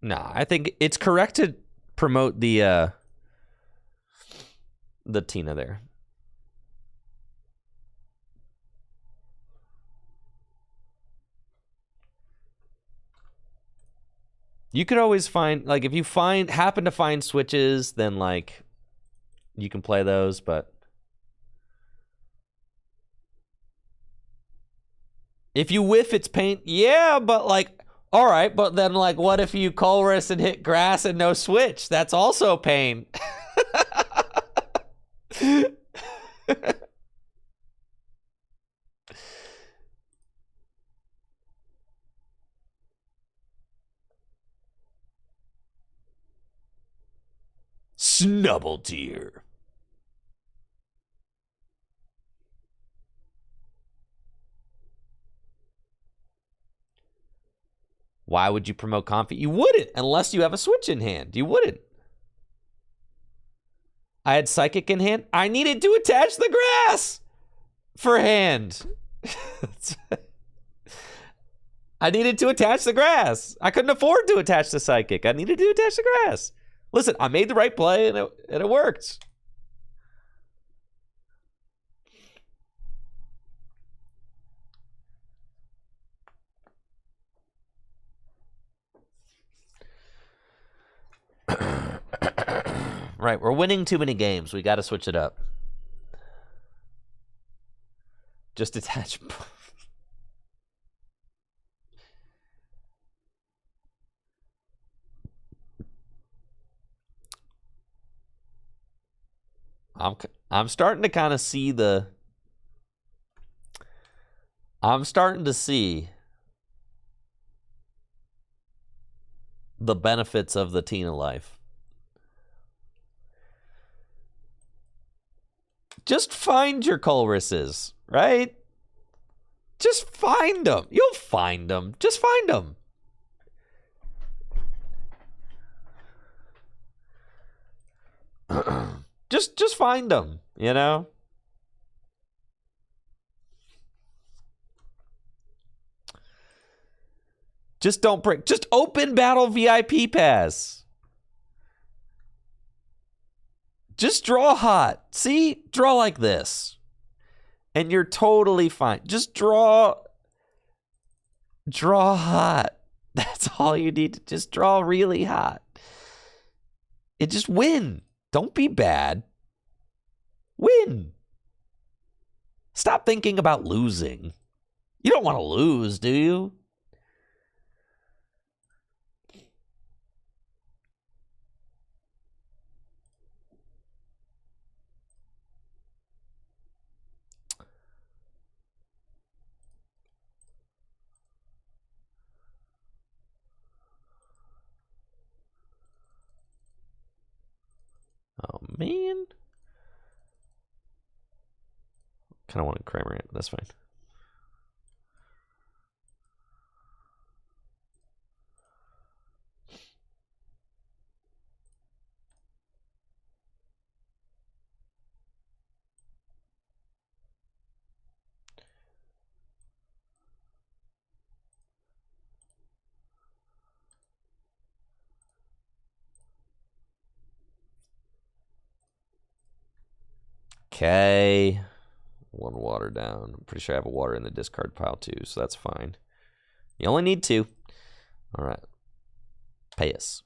Nah, I think it's correct to promote the Tina there. You could always find, like, if you happen to find switches, then like you can play those, but if you whiff, it's pain. Yeah, but like, all right, but then like, what if you Colress and hit grass and no switch? That's also pain. Snubble tier. Why would you promote Comfy? You wouldn't, unless you have a switch in hand. You wouldn't. I had Psychic in hand. I needed to attach the grass for hand. I needed to attach the grass. I couldn't afford to attach the Psychic. I needed to attach the grass. Listen, I made the right play, and it worked. Right, we're winning too many games. We got to switch it up. Just attach. I'm starting to kind of see the... I'm starting to see the benefits of the Tina life. Just find your Colresses, right? Just find them. You'll find them. Just find them. Just find them, you know? Just don't break. Just open Battle VIP Pass. Just draw hot. See? Draw like this. And you're totally fine. Just draw hot. That's all you need to just draw really hot. And just win. Don't be bad. Win. Stop thinking about losing. You don't want to lose, do you? Oh, man. Kind of wanted Kramer in. That's fine. Okay. One water down. I'm pretty sure I have a water in the discard pile too, so that's fine. You only need 2. All right. Pay us.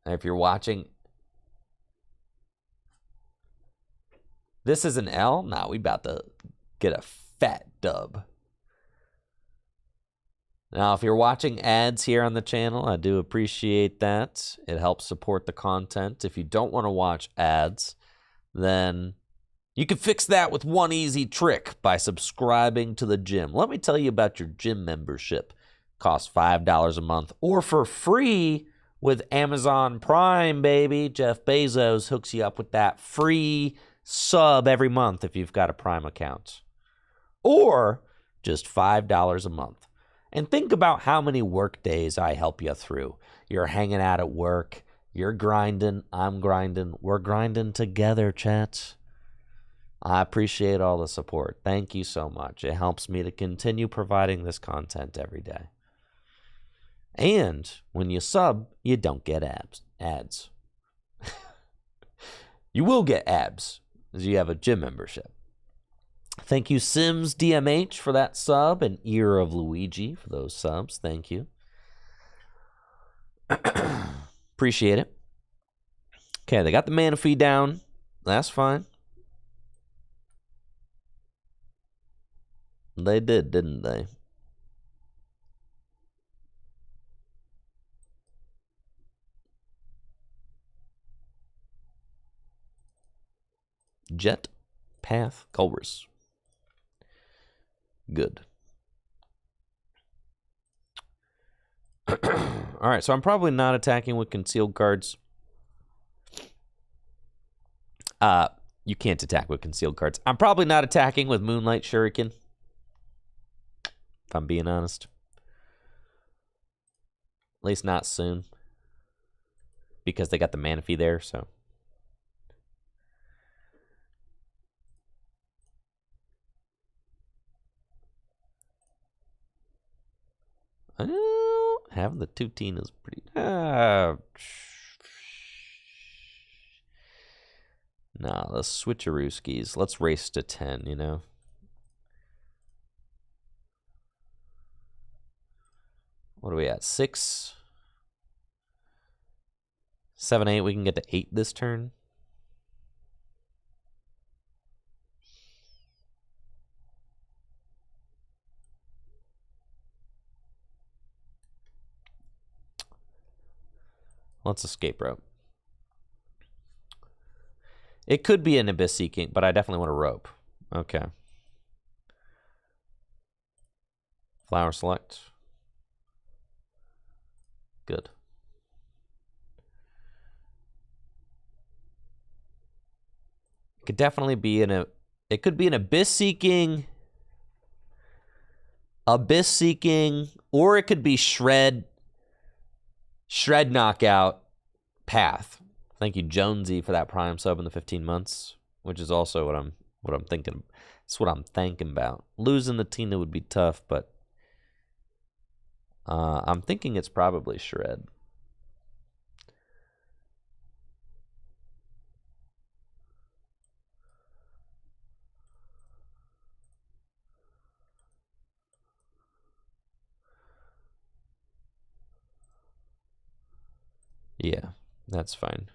And if you're watching, this is an L? Nah, we about to get a fat dub. Now, if you're watching ads here on the channel, I do appreciate that. It helps support the content. If you don't want to watch ads, then you can fix that with one easy trick by subscribing to the gym. Let me tell you about your gym membership. It costs $5 a month or for free with Amazon Prime, baby. Jeff Bezos hooks you up with that free sub every month if you've got a Prime account. Or just $5 a month. And think about how many work days I help you through. You're hanging out at work. You're grinding. I'm grinding. We're grinding together, chat. I appreciate all the support. Thank you so much. It helps me to continue providing this content every day. And when you sub, you don't get ads. You will get ads as you have a gym membership. Thank you, Sims DMH, for that sub, and Ear of Luigi for those subs. Thank you. Appreciate it. Okay, they got the mana fee down. That's fine. They did, didn't they? Jet Path Culver's. Good. All right, so I'm probably not attacking with concealed cards. You can't attack with concealed cards. I'm probably not attacking with Moonlight Shuriken, if I'm being honest. At least not soon. Because they got the mana fee there, so. Having the 2-teen is pretty. Nah, the switcherooskies. Let's race to 10, you know? What are we at? 6? 7, 8. We can get to 8 this turn. Let's escape rope. It could be an Abyss Seeking, but I definitely want a rope. Okay. Flower select. Good. It could definitely be it could be an Abyss Seeking, or it could be Shred Knockout Path. Thank you, Jonesy, for that Prime sub in the 15 months, which is also what I'm thinking. That's what I'm thinking about. Losing the Tina would be tough, but I'm thinking it's probably Shred. Yeah, that's fine.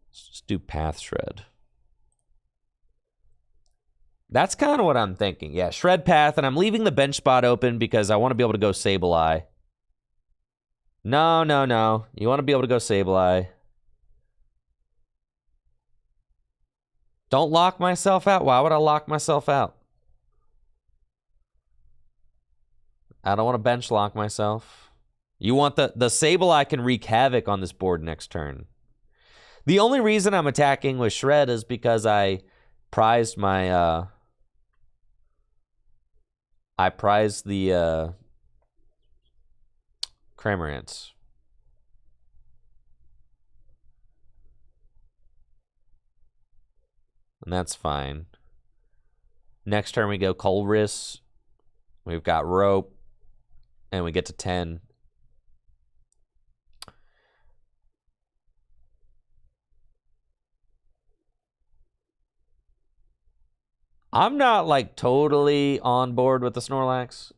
Let's just do Path Shred. That's kind of what I'm thinking. Yeah, Shred Path, and I'm leaving the bench spot open because I want to be able to go Sableye. No, no, no. You want to be able to go Sableye. Don't lock myself out. Why would I lock myself out? I don't want to bench lock myself. You want the Sableye can wreak havoc on this board next turn. The only reason I'm attacking with Shred is because I prized my I prized the Cramorants. And that's fine. Next turn we go Colress. We've got Rope. And we get to 10. I'm not like totally on board with the Snorlax.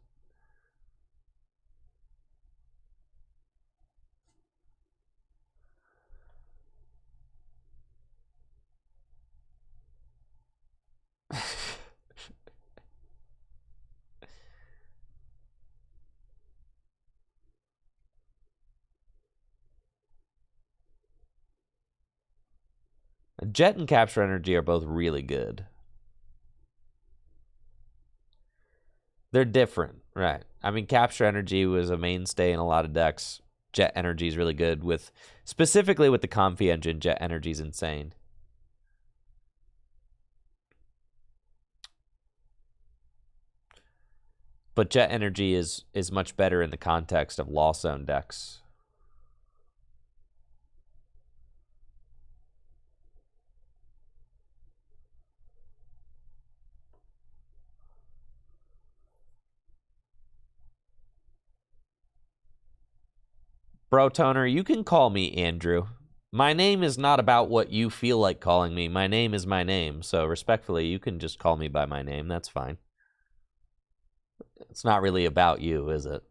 Jet and Capture Energy are both really good. They're different, right? I mean, Capture Energy was a mainstay in a lot of decks. Jet Energy is really good with, specifically with the Comfy engine. Jet Energy is insane. But Jet Energy is much better in the context of Lost Zone decks. Bro Toner, you can call me Andrew. My name is not about what you feel like calling me. My name is my name. So respectfully, you can just call me by my name. That's fine. It's not really about you, is it?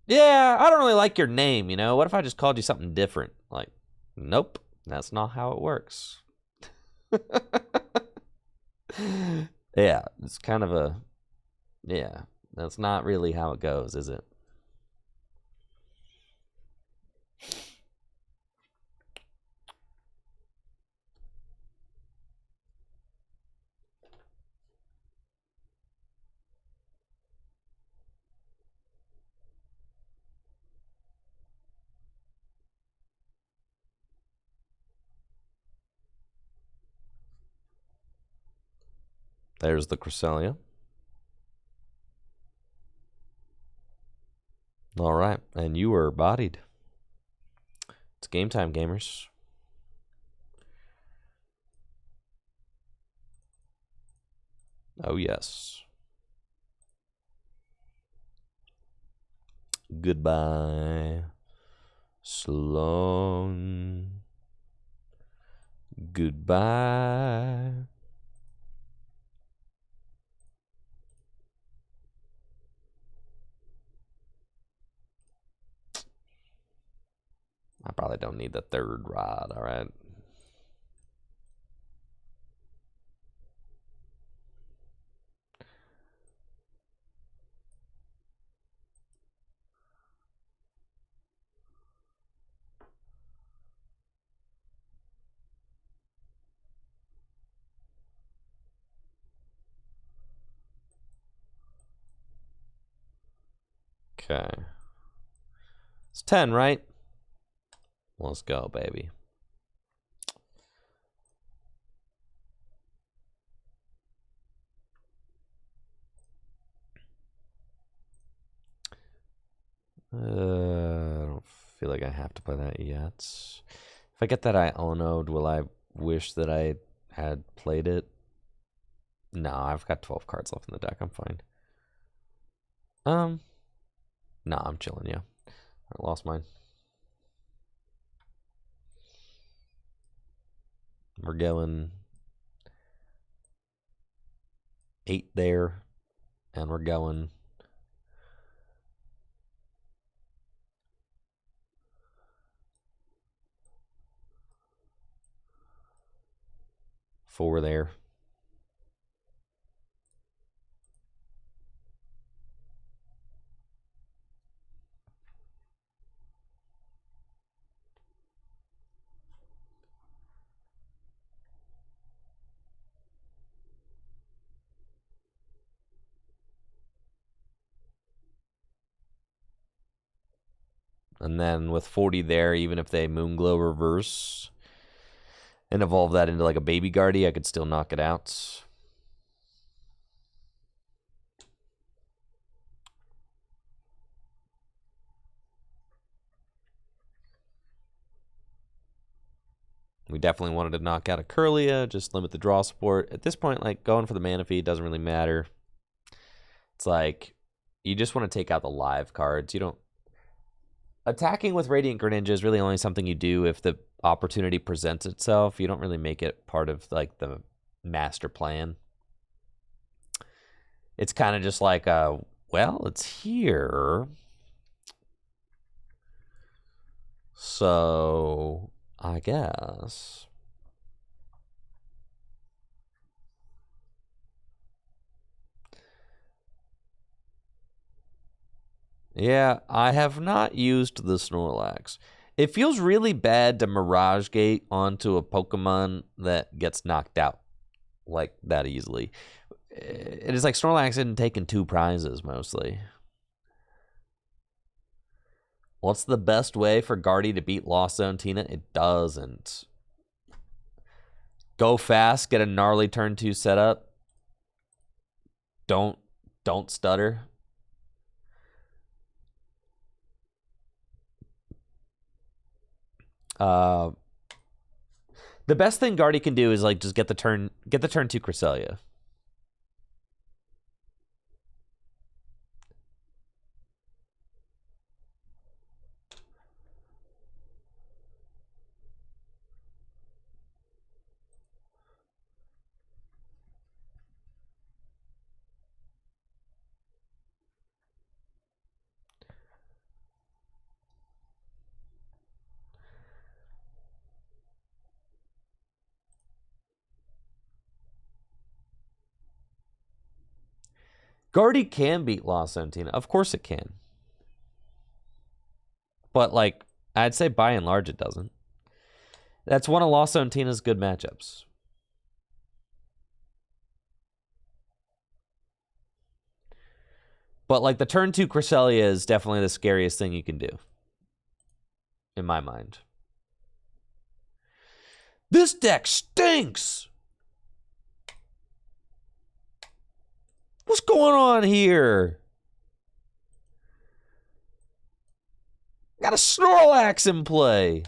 Yeah, I don't really like your name, you know? What if I just called you something different? Like, nope, that's not how it works. Yeah, it's kind of a... Yeah, that's not really how it goes, is it? There's the Cresselia. All right, and you were bodied. It's game time, gamers. Oh, yes. Goodbye. Sloan. Goodbye. I probably don't need the third rod, all right? Okay. It's 10, right? Let's go, baby. I don't feel like I have to play that yet. If I get that Iono'd, will I wish that I had played it? No, I've got 12 cards left in the deck. I'm fine. No, I'm chilling, yeah. I lost mine. We're going 8 there, and we're going. Four there. And then with 40 there, even if they Moonglow reverse and evolve that into like a Baby Guardy, I could still knock it out. We definitely wanted to knock out a Curlia, just limit the draw support. At this point, like, going for the mana feed doesn't really matter. It's like, you just want to take out the live cards. You don't... Attacking with Radiant Greninja is really only something you do if the opportunity presents itself. You don't really make it part of, like, the master plan. It's kind of just like, well, it's here. So, I guess. Yeah, I have not used the Snorlax. It feels really bad to Mirage Gate onto a Pokemon that gets knocked out like that easily. It is like Snorlax hadn't taken 2 prizes mostly. What's the best way for Guardy to beat Lost Zone Tina? It doesn't. Go fast, get a gnarly turn 2 setup. Don't stutter. The best thing Guardy can do is like just get the turn 2 Cresselia. Guardy can beat Lost Zone Tina. Of course it can. But, like, I'd say by and large it doesn't. That's one of Lost Zone Tina's good matchups. But, like, the turn 2 Cresselia is definitely the scariest thing you can do. In my mind. This deck stinks! What's going on here? Got a Snorlax in play.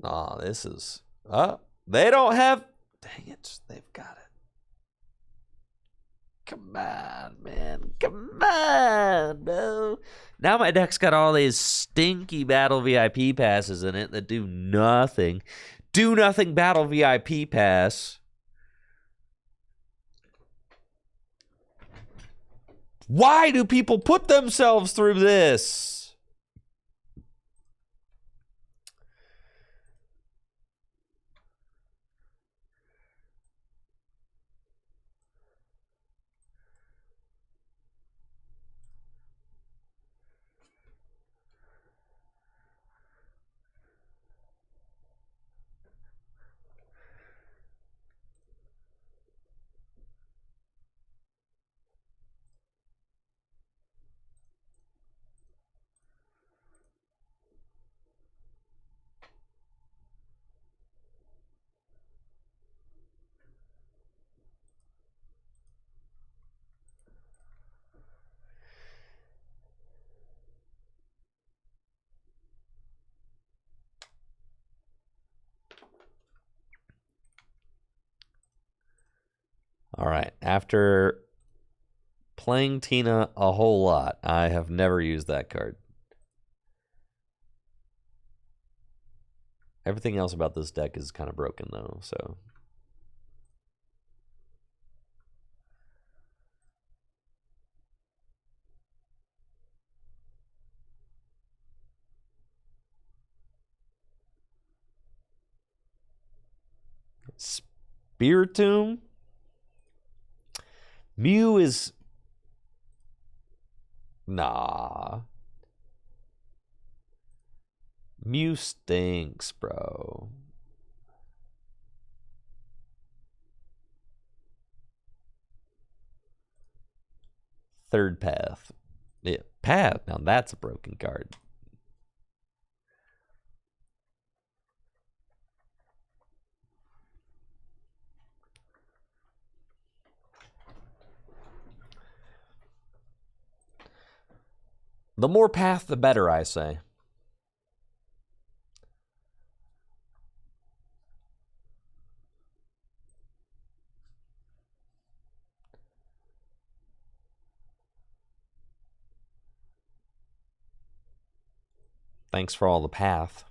Oh, this is... they don't have... Dang it, they've got it. Come on, man. Come on, no. Now my deck's got all these stinky Battle VIP passes in it that do nothing. Do nothing Battle VIP pass. Why do people put themselves through this? All right. After playing Tina a whole lot, I have never used that card. Everything else about this deck is kind of broken, though, so... Spiritomb? Mew is... Nah. Mew stinks, bro. Third Path. Yeah, Path. Now that's a broken card. The more Path, the better, I say. Thanks for all the Path.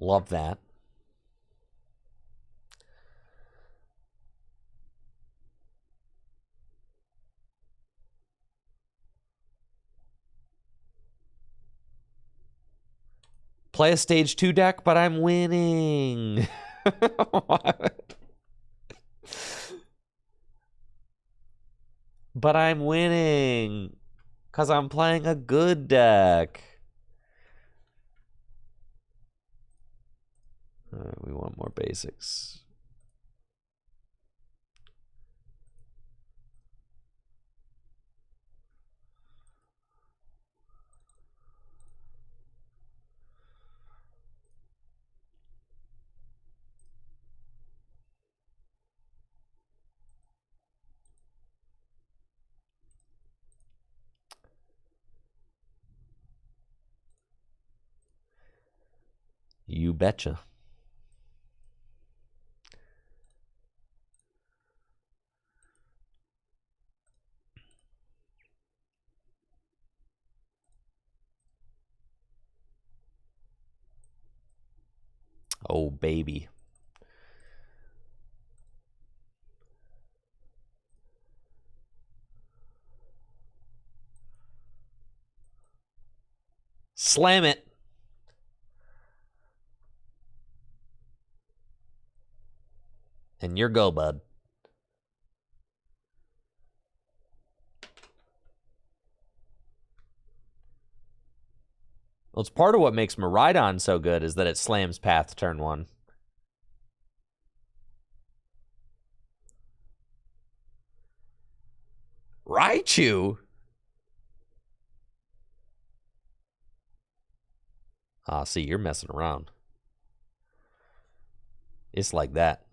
Love that. Play a stage 2 deck, but I'm winning. But I'm winning. Because I'm playing a good deck. All right, we want more basics. You betcha. Oh, baby. Slam it. And you're go, bud. Well, it's part of what makes Miraidon so good is that it slams Path turn 1. Raichu? Ah, see, you're messing around. It's like that.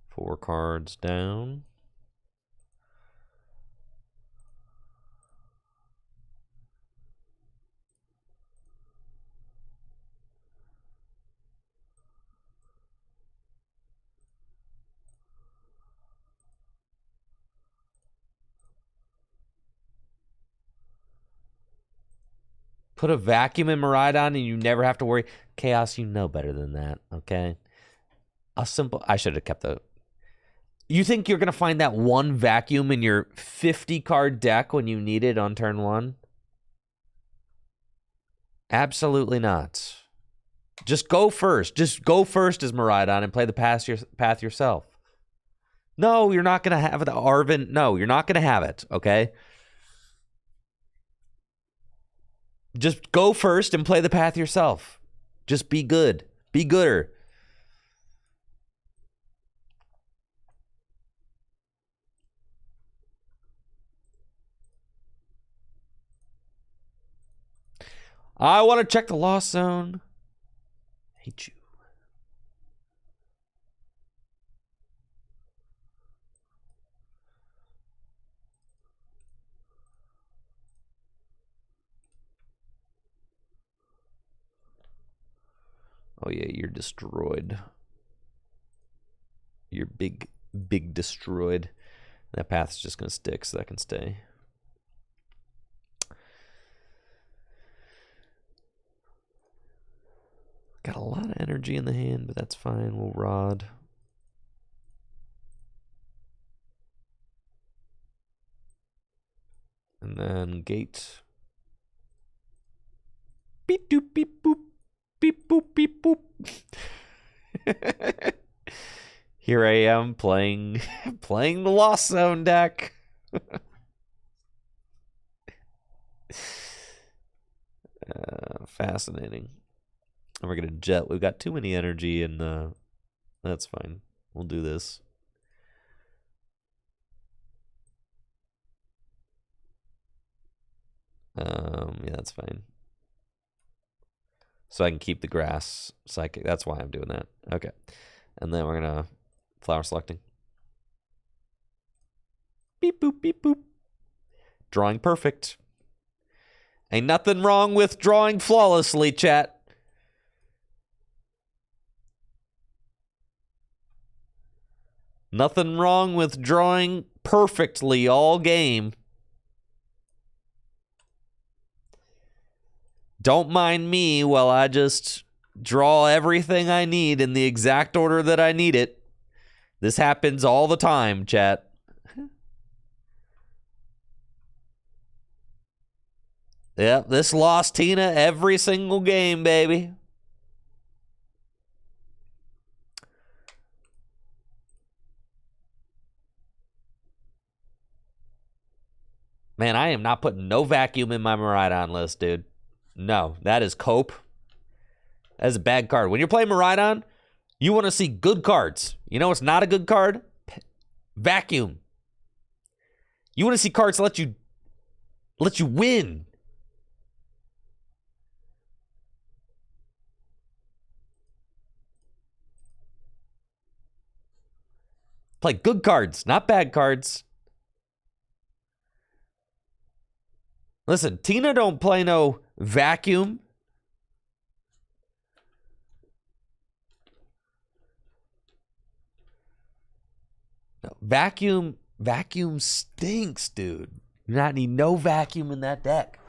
Four cards down. Put a vacuum in Miraidon and you never have to worry. Chaos, you know better than that, okay? I should have kept the... You think you're going to find that one vacuum in your 50-card deck when you need it on turn 1? Absolutely not. Just go first. Just go first as Miraidon and play the path yourself. No, you're not going to have the Arven. No, you're not going to have it, okay? Just go first and play the path yourself. Just be good. Be gooder. I want to check the loss zone. Hate you. Oh yeah, you're destroyed. You're big destroyed. That path's just gonna stick, so that can stay. Got a lot of energy in the hand, but that's fine. We'll rod. And then gate. Beep doop beep boop. Beep boop beep boop. Here I am playing the Lost Zone deck. Fascinating. And we're gonna jet. We've got too many energy, and that's fine. We'll do this. Yeah, that's fine. So I can keep the grass psychic. That's why I'm doing that. Okay. And then we're gonna flower selecting. Beep boop beep boop. Drawing perfect. Ain't nothing wrong with drawing flawlessly, chat. Nothing wrong with drawing perfectly all game. Don't mind me while I just draw everything I need in the exact order that I need it. This happens all the time, chat. Yep, this lost Tina every single game, baby. Man, I am not putting no vacuum in my Miraidon list, dude. No, that is cope. That is a bad card. When you're playing Miraidon, you want to see good cards. You know what's not a good card? Vacuum. You want to see cards that let you win. Play good cards, not bad cards. Listen, Tina don't play no vacuum. No, vacuum stinks, dude. You not need no vacuum in that deck.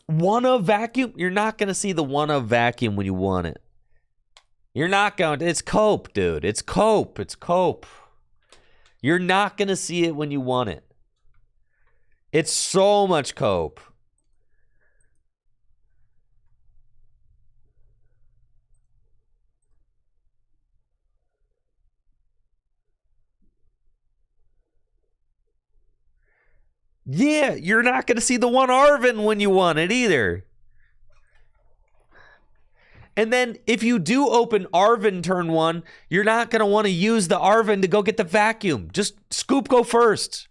One of vacuum? You're not going to see the one of vacuum when you want it. You're not going to. It's cope, dude. It's cope. It's cope. You're not going to see it when you want it. It's so much cope. Yeah, you're not going to see the one Arvin when you want it either. And then if you do open Arvin turn 1, you're not going to want to use the Arvin to go get the vacuum. Just scoop go first.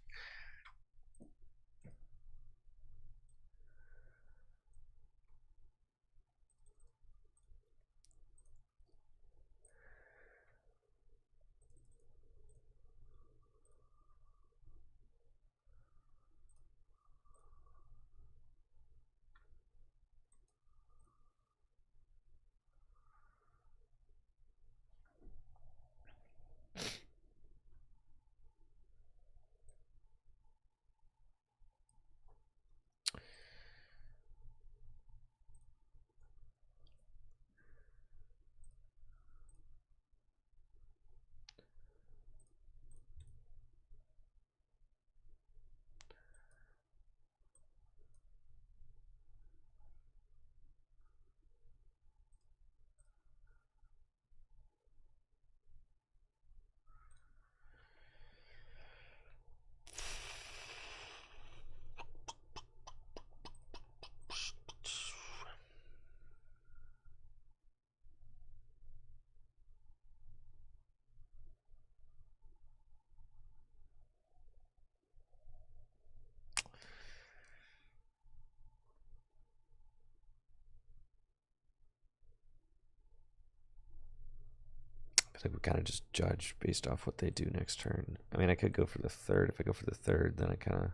I think we kind of just judge based off what they do next turn. I mean, I could go for the third. If I go for the third, then I kind of...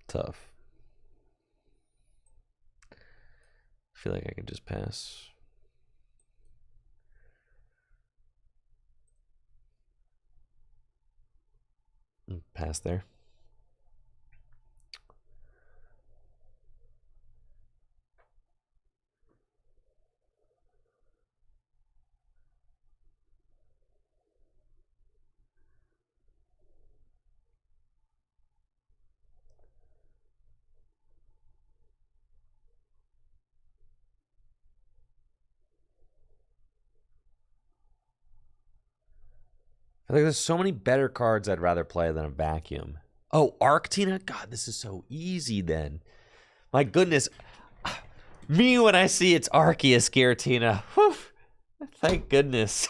Tough. I feel like I could just pass. Pass there. I think there's so many better cards I'd rather play than a vacuum. Oh, Arctina? God, this is so easy then. My goodness. Me when I see it's Arceus Giratina. Whew. Thank goodness.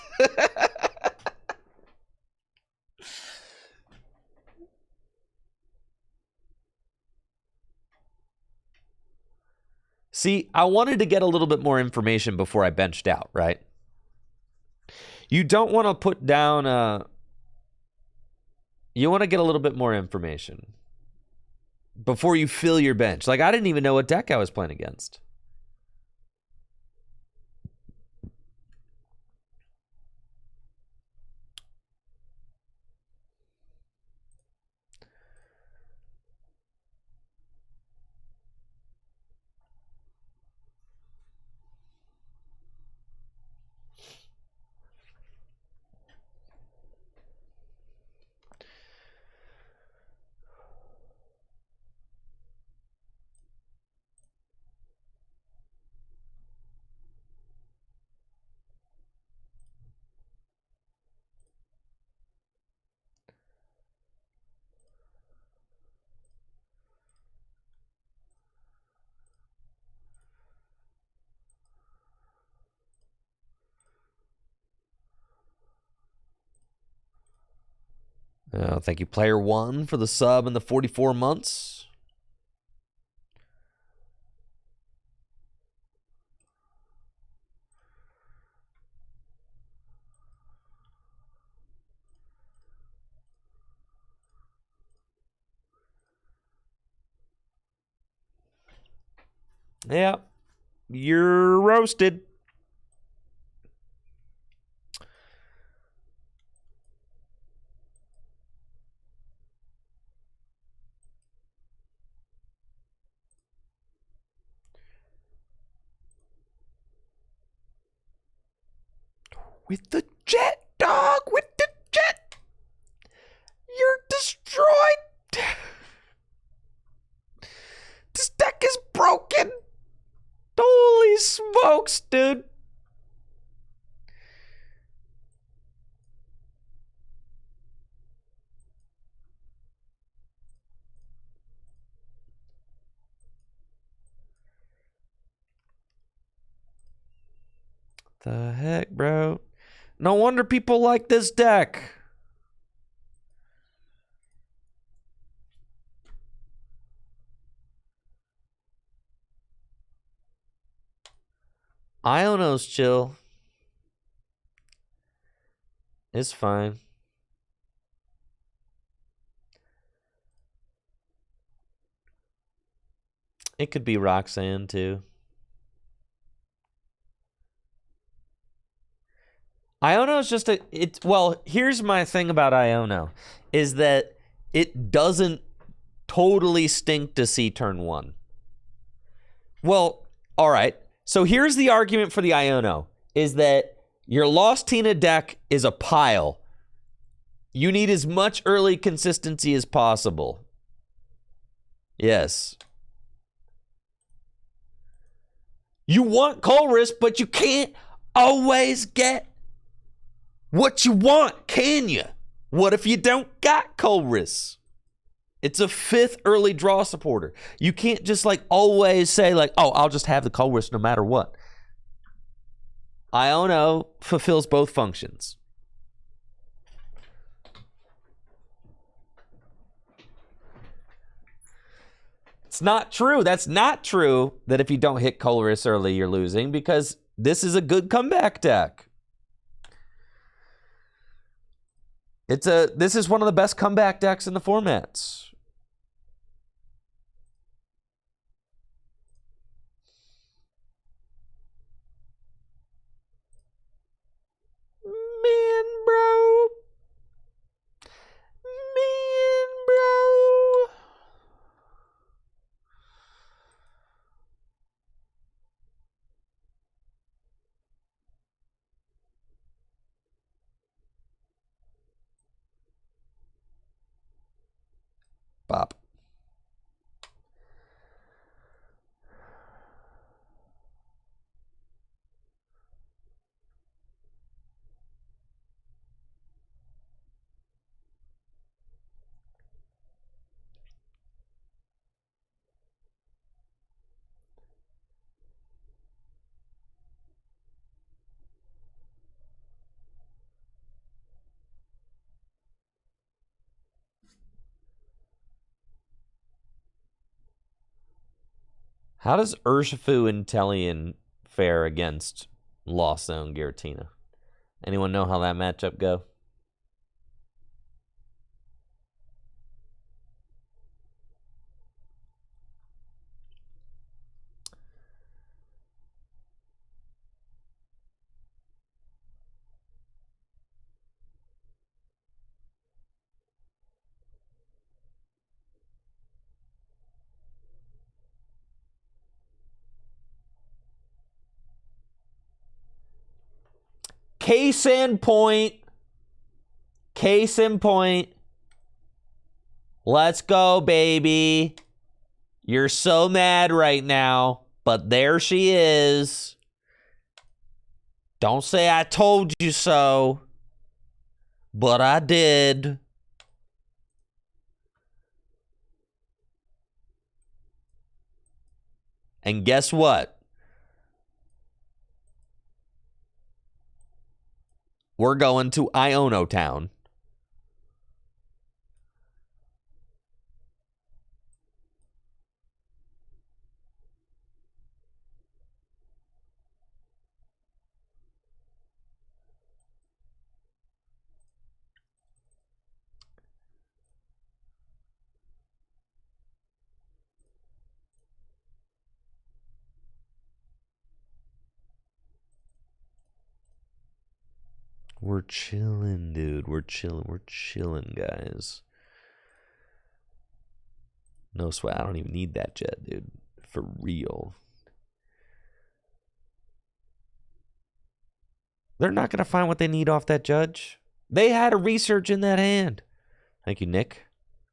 See, I wanted to get a little bit more information before I benched out, right? You don't want to put down you want to get a little bit more information before you fill your bench. Like, I didn't even know what deck I was playing against. Thank you, Player One, for the sub and the 44 months. Yeah, you're roasted. With the jet, dog! With the jet! You're destroyed! This deck is broken! Holy smokes, dude! The heck, bro? No wonder people like this deck. Iono's chill. It's fine. It could be Roxanne, too. Iono is just well, here's my thing about Iono, is that it doesn't totally stink to see turn one. Well, all right. So here's the argument for the Iono, is that your Lost Tina deck is a pile. You need as much early consistency as possible. Yes. You want Colress, but you can't always get what you want, can you? What if you don't got Colress? It's a 5th early draw supporter. You can't just like always say like, oh, I'll just have the Colress no matter what. Iono fulfills both functions. It's not true. That's not true that if you don't hit Colress early, you're losing, because this is a good comeback deck. This is one of the best comeback decks in the formats. Man, bro. Man, bro. Bop. How does Urshifu Intellion fare against Lost Zone Giratina? Anyone know how that matchup go? Case in point. Case in point. Let's go, baby. You're so mad right now, but there she is. Don't say I told you so, but I did. And guess what? We're going to Iono Town. We're chilling, dude. We're chilling. We're chilling, guys. No sweat. I don't even need that jet, dude. For real. They're not going to find what they need off that judge. They had a research in that hand. Thank you, Nick,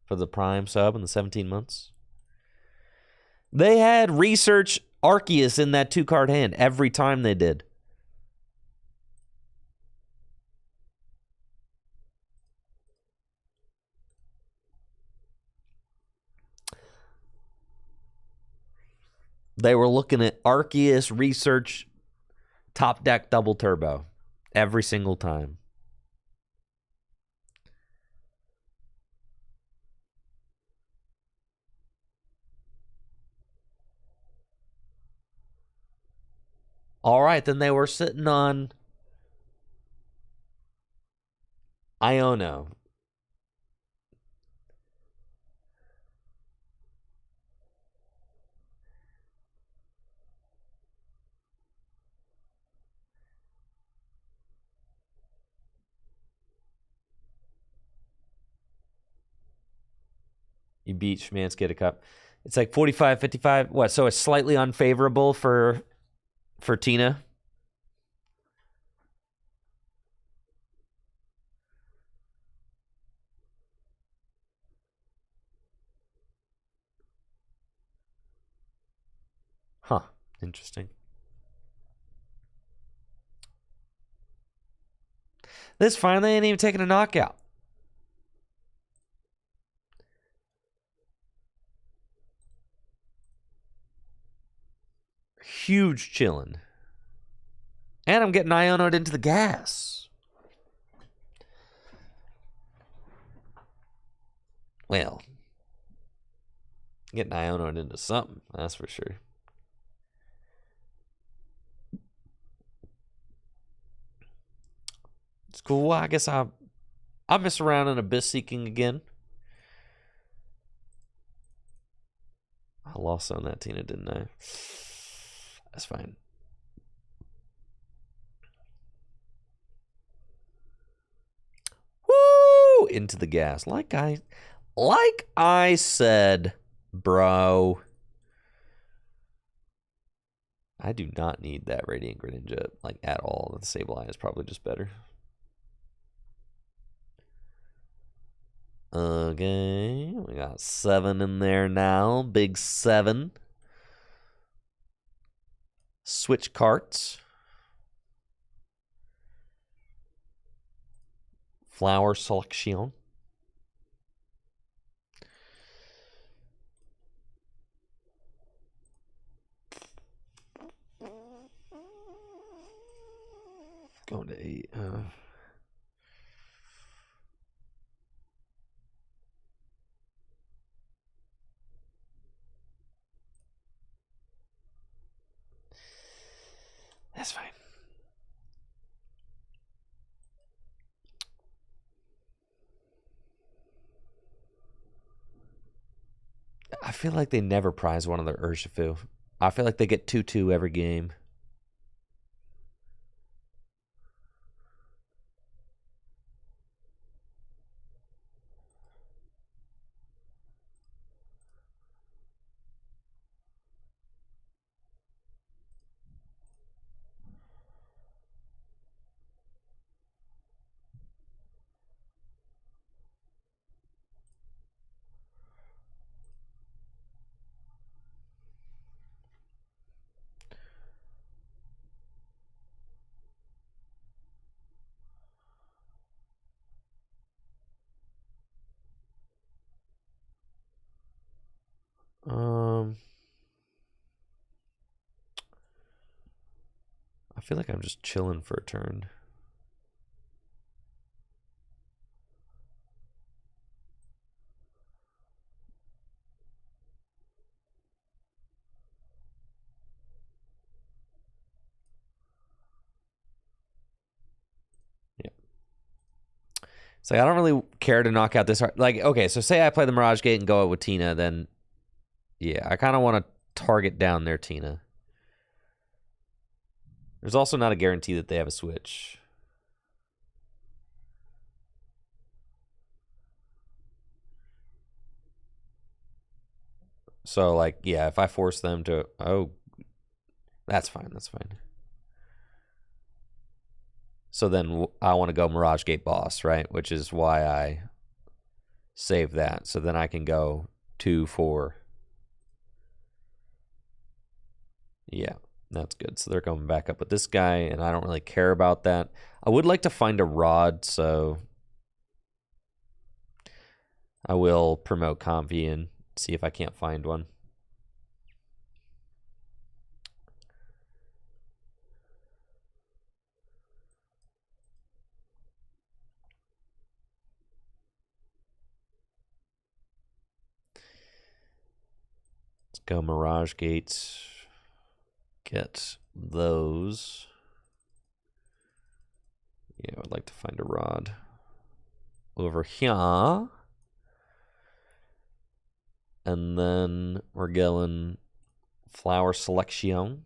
for the Prime sub in the 17 months. They had research Arceus in that 2-card hand every time they did. They were looking at Arceus research top deck double turbo every single time. All right, then they were sitting on Iono. You beat Schmansky at a cup. It's like 45, 55. What? So it's slightly unfavorable for Tina. Huh. Interesting. This fine. They ain't even taking a knockout. Huge chilling. And I'm getting Iono'd into the gas. Well, Getting Ionoed into something, that's for sure. It's cool. I guess I'll mess around in Abyss Seeking again. I lost on that, Tina, didn't I? That's fine. Woo! Into the gas. Like I said, bro. I do not need that Radiant Greninja, like, at all. The Sableye is probably just better. Okay, we got 7 in there now. Big 7. Switch carts. Flower selection. Going to 8. That's fine. I feel like they never prize one of their Urshifu. I feel like they get 2-2 every game. I feel like I'm just chilling for a turn. Yeah. So I don't really care to knock out this hard. Like, okay, so say I play the Mirage Gate and go out with Tina, then yeah, I kind of want to target down their Tina. There's also not a guarantee that they have a switch. So, like, yeah, if I force them to... Oh, that's fine, that's fine. So then I want to go Mirage Gate Boss, right? Which is why I save that. So then I can go 2-4. Yeah, that's good. So they're coming back up with this guy, and I don't really care about that. I would like to find a rod, so I will promote Comfy and see if I can't find one. Let's go Mirage Gates. Get those. Yeah, I would like to find a rod over here. And then we're going Flower Selection.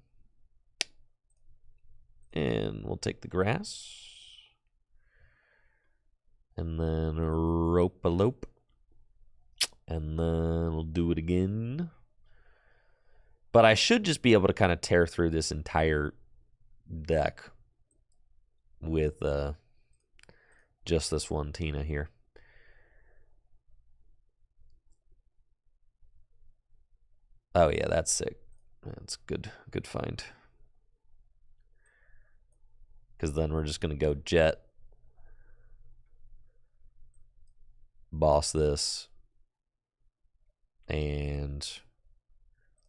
And we'll take the grass. And then Rope-a-Lope. And then we'll do it again. But I should just be able to kind of tear through this entire deck with just this one Tina here. Oh yeah, that's sick. That's good find. Because then we're just going to go Jet. Boss this. And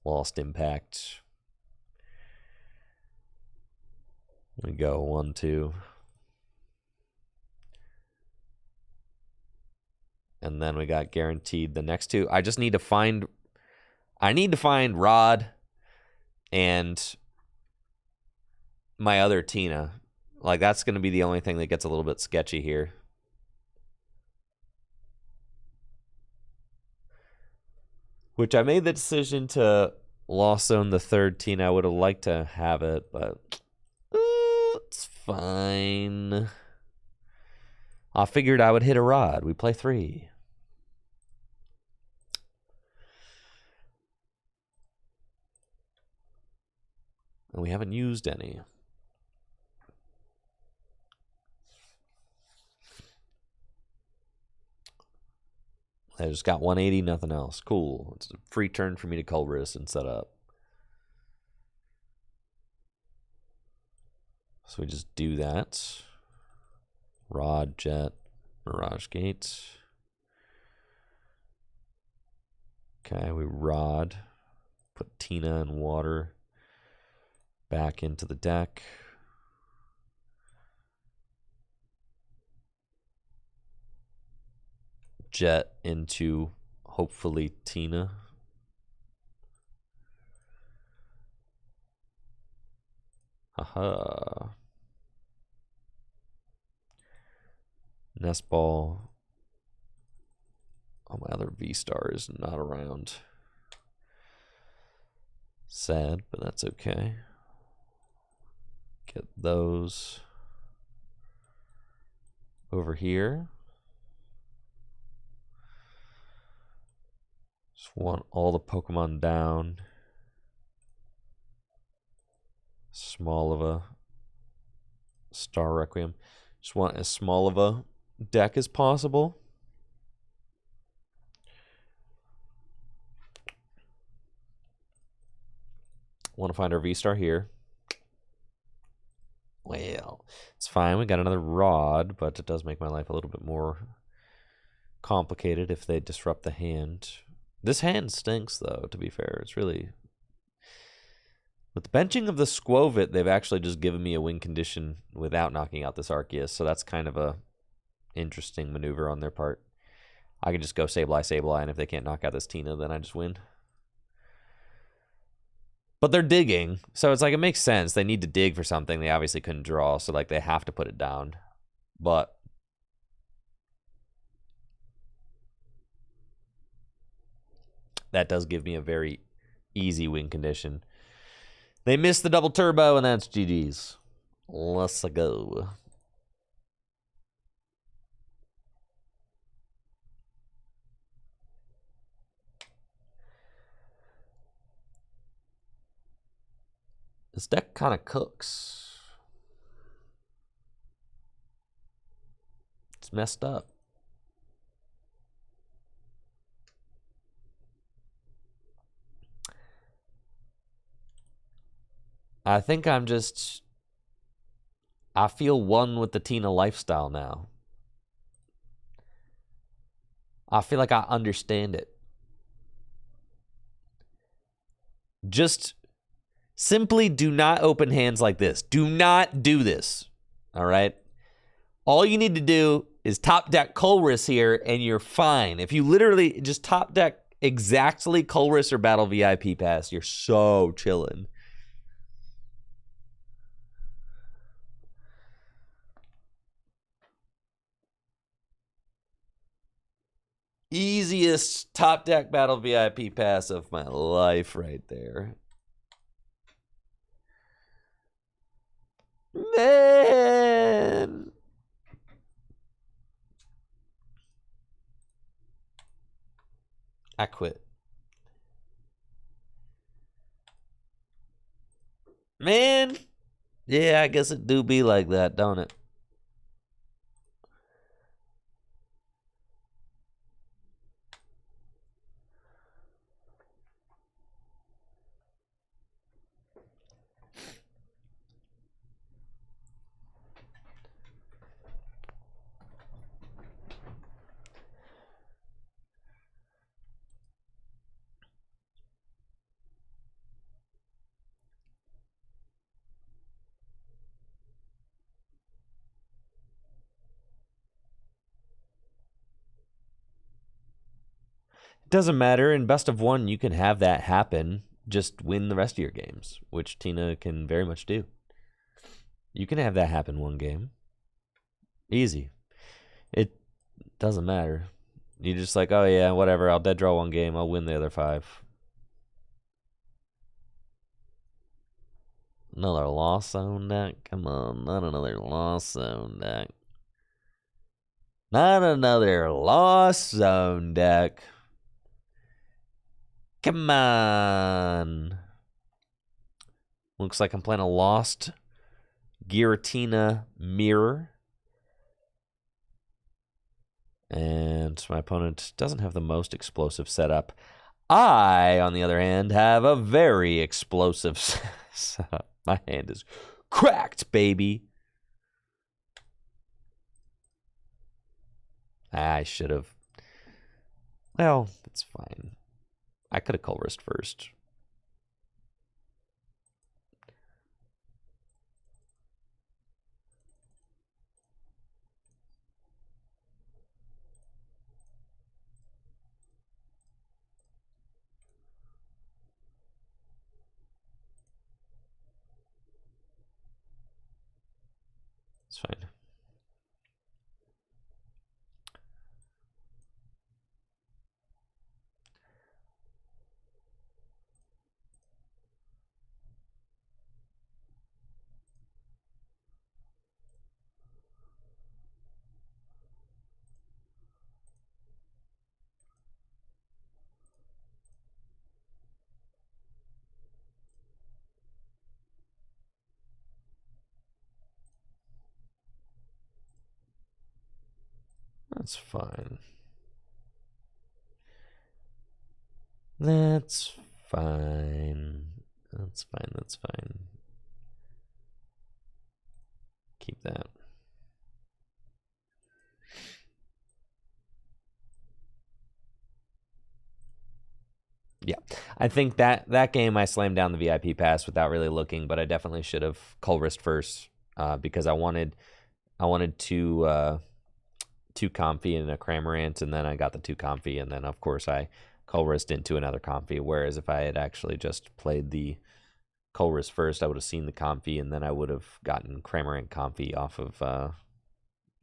Lost Impact. We go 1-2. And then we got guaranteed the next 2. I just need to find I need to find Rod and my other Tina. Like, that's going to be the only thing that gets a little bit sketchy here. Which I made the decision to Lost Zone the third Tina. I would have liked to have it, but it's fine. I figured I would hit a Rod. We play 3. And we haven't used any. I just got 180, nothing else. Cool. It's a free turn for me to Colress and set up. So we just do that. Rod, Jet, Mirage Gate. Okay, we Rod. Put Tina and Water back into the deck. Jet into, hopefully, Tina. Haha. Nest Ball. Oh, my other V-Star is not around. Sad, but that's okay. Get those over here. Just want all the Pokemon down. Small of a Star Requiem. Just want as small of a deck as possible. Want to find our V-Star here. Well, it's fine. We got another Rod, but it does make my life a little bit more complicated if they disrupt the hand. This hand stinks, though, to be fair. It's really... With the benching of the Squovit, they've actually just given me a win condition without knocking out this Arceus, so that's kind of a interesting maneuver on their part. I can just go Sableye, and if they can't knock out this Tina, then I just win. But they're digging, so it's like it makes sense. They need to dig for something they obviously couldn't draw, so like they have to put it down. But that does give me a very easy win condition. They missed the double turbo, and that's GG's. Let's go. This deck kind of cooks. It's messed up. I think I feel one with the Tina lifestyle now. I feel like I understand it. Just simply do not open hands like this. Do not do this. All right? All you need to do is top deck Colress here, and you're fine. If you literally just top deck exactly Colress or Battle VIP Pass, you're so chilling. Easiest top deck Battle VIP Pass of my life right there. Man. I quit. Man. Yeah, I guess it do be like that, don't it? It doesn't matter. In best of one, you can have that happen. Just win the rest of your games, which Tina can very much do. You can have that happen one game. Easy. It doesn't matter. You're just like, oh yeah, whatever. I'll dead draw one game. I'll win the other 5. Another Lost Zone deck? Come on, not another Lost Zone deck. Not another Lost Zone deck. Come on. Looks like I'm playing a Lost Giratina Mirror. And my opponent doesn't have the most explosive setup. I, on the other hand, have a very explosive setup. My hand is cracked, baby. I should have. Well, it's fine. I could have call wrist first. It's fine. That's fine. That's fine. That's fine. That's fine. Keep that. Yeah, I think that game I slammed down the VIP pass without really looking, but I definitely should have call wrist first because I wanted two comfy and a Cramorant, and then I got the 2 comfy, and then of course I call wrist into another comfy. Whereas if I had actually just played the call wrist first, I would have seen the comfy, and then I would have gotten Cramorant comfy off of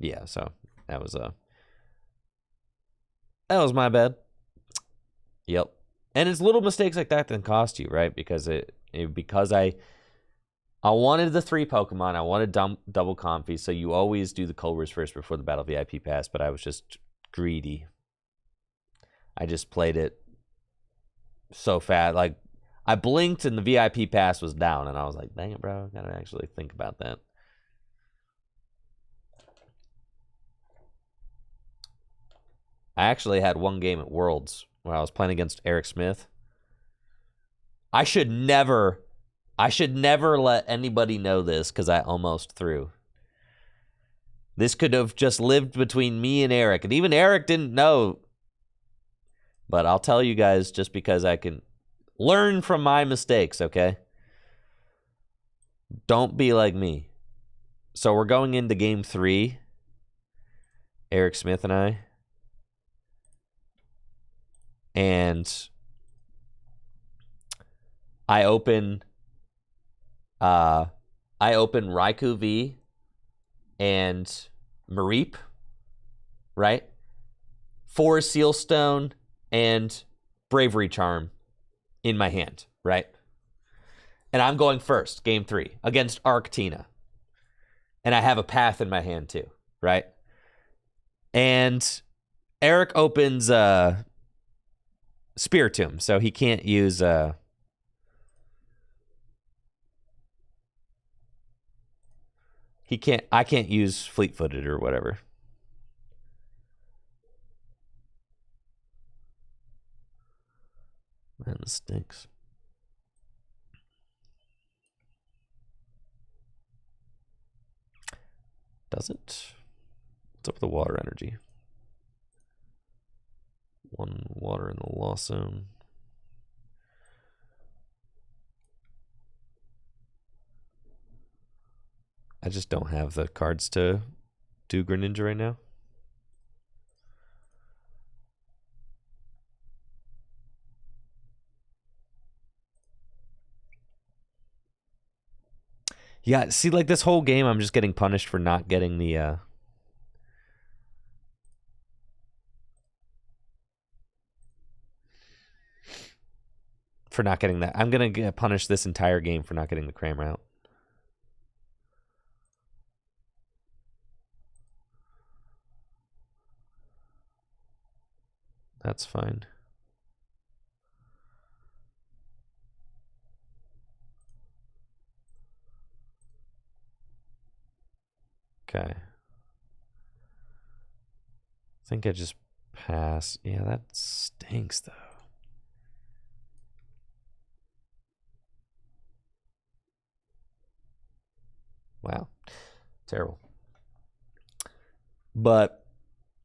yeah. So that was my bad. Yep. And it's little mistakes like that that cost you, right? Because because I wanted the 3 Pokemon, I wanted double comfy, so you always do the Culvers first before the Battle VIP pass, but I was just greedy. I just played it so fast. Like, I blinked and the VIP pass was down, and I was like, dang it, bro, I gotta actually think about that. I actually had one game at Worlds where I was playing against Eric Smith. I should never let anybody know this because I almost threw. This could have just lived between me and Eric, and even Eric didn't know. But I'll tell you guys just because I can learn from my mistakes, okay? Don't be like me. So we're going into game 3, Eric Smith and I. And I open Raikou V and Mareep, right? 4 Sealstone and Bravery Charm in my hand, right? And I'm going first, game 3, against Arctina. And I have a path in my hand too, right? And Eric opens Spiritomb, so he can't use I can't use Fleet-Footed or whatever. Man, this stinks. Does it? What's up with the water energy? 1 water in the Lost Zone. I just don't have the cards to do Greninja right now. Yeah, see, like this whole game, I'm just getting punished for not getting the... for not getting that. I'm going to get punished this entire game for not getting the cram route. That's fine. Okay. I think I just pass. Yeah, that stinks, though. Wow. Terrible. But,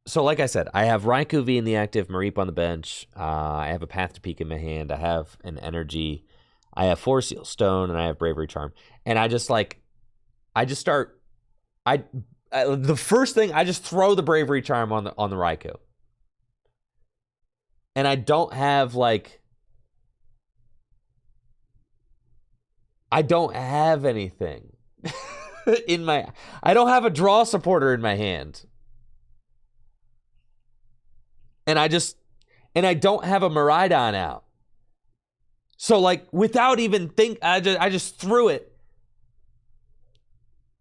so like I said, I have Raikou V in the active, Mareep on the bench. I have a Path to Peak in my hand. I have an Energy. I have 4 Seal Stone, and I have Bravery Charm. And I just start... the first thing, I just throw the Bravery Charm on the Raikou. And I don't have, like... I don't have anything in my... I don't have a draw supporter in my hand. And I don't have a Miraidon out. So, like, without even I just threw it.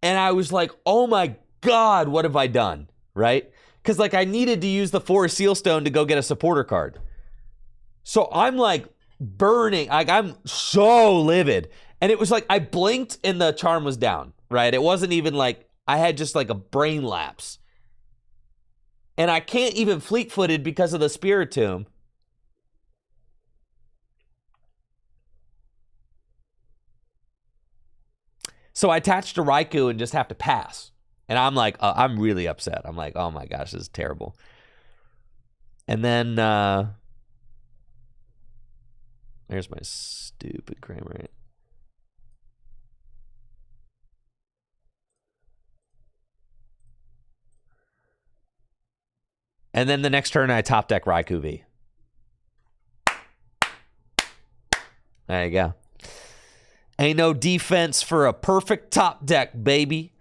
And I was like, oh my God, what have I done? Right? Because, like, I needed to use the 4 Seal Stone to go get a supporter card. So I'm, like, burning. Like, I'm so livid. And it was like, I blinked and the charm was down. Right? It wasn't even like, I had just, like, a brain lapse. And I can't even fleet-footed because of the Spiritomb. So I attached to Raikou and just have to pass. And I'm like, I'm really upset. I'm like, oh my gosh, this is terrible. And then, there's my stupid Kramer. And then the next turn, I top deck Raikou V. There you go. Ain't no defense for a perfect top deck, baby.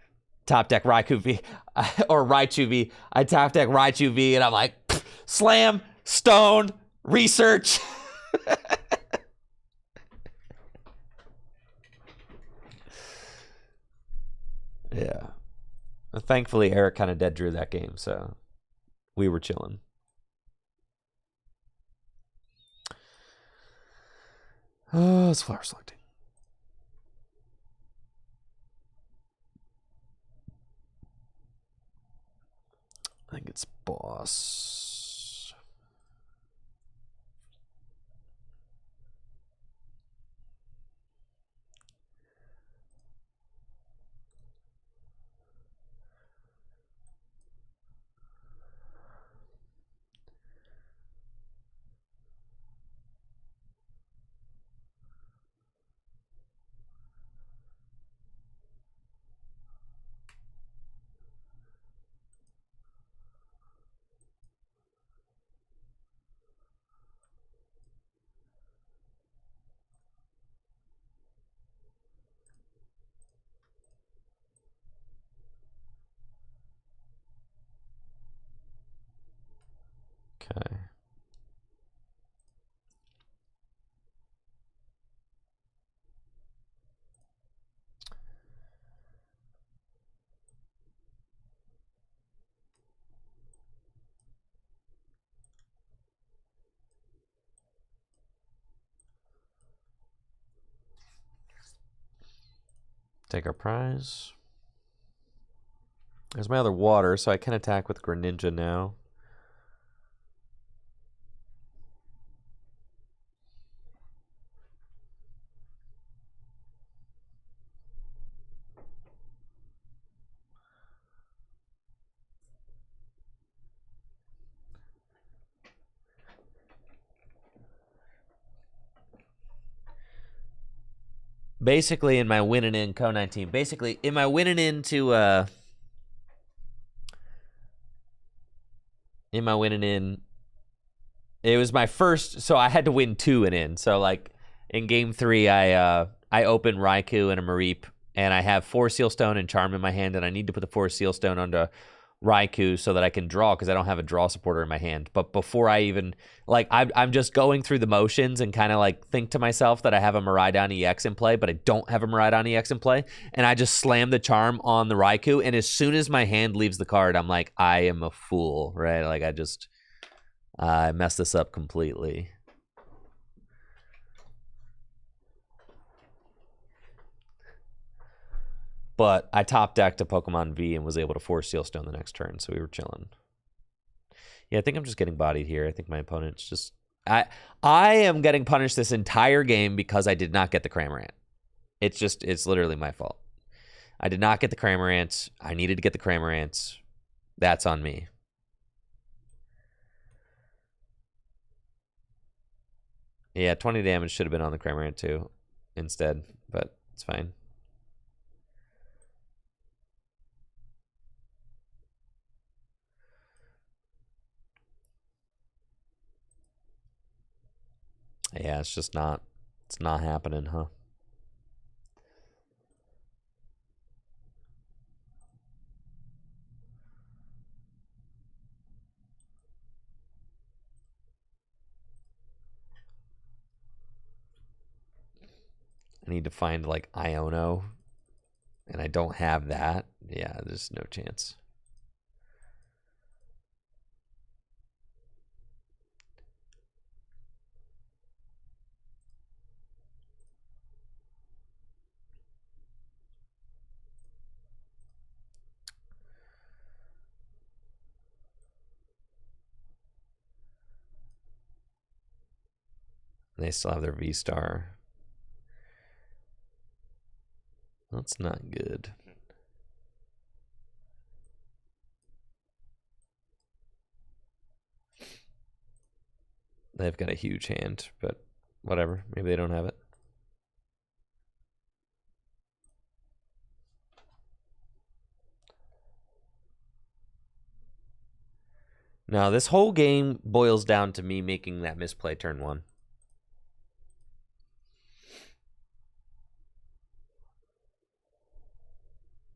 Top deck Raikou V. Or Raichu V. I top deck Raichu V, and I'm like, slam, stone, research. Yeah. Thankfully, Eric kind of dead drew that game, so we were chilling. Oh, it's flower selecting. I think it's boss. Okay. Take our prize. There's my other water, so I can attack with Greninja now. Basically, in my winning in Co-19, basically, in my winning into, it was my first, so I had to win 2 and in. So, like, in game 3, I opened Raikou and a Mareep and I have 4 Seal Stone and Charm in my hand, and I need to put the 4 Seal Stone onto Raikou so that I can draw, because I don't have a draw supporter in my hand. But before I even, like, I'm just going through the motions and kind of like think to myself that I have a Miraidon EX in play, but I don't have a Miraidon EX in play, and I just slam the Charm on the Raikou, and as soon as my hand leaves the card, I'm like, I am a fool, right? Like, I messed this up completely. But I top decked a Pokemon V and was able to force Seal Stone the next turn, so we were chilling. Yeah, I think I'm just getting bodied here. I think my opponent's just... I am getting punished this entire game because I did not get the Cramorant. It's literally my fault. I did not get the Cramorant. I needed to get the Cramorant. That's on me. Yeah, 20 damage should have been on the Cramorant too instead, but it's fine. Yeah, it's not happening, huh? I need to find like Iono, and I don't have that. Yeah, there's no chance. They still have their V-Star. That's not good. They've got a huge hand, but whatever. Maybe they don't have it. No, this whole game boils down to me making that misplay turn 1.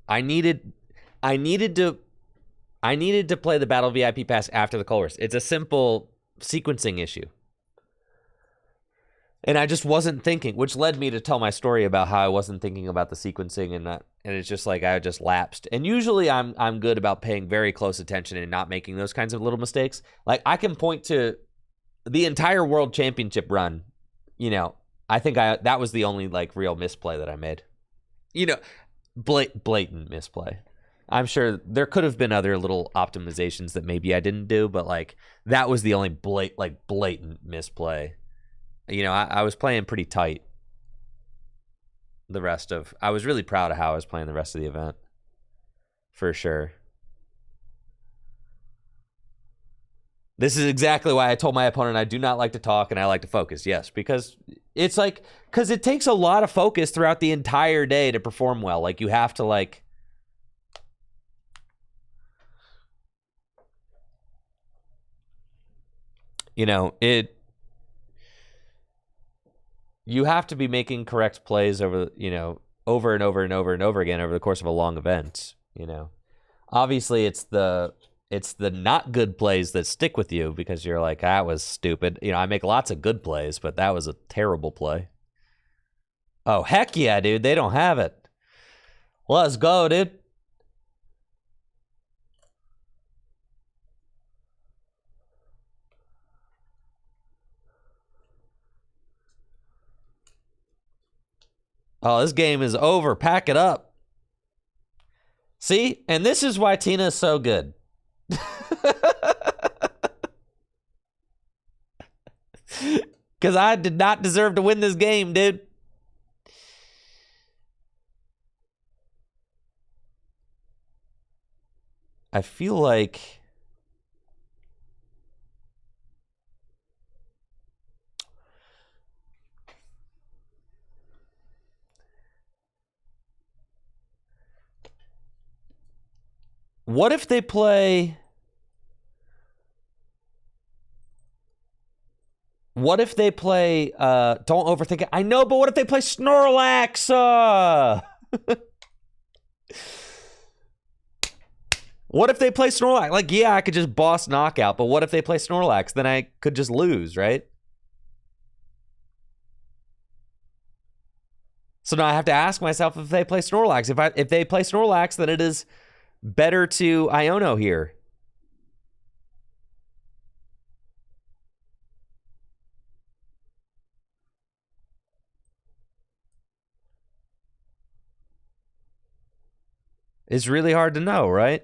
I needed to play the Battle VIP Pass after the Colress. It's a simple sequencing issue. And I just wasn't thinking, which led me to tell my story about how I wasn't thinking about the sequencing, and it's just like I just lapsed. And usually I'm good about paying very close attention and not making those kinds of little mistakes. Like, I can point to the entire World Championship run. You know, I think that was the only like real misplay that I made. You know, blatant misplay. I'm sure there could have been other little optimizations that maybe I didn't do, but like that was the only blatant misplay. You know, I was playing pretty tight. I was really proud of how I was playing the rest of the event, for sure. This is exactly why I told my opponent I do not like to talk and I like to focus. Yes, because it's like, because it takes a lot of focus throughout the entire day to perform well. Like, you have to like, you know, you have to be making correct plays over and over and over again over the course of a long event, you know. Obviously, it's the not good plays that stick with you because you're like, that was stupid. You know, I make lots of good plays, but that was a terrible play. Oh, heck yeah, dude. They don't have it. Let's go, dude. Oh, this game is over. Pack it up. See? And this is why Tina is so good. Because I did not deserve to win this game, dude. I feel like... What if they play... Don't overthink it. I know, but what if they play Snorlax? What if they play Snorlax? Like, yeah, I could just boss knockout, but what if they play Snorlax? Then I could just lose, right? So now I have to ask myself if they play Snorlax. If they play Snorlax, then it is better to Iono here. It's really hard to know, right?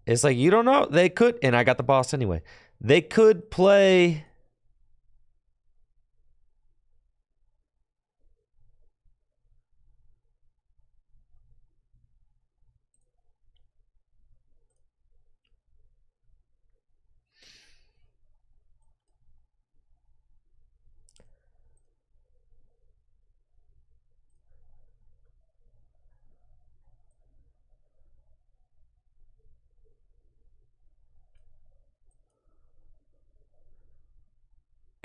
It's like, you don't know. They could, and I got the boss anyway. They could play...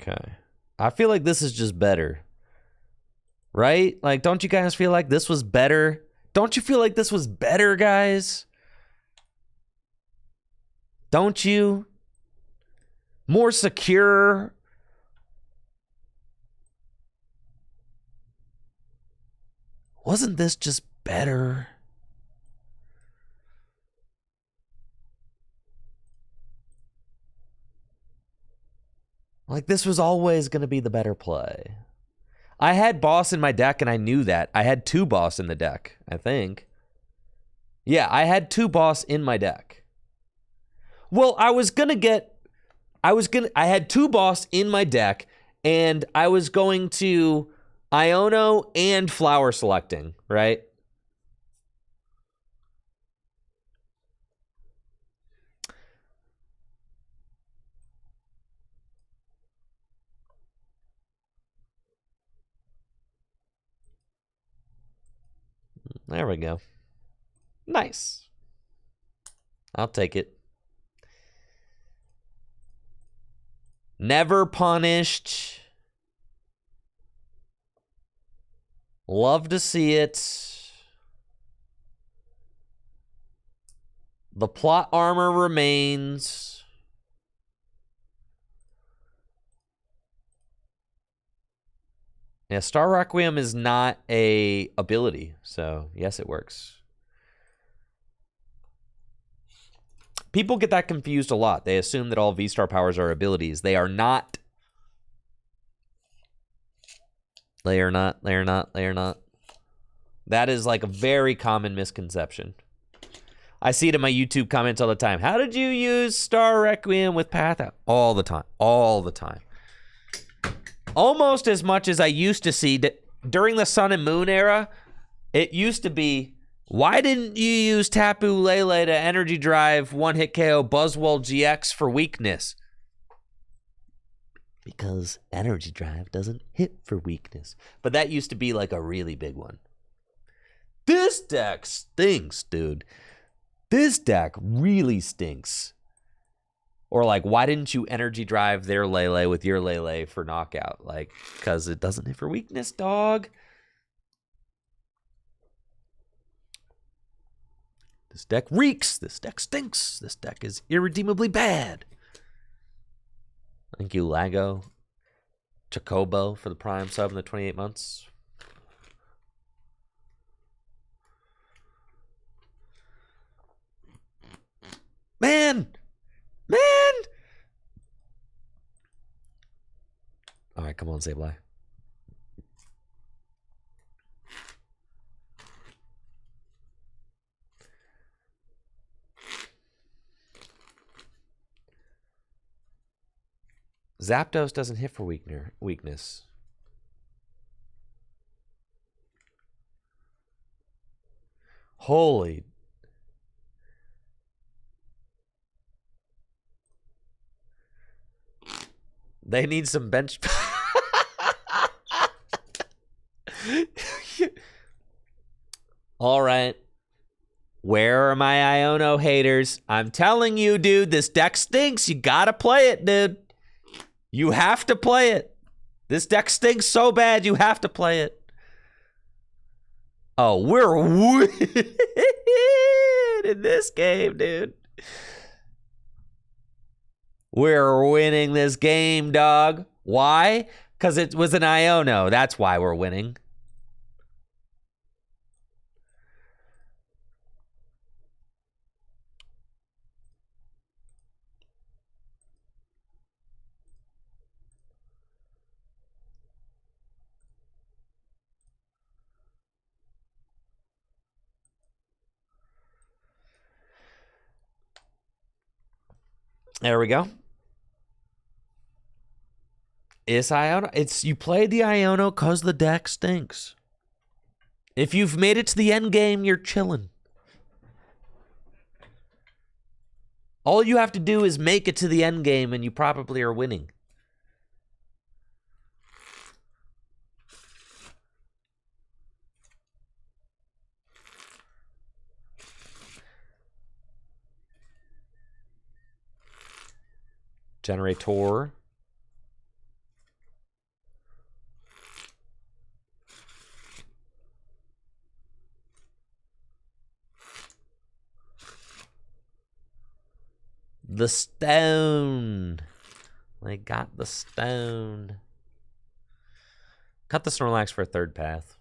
Okay. I feel like this is just better. Right? Like, don't you guys feel like this was better? Don't you feel like this was better, guys? Don't you? More secure. Wasn't this just better? Like, this was always going to be the better play. I had boss in my deck, and I knew that. I had 2 boss in the deck, I think. Yeah, I had 2 boss in my deck. Well, I had 2 boss in my deck, and I was going to Iono and flower selecting, right? There we go. Nice. I'll take it. Never punished. Love to see it. The plot armor remains. Yeah, Star Requiem is not a ability, so yes, it works. People get that confused a lot. They assume that all V-Star powers are abilities. They are not. They are not. They are not. They are not. That is like a very common misconception. I see it in my YouTube comments all the time. How did you use Star Requiem with Path Out? All the time. All the time. Almost as much as I used to see during the Sun and Moon era. It used to be, why didn't you use Tapu Lele to energy drive one-hit KO Buzzwole GX for weakness? Because energy drive doesn't hit for weakness. But that used to be like a really big one. This deck stinks, dude. This deck really stinks. Or like, why didn't you energy drive their Lele with your Lele for knockout? Like, because it doesn't hit for weakness, dog. This deck reeks. This deck stinks. This deck is irredeemably bad. Thank you, Lago. Chocobo for the Prime sub in the 28 months. Man! Man! All right, come on, Sableye. Zapdos doesn't hit for weakness. Holy. They need some bench. All right. Where are my Iono haters? I'm telling you, dude, this deck stinks. You gotta play it, dude. You have to play it. This deck stinks so bad, you have to play it. Oh, we're winning in this game, dude. We're winning this game, dog. Why? Because it was an Iono. That's why we're winning. There we go. It's Iono. It's you played the Iono because the deck stinks. If you've made it to the end game, you're chilling. All you have to do is make it to the end game, and you probably are winning. Generator. The stone. They got the stone. Cut the Snorlax for a third path.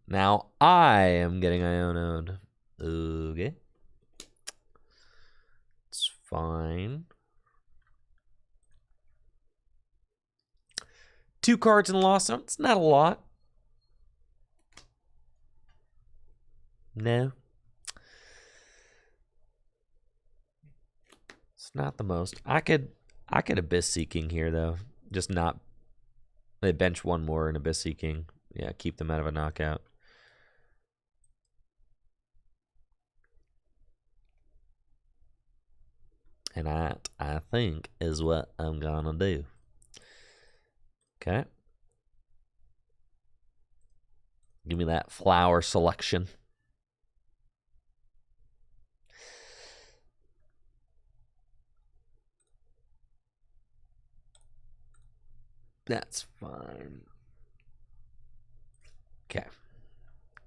Now I am getting Iono'd. Okay. It's fine. 2 cards in the Lost Zone. It's not a lot. No. It's not the most. I could Abyss Seeking here though. Just not. They bench one more in Abyss Seeking. Yeah, keep them out of a knockout. And I think is what I'm gonna do. Okay. Give me that flower selection. That's fine. Okay.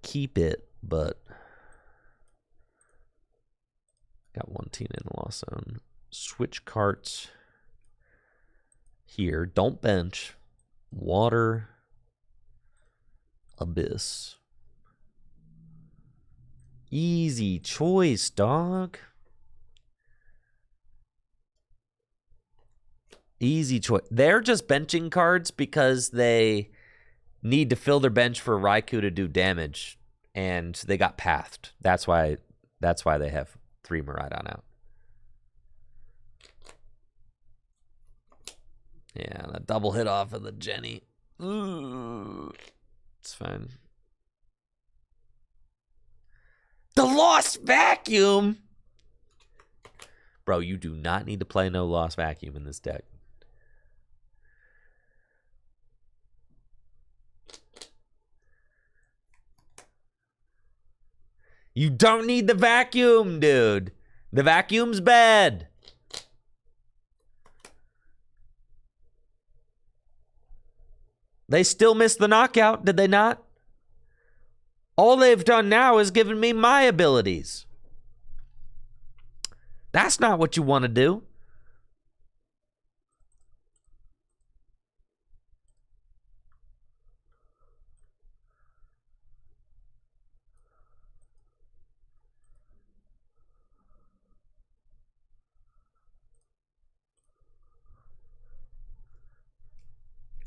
Keep it, but got 1 team in the Lost Zone. Switch carts here. Don't bench. Water. Abyss. Easy choice, dog. Easy choice. They're just benching cards because they need to fill their bench for Raikou to do damage, and they got pathed. That's why they have 3 Miraidon out. Yeah, that double hit off of the Jenny. Ooh, it's fine. The Lost Vacuum! Bro, you do not need to play no Lost Vacuum in this deck. You don't need the vacuum, dude. The vacuum's bad. They still missed the knockout, did they not? All they've done now is given me my abilities. That's not what you want to do.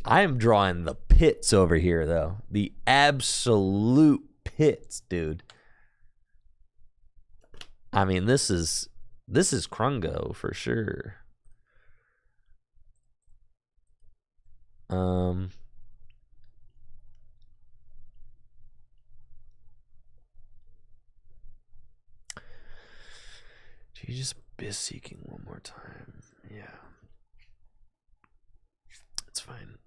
I am drawing the pits over here, though. The absolute pits, dude. I mean, this is Krungo for sure. Abyss Seeking one more time. Yeah. It's fine.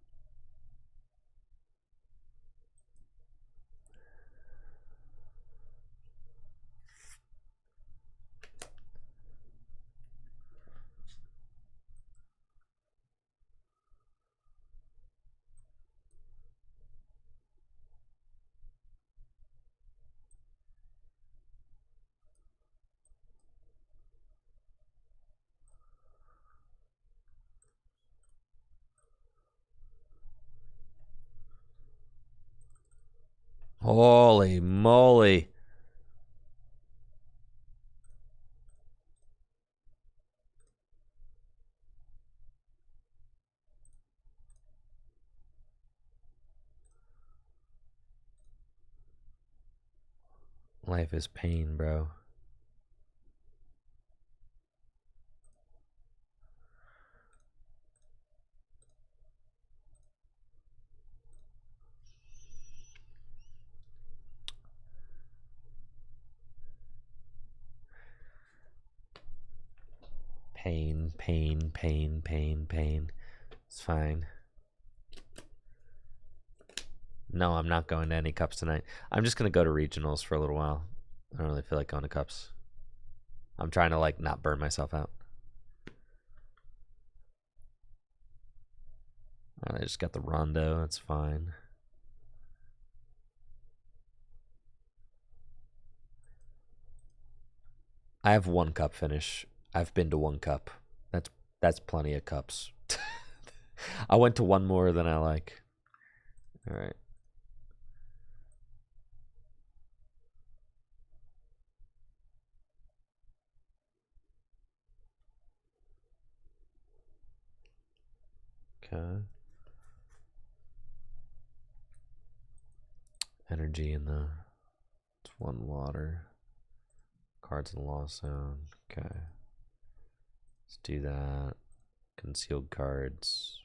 Holy moly. Life is pain, bro. Pain, pain, pain, pain, pain. It's fine. No, I'm not going to any cups tonight. I'm just going to go to regionals for a little while. I don't really feel like going to cups. I'm trying to, like, not burn myself out. I just got the Rondo. That's fine. I have one cup finish. I've been to one cup. That's plenty of cups. I went to one more than I like. All right. Okay. Energy in the... It's one water. Cards in the lost zone. Okay. Let's do that. Concealed cards.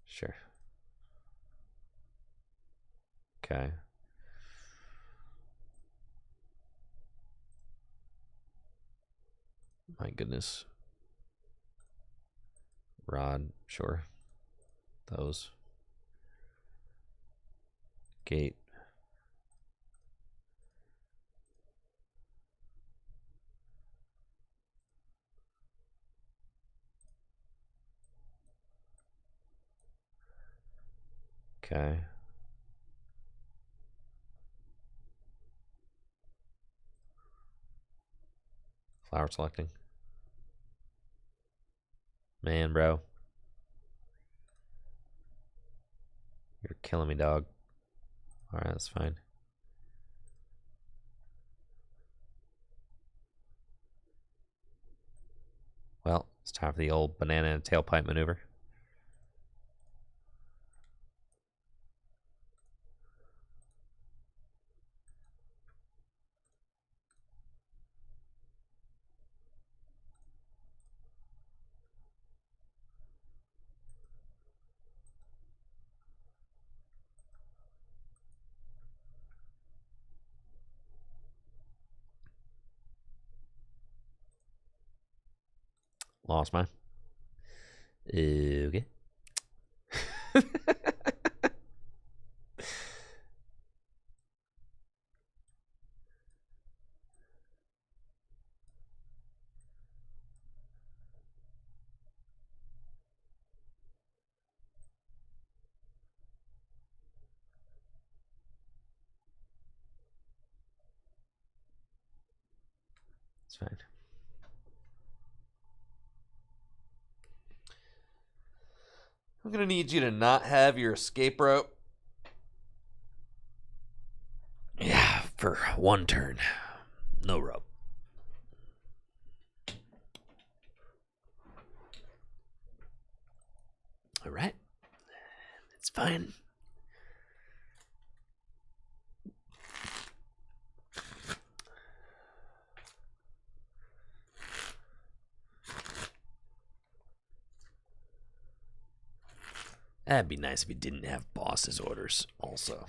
Sure. Okay. My goodness. Rod, sure. Those. Gate. Okay. Flower selecting. Man, bro. You're killing me, dog. Alright, that's fine. Well, it's time for the old banana and tailpipe maneuver. Lost mine. Okay. It's fine. I'm gonna need you to not have your escape rope. Yeah, for one turn. No rope. All right. It's fine. That'd be nice if he didn't have boss's orders also.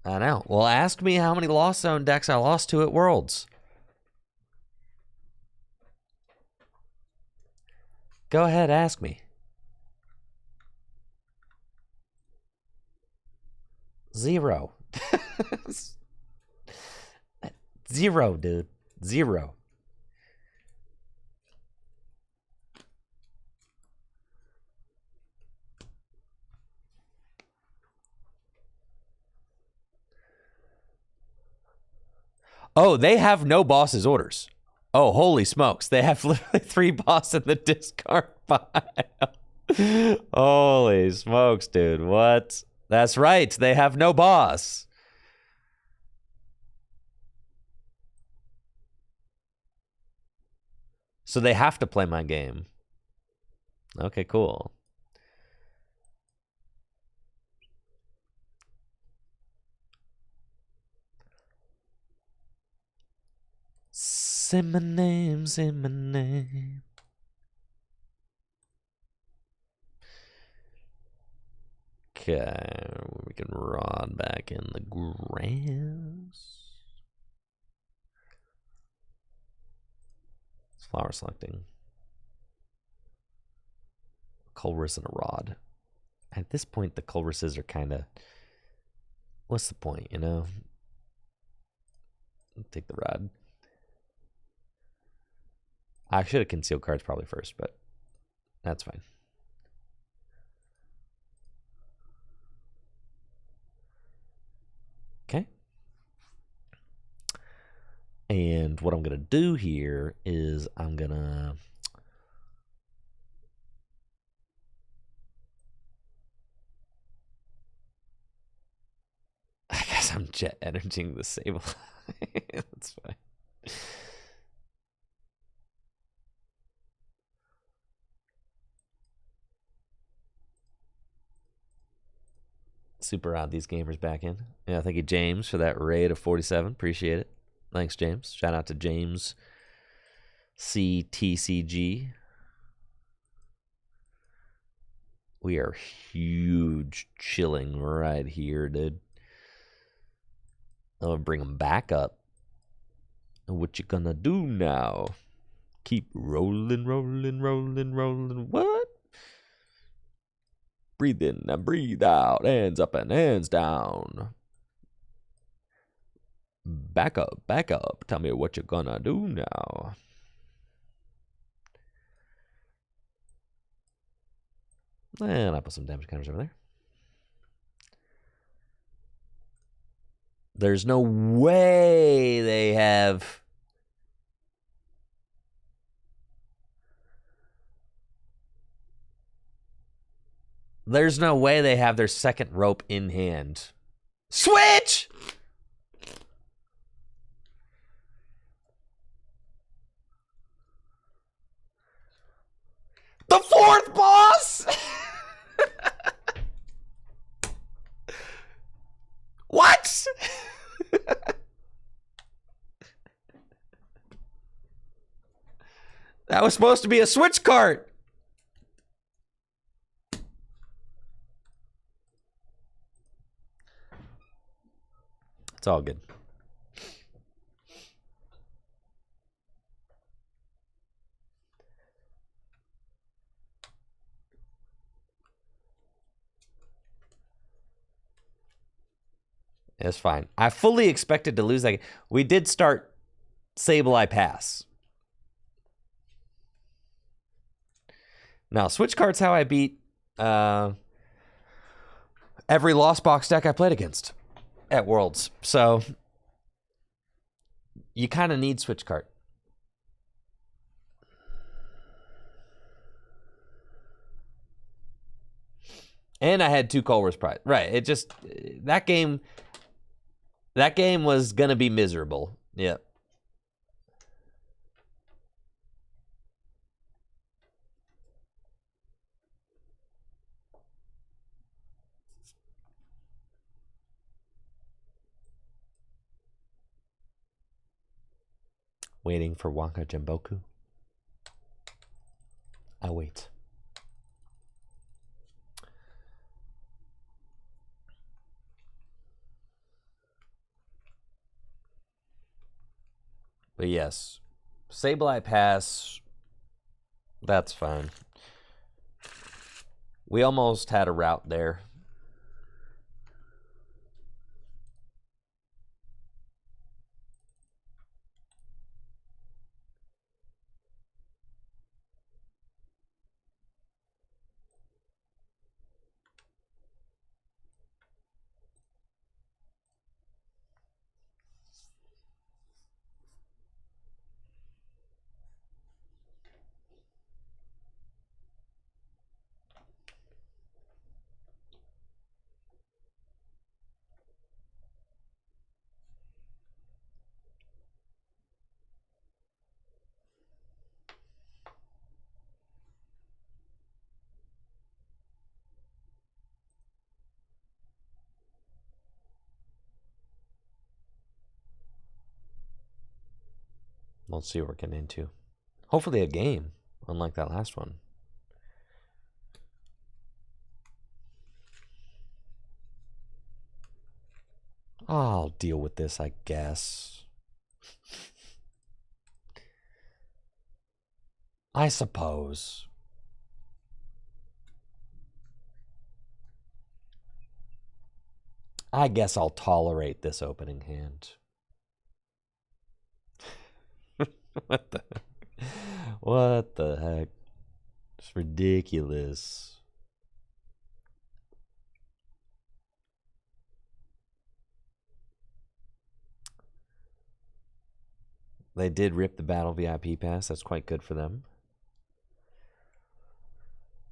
I know. Well, ask me how many Lost Zone decks I lost to at Worlds. Go ahead, ask me. 0. 0, dude. 0. Oh, they have no boss's orders. Oh, holy smokes. They have literally 3 boss in the discard pile. Holy smokes, dude. What? That's right. They have no boss. So they have to play my game. Okay, cool. Say my name, say my name. Okay, we can rod back in the grass. It's flower selecting. Culrus and a rod. At this point, the Culruses are kind of... What's the point, you know? Take the rod. I should have concealed cards probably first, but that's fine. Okay. And what I'm going to do here is I'm going to... I guess I'm jet energizing the Sable. That's fine. Super odd these gamers back in. Yeah, thank you, James, for that raid of 47. Appreciate it. Thanks, James. Shout out to James CTCG. We are huge chilling right here, dude. I'm gonna bring them back up. What you gonna do now? Keep rolling, rolling, rolling, rolling. What? Breathe in and breathe out. Hands up and hands down. Back up, back up. Tell me what you're gonna do now. And I put some damage counters over there. There's no way they have... There's no way they have their second rope in hand. Switch! The 4th boss? What? That was supposed to be a switch cart. It's all good. It's fine. I fully expected to lose that game. We did start Sableye Pass. Now, switch cart's how I beat every Lost Box deck I played against at Worlds. So you kind of need switch cart. And I had 2 Culver's Pride. Right. It just... That game was going to be miserable. Yep. Waiting for Wonka Jimboku. I wait. But yes, Sableye Pass, that's fine. We almost had a route there. Let's see what we're getting into. Hopefully a game, unlike that last one. I'll deal with this, I guess. I suppose. I guess I'll tolerate this opening hand. What the heck? What the heck? It's ridiculous. They did rip the Battle VIP pass. That's quite good for them.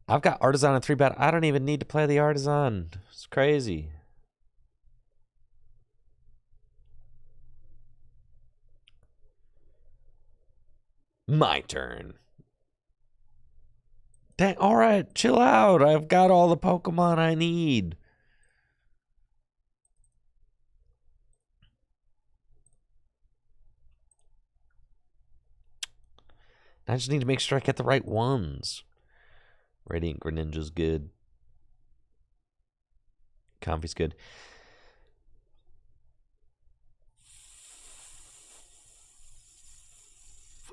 I've got Artisan and 3 battle. I don't even need to play the Artisan. It's crazy. My turn. Dang, all right, chill out. I've got all the Pokemon I need. I just need to make sure I get the right ones. Radiant Greninja's good. Comfy's good.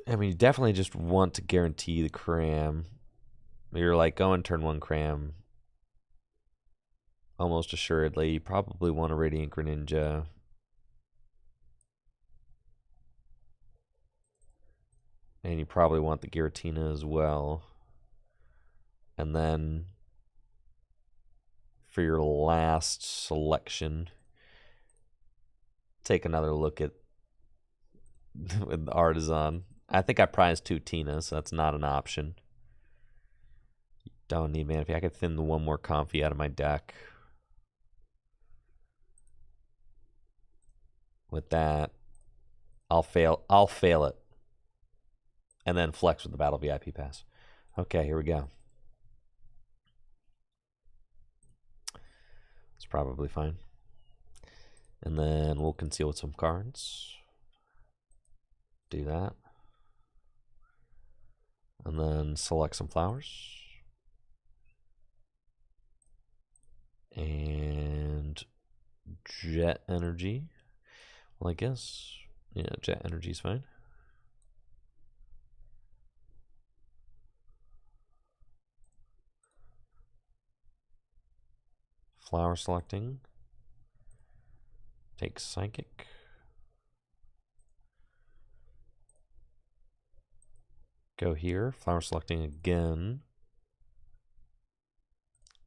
I mean, you definitely just want to guarantee the cram. You're like going turn 1 cram. Almost assuredly. You probably want a Radiant Greninja. And you probably want the Giratina as well. And then for your last selection, take another look at with the Artisan. I think I prized 2 Tinas, so that's not an option. Don't need Manaphy. I could thin the one more Comfy out of my deck. With that, I'll fail it. And then flex with the Battle VIP pass. Okay, here we go. It's probably fine. And then we'll conceal with some cards. Do that. And then select some flowers. And Jet Energy. Well, I guess, yeah, Jet Energy's fine. Flower selecting. Take Psychic. Go here. Flower selecting again.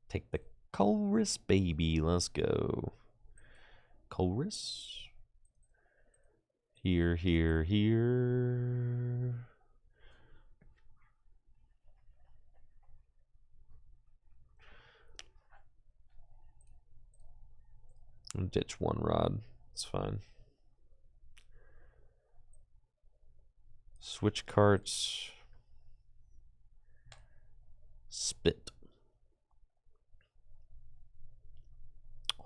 Take the Colress, baby. Let's go. Colress. Here, here, here. Ditch 1 rod. It's fine. Switch carts. Spit.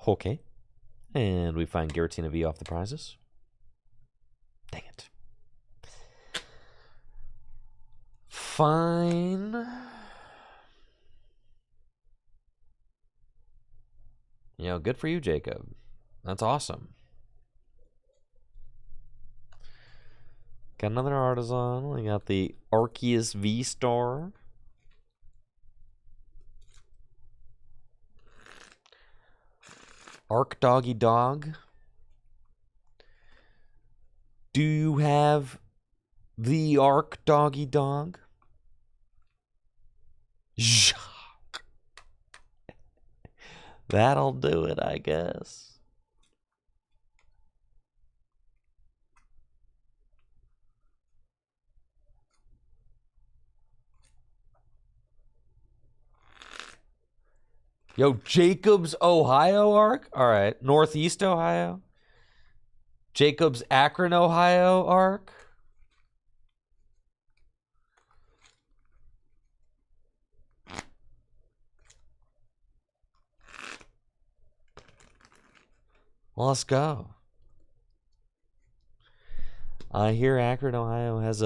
Okay. And we find Giratina V off the prizes. Dang it. Fine. You know, good for you, Jacob. That's awesome. Got another Artisan. We got the Arceus V-Star. Arc Doggy Dog. Do you have the Arc Doggy Dog? That'll do it, I guess. Yo, Jacobs, Ohio arc? All right. Northeast Ohio. Jacobs, Akron, Ohio arc. Well, let's go. I hear Akron, Ohio has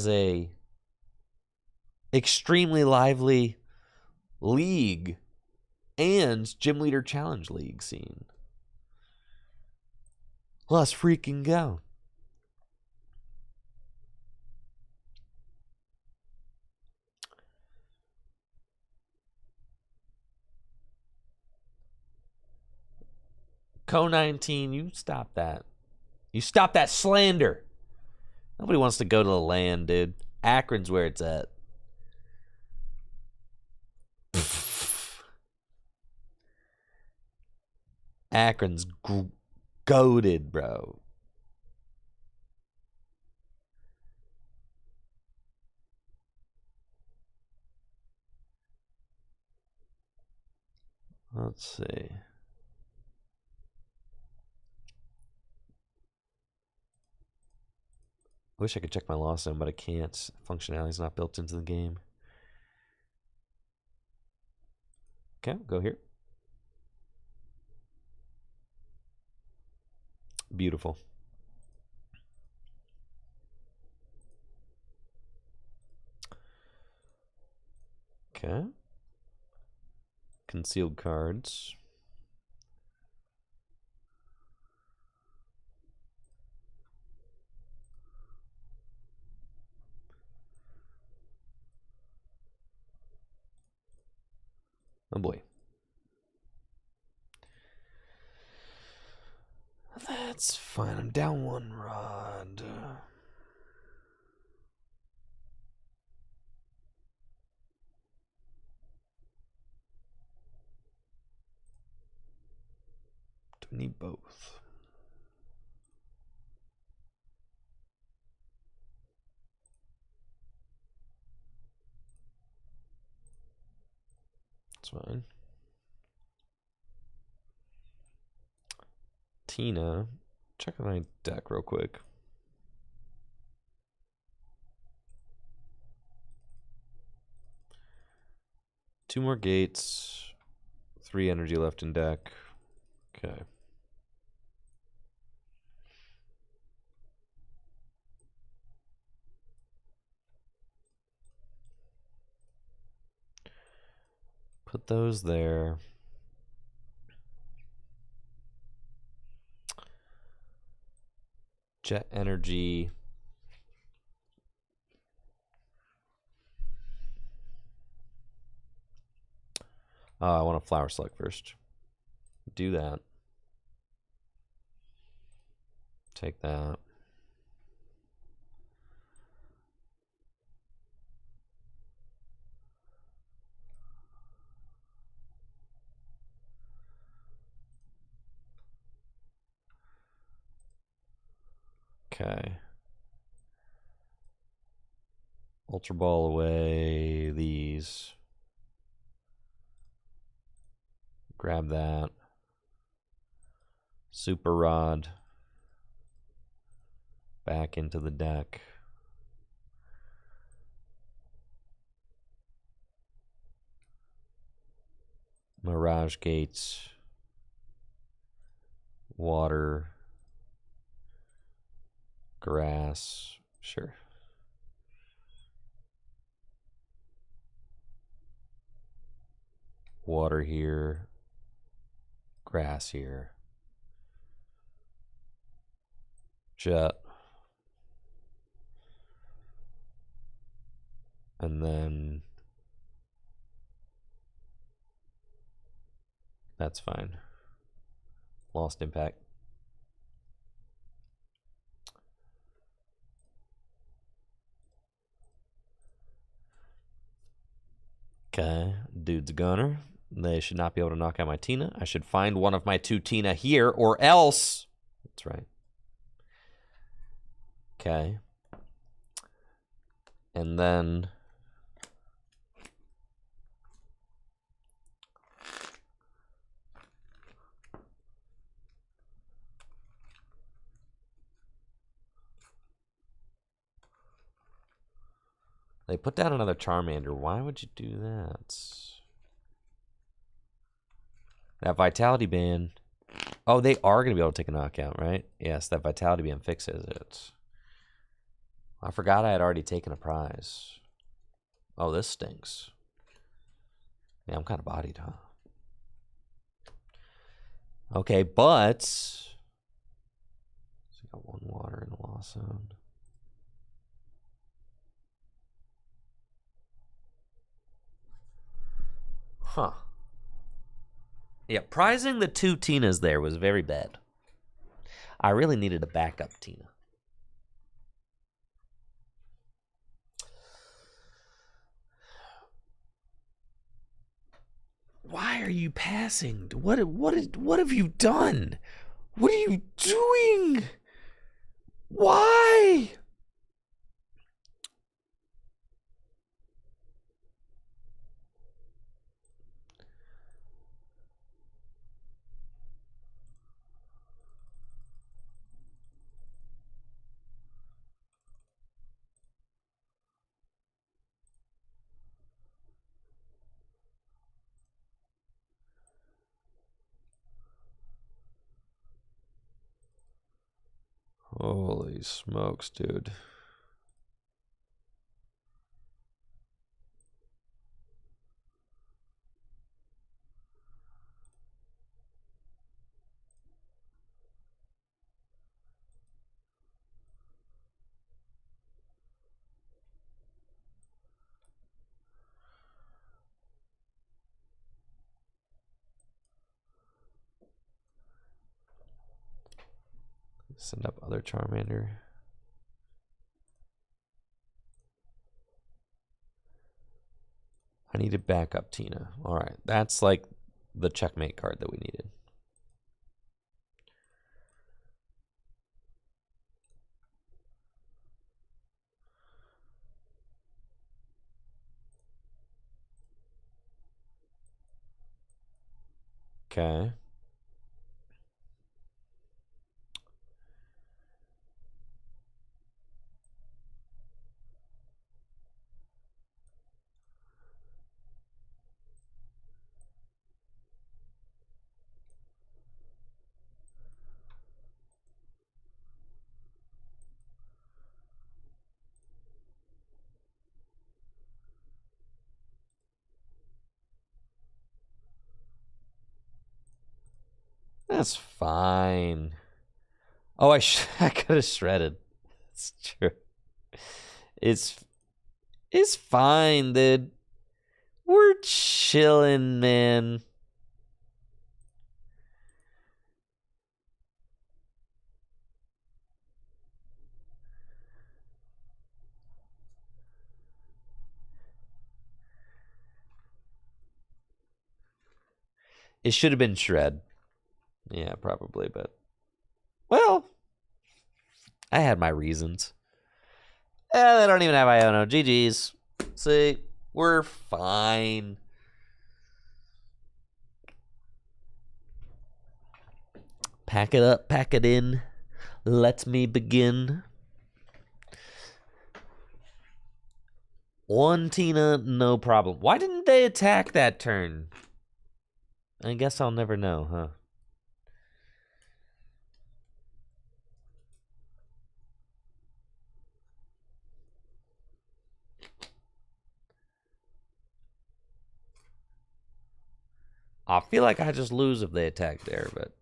a extremely lively league and gym leader challenge league scene. Let's freaking go. Co-19, you stop that. You stop that slander. Nobody wants to go to the land, dude. Akron's where it's at. Akron's goated, bro. Let's see. I wish I could check my loss zone, but I can't. Functionality is not built into the game. Okay, we'll go here. Beautiful. Okay. Concealed cards. Oh boy. That's fine. I'm down one rod. Do I need both? That's fine. Tina, check out my deck real quick. Two more gates. 3 energy left in deck. Okay. Put those there. Jet energy. I want a flower select first. Do that. Take that. Okay. Ultra Ball away. These. Grab that. Super Rod. Back into the deck. Mirage Gates. Water. Grass. Sure. Water here. Grass here. Jet. And then that's fine. Lost impact. Okay, dude's a gunner. They should not be able to knock out my Tina. I should find one of my 2 Tina here, or else. That's right. Okay. And then they put down another Charmander. Why would you do that? That Vitality Band. Oh, they are going to be able to take a knockout, right? Yes, that Vitality Band fixes it. I forgot I had already taken a prize. Oh, this stinks. Yeah, I'm kind of bodied, huh? Okay, but so I got 1 water in the loss zone. Huh. Yeah, prizing the 2 Tinas there was very bad. I really needed a backup Tina. Why are you passing? What have you done? What are you doing? Why? Holy smokes, dude. Send up other Charmander. I need a backup Tina. All right, that's like the checkmate card that we needed. Okay. That's fine. Oh, I could have shredded. It's true. It's fine, dude. We're chilling, man. It should have been shred. Yeah, probably, but well, I had my reasons. They don't even have Iono. GG's. See, we're fine. Pack it up, pack it in. Let me begin. 1 Tina, no problem. Why didn't they attack that turn? I guess I'll never know, huh? I feel like I just lose if they attack there, but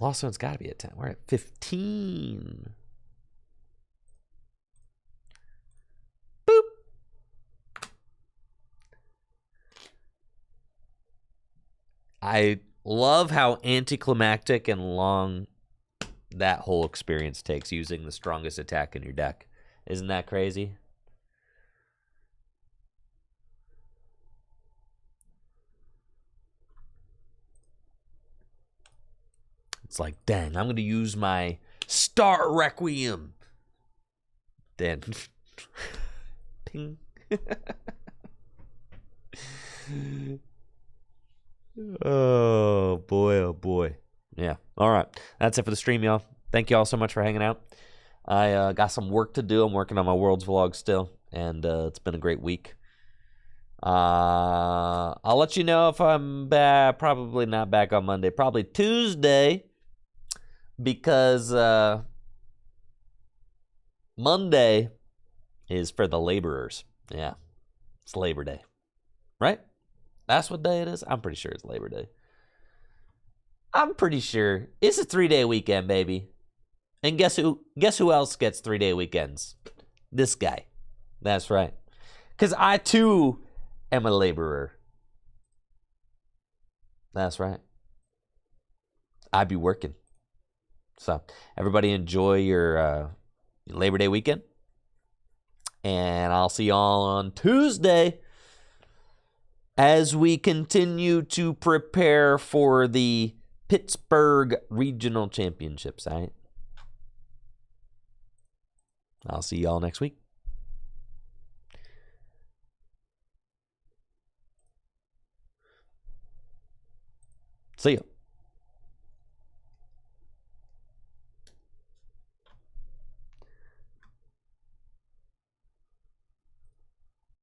Lost Zone's got to be at 10. We're at 15. Boop. I love how anticlimactic and long that whole experience takes using the strongest attack in your deck. Isn't that crazy? It's like, dang, I'm going to use my Star Requiem. Then, ping. Oh, boy, oh, boy. Yeah. All right. That's it for the stream, y'all. Thank you all so much for hanging out. I got some work to do. I'm working on my Worlds vlog still, and it's been a great week. I'll let you know if I'm back. Probably not back on Monday. Probably Tuesday, because Monday is for the laborers. Yeah, it's Labor Day, right? That's what day it is? I'm pretty sure it's Labor Day. I'm pretty sure it's a 3-day weekend, baby. And guess who else gets 3-day weekends? This guy. That's right. Because I, too, am a laborer. That's right. I be working. So, everybody enjoy your Labor Day weekend. And I'll see y'all on Tuesday as we continue to prepare for the Pittsburgh Regional Championships, all right? I'll see y'all next week. See ya.